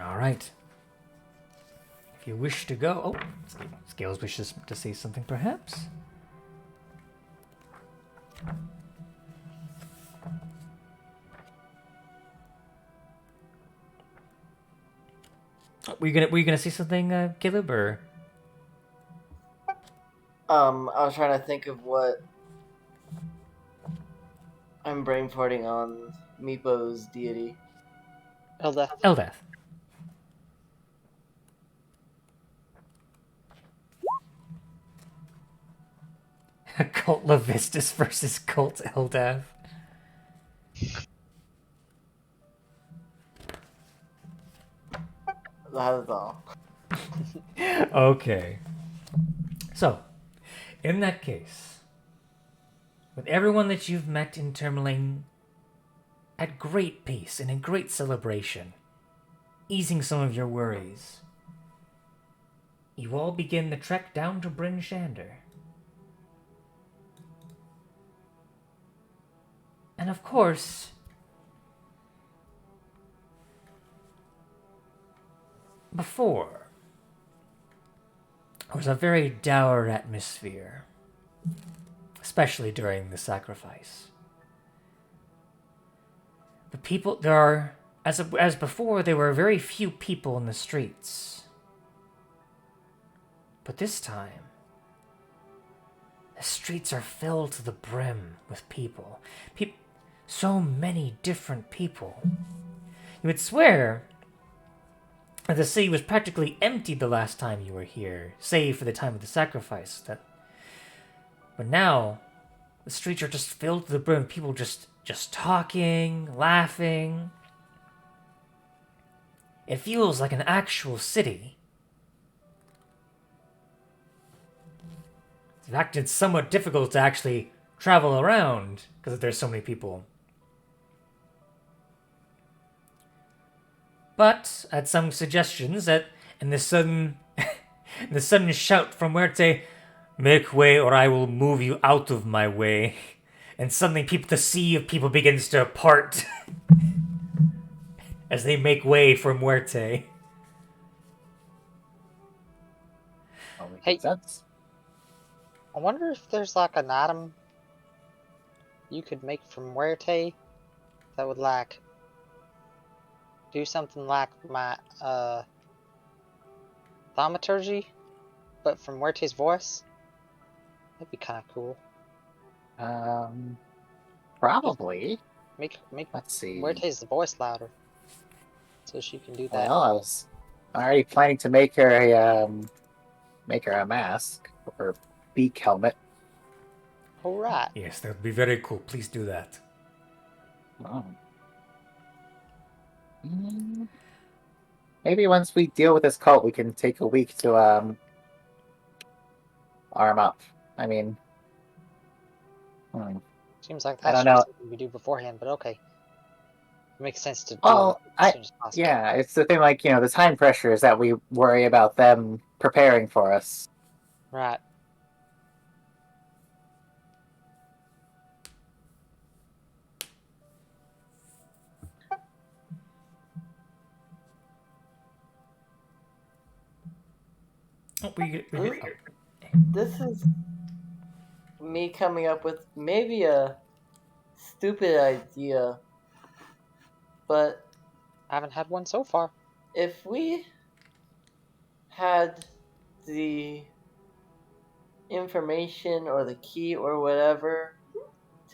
All right. If you wish to go... Oh, Scales wishes to say something, perhaps? Were you gonna say something, Caleb, or... I was trying to think of what I'm brain farting on Meepo's deity. Eldath. Cult Levistus versus Cult Eldath. That is all. Okay. So, in that case, with everyone that you've met in Tourmaline at great peace and in great celebration, easing some of your worries, you all begin the trek down to Bryn Shander. And of course, before, it was a very dour atmosphere, especially during the sacrifice. The people, there are, as before, there were very few people in the streets. But this time, the streets are filled to the brim with people. So many different people. You would swear that the city was practically empty the last time you were here, save for the time of the sacrifice. But now, the streets are just filled to the brim. People just talking, laughing. It feels like an actual city. In fact, it's somewhat difficult to actually travel around because there's so many people. But at some suggestions that in the sudden shout from Muerte, "Make way or I will move you out of my way," and suddenly the sea of people begins to part as they make way for Muerte. Hey. Makes sense. I wonder if there's like an item you could make from Muerte that would like do something like my thaumaturgy, but from Muerte's voice. That'd be kind of cool. Probably. Make Let's see. Muerte's voice louder, so she can do that. Well, I was already planning to make her a mask or beak helmet. All right. Yes, that would be very cool. Please do that. Oh. Maybe once we deal with this cult, we can take a week to arm up. I mean, Seems like I that don't should be know. something we do beforehand, but okay. It makes sense to do Well, it as soon as possible. yeah, it's the thing. Like, the time pressure is that we worry about them preparing for us. Right. This is me coming up with maybe a stupid idea, but I haven't had one so far. if we had the information or the key or whatever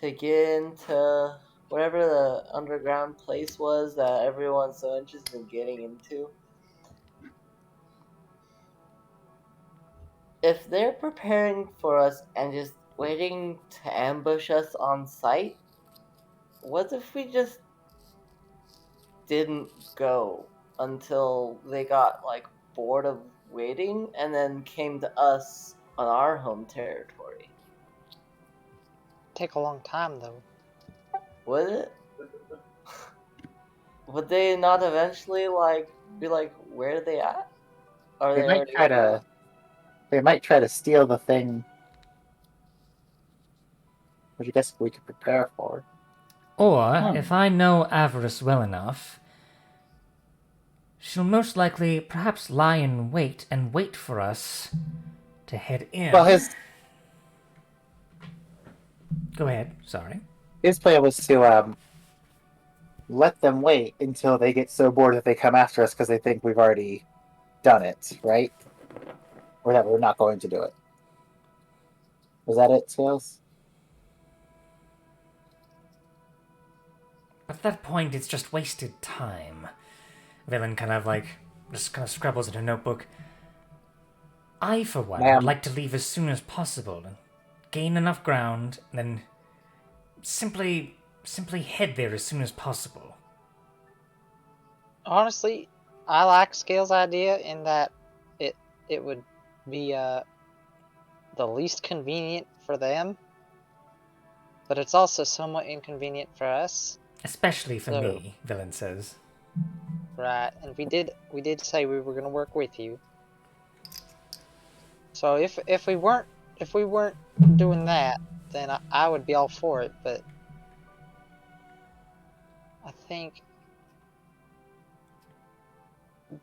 to get into whatever the underground place was that everyone's so interested in getting into, if they're preparing for us and just waiting to ambush us on sight, what if we just didn't go until they got bored of waiting and then came to us on our home territory? Take a long time though. Would it? Would they not eventually be like, where are they at? Are They they might already try to. They might try to steal the thing, which I guess we could prepare for. Or, if I know Avarice well enough, she'll most likely perhaps lie in wait and wait for us to head in. Well, Go ahead, sorry. his plan was to let them wait until they get so bored that they come after us because they think we've already done it, right? Or that we're not going to do it. Was that it, Scales? At that point, it's just wasted time. Valen kind of scribbles in a notebook. I, for one, would like to leave as soon as possible, gain enough ground, and then simply head there as soon as possible. Honestly, I like Scale's idea in that it would be the least convenient for them, but it's also somewhat inconvenient for us. Especially for me, Valen says. Right, and we did say we were going to work with you. So if we weren't doing that, then I would be all for it. But I think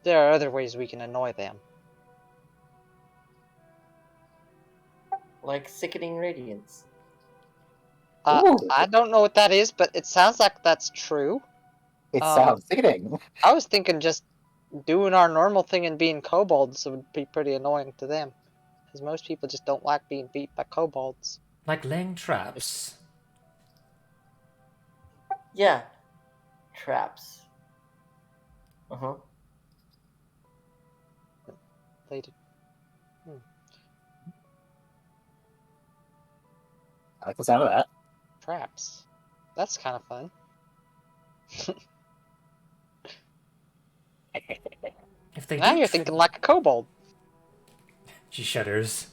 there are other ways we can annoy them. Like sickening radiance. Ooh. I don't know what that is, but it sounds like that's true. It sounds sickening. I was thinking just doing our normal thing and being kobolds would be pretty annoying to them. Because most people just don't like being beat by kobolds. Like laying traps. Yeah. Traps. Uh-huh. They do. I like the sound of that. Traps. That's kind of fun. If they Now do you're thinking like a kobold. She shudders.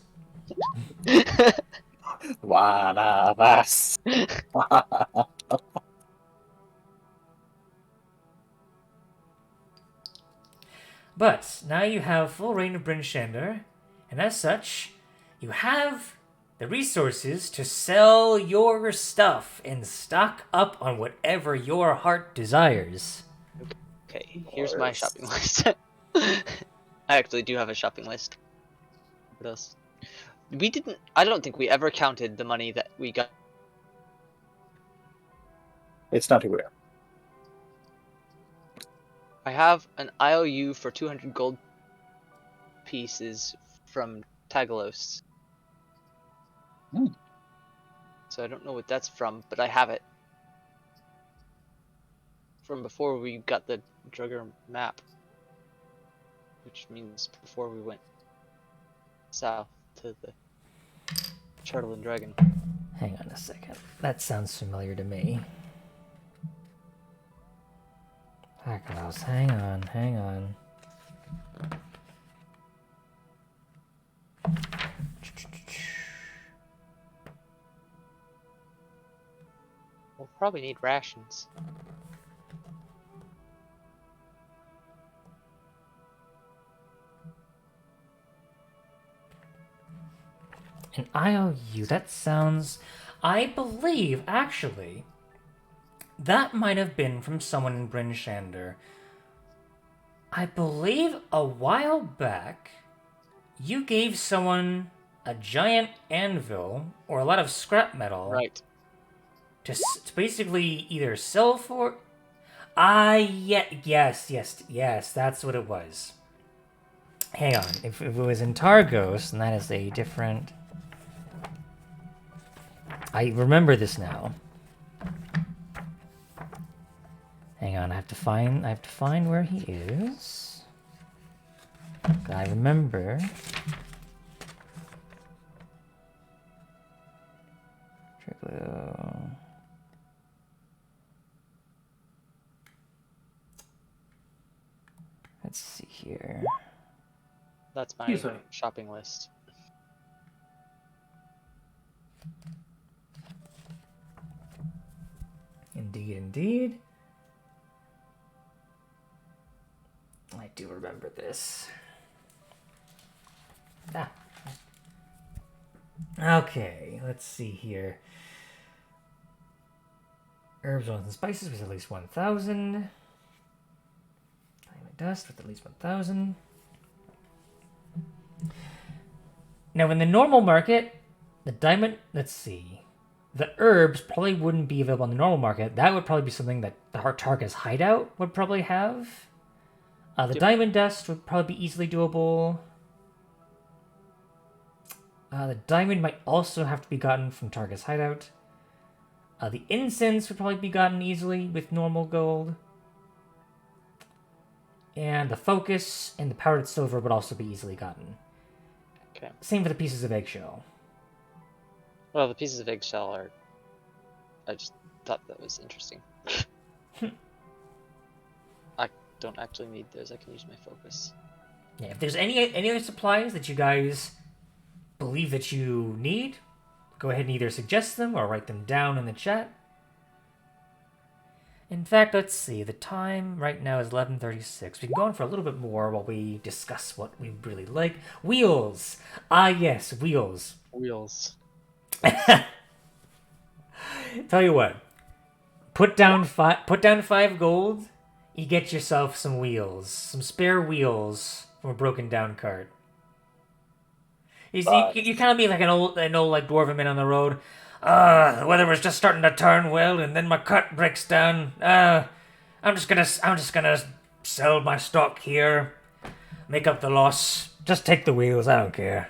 One of us. But now you have full reign of Bryn Shander, and as such, you have the resources to sell your stuff and stock up on whatever your heart desires. Okay, here's my shopping list. I actually do have a shopping list. What else? I don't think we ever counted the money that we got. It's not too weird. I have an IOU for 200 gold pieces from Tagalos. Hmm. So I don't know what that's from, but I have it. From before we got the Drugger map. Which means before we went south to the Turtle and Dragon. Hang on a second. That sounds familiar to me. Hakalos, hang on. We'll probably need rations. An IOU, that sounds... I believe, actually, that might have been from someone in Bryn Shander. I believe a while back, you gave someone a giant anvil, or a lot of scrap metal, Right. to basically either sell for... yes, that's what it was. Hang on, if it was in Targos, then that is a different... I remember this now. Hang on, I have to find where he is. I remember. Let's see here. That's my Excuse me. shopping list. Indeed. I do remember this. Okay, let's see here. Herbs, oils, and spices with at least 1,000. Diamond dust with at least 1,000. Now, in the normal market, the diamond... Let's see. The herbs probably wouldn't be available on the normal market. That would probably be something that the Tarka's hideout would probably have. The diamond dust would probably be easily doable. The diamond might also have to be gotten from Tarka's hideout. The incense would probably be gotten easily with normal gold. And the focus and the powdered silver would also be easily gotten. Okay. Same for the pieces of eggshell. Well, the pieces of eggshell are... I just thought that was interesting. I don't actually need those. I can use my focus. Yeah, if there's any other supplies that you guys believe that you need, go ahead and either suggest them or write them down in the chat. In fact, let's see. The time right now is 11:36. We can go on for a little bit more while we discuss what we really like. Wheels. Ah, yes, wheels. Wheels. Tell you what. Put down 5 gold. You get yourself some wheels, some spare wheels from a broken down cart. You see, you kind of be like an old like dwarven man on the road. The weather was just starting to turn well, and then my cart breaks down. I'm just gonna sell my stock here, make up the loss. Just take the wheels. I don't care.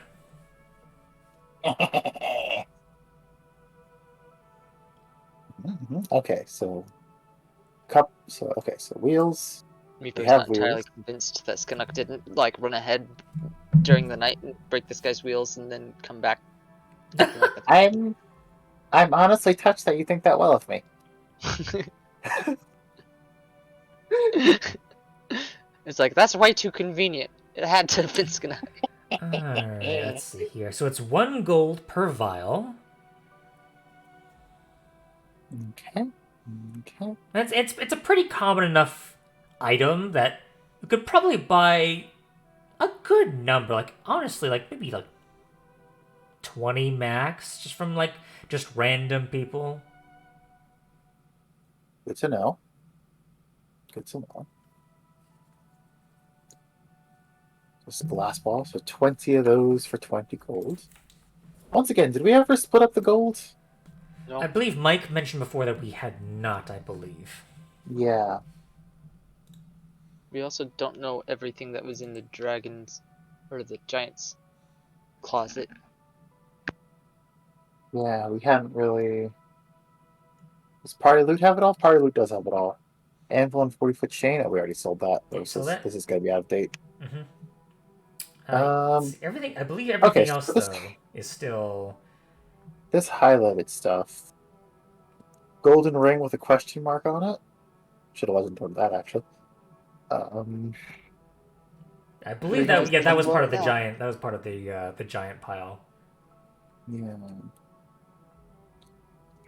Okay, so wheels. Meepo's have not entirely wheels. convinced that Skinnock didn't like run ahead during the night and break this guy's wheels and then come back. acting like the- I'm honestly touched that you think that well of me. It's like, that's way too convenient. It had to have been Skinnock. Alright, let's see here. So it's 1 gold per vial. Okay. It's a pretty common enough item that you could probably buy a good number. Like honestly, like maybe like 20 max, just from like just random people. Good to know. Just glass ball, so 20 of those for 20 gold. Once again, did we ever split up the gold? No. I believe Mike mentioned before that we had not, I believe. Yeah. We also don't know everything that was in the dragon's or the giant's closet. Yeah, we hadn't really. Does Party Loot have it all? Party Loot does have it all. Anvil and 40-foot chain. Oh, we already sold that. This is gonna be out of date. Everything. I believe everything okay, so else this- though is still. This highlighted stuff. Golden ring with a question mark on it. Should have wasn't done that actually. I believe that was part of the Yeah. giant. That was part of the giant pile. Yeah.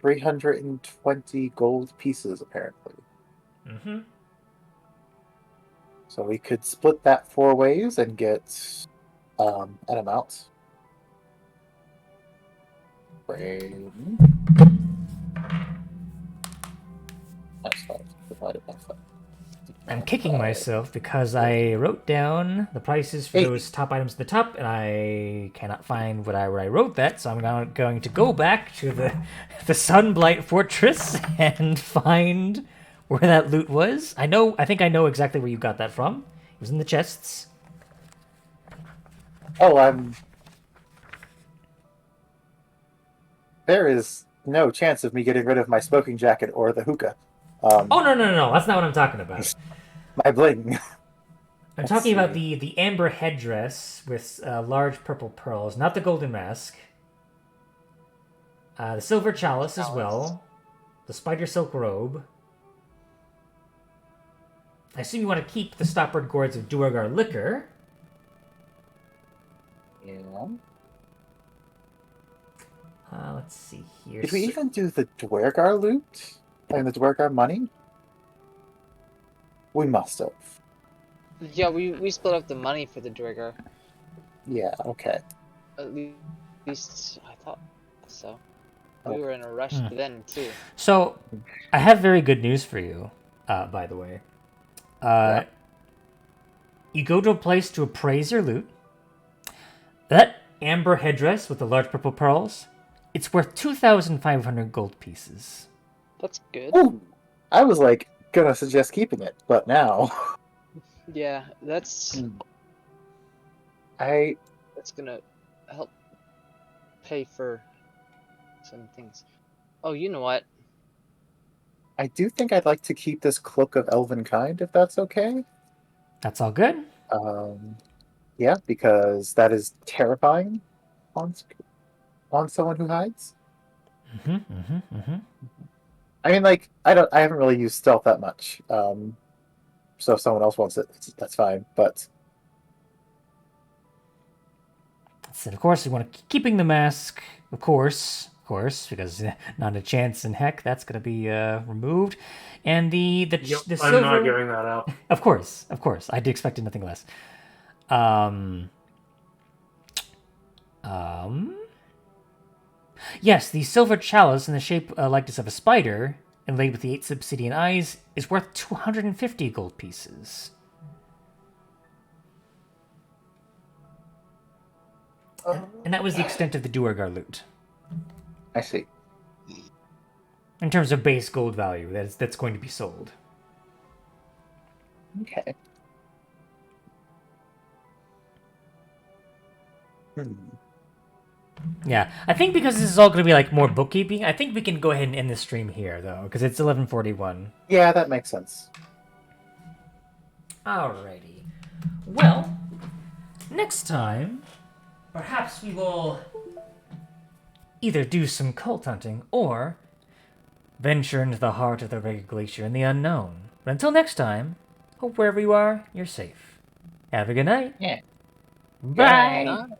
320 gold pieces apparently. Mm-hmm. So we could split that 4 ways and get an amount. Brain. That's 5 divided by 5. I'm kicking myself because I wrote down the prices for 8. those top items at the top, and I cannot find where I wrote that. So I'm now going to go back to the Sunblight Fortress and find where that loot was. I think I know exactly where you got that from. It was in the chests. Oh, there is no chance of me getting rid of my smoking jacket or the hookah. Oh no! That's not what I'm talking about. My bling. I'm talking about the amber headdress with large purple pearls, not the golden mask. The silver chalice as well. The spider silk robe. I assume you want to keep the stopward gourds of Duergar liquor. Yeah. Let's see here. Did we even do the Dwergar loot? And the Dwergar money? We must have. Yeah, we split up the money for the Drigger. Yeah, okay. At least I thought so. We were in a rush then too. So, I have very good news for you, by the way. You go to a place to appraise your loot. That amber headdress with the large purple pearls, it's worth 2,500 gold pieces. That's good. Ooh, I was like gonna suggest keeping it, but now Yeah, that's I gonna help pay for some things. Oh, you know what? do think I'd like to keep this cloak of elven kind, if that's okay. That's all good. Yeah, because that is terrifying on someone who hides. I mean, like, I haven't really used stealth that much. So if someone else wants it, that's fine. But So of course, you want to keeping the mask, of course. course, because not a chance in heck that's going to be removed. And the Yep, the I'm silver. not giving that up. Of course. I expected nothing less. Yes, the silver chalice in the shape likeness of a spider, inlaid with the 8 obsidian eyes, is worth 250 gold pieces. And that was the extent of the Duergar loot. I see. In terms of base gold value, that's going to be sold. Okay. Yeah, I think because this is all going to be like more bookkeeping, I think we can go ahead and end the stream here, though, because it's 11:41. Yeah, that makes sense. Alrighty. Well, next time, perhaps we will either do some cult hunting or venture into the heart of the Red Glacier and the unknown. But until next time, hope wherever you are, you're safe. Have a good night. Yeah. Bye. Bye.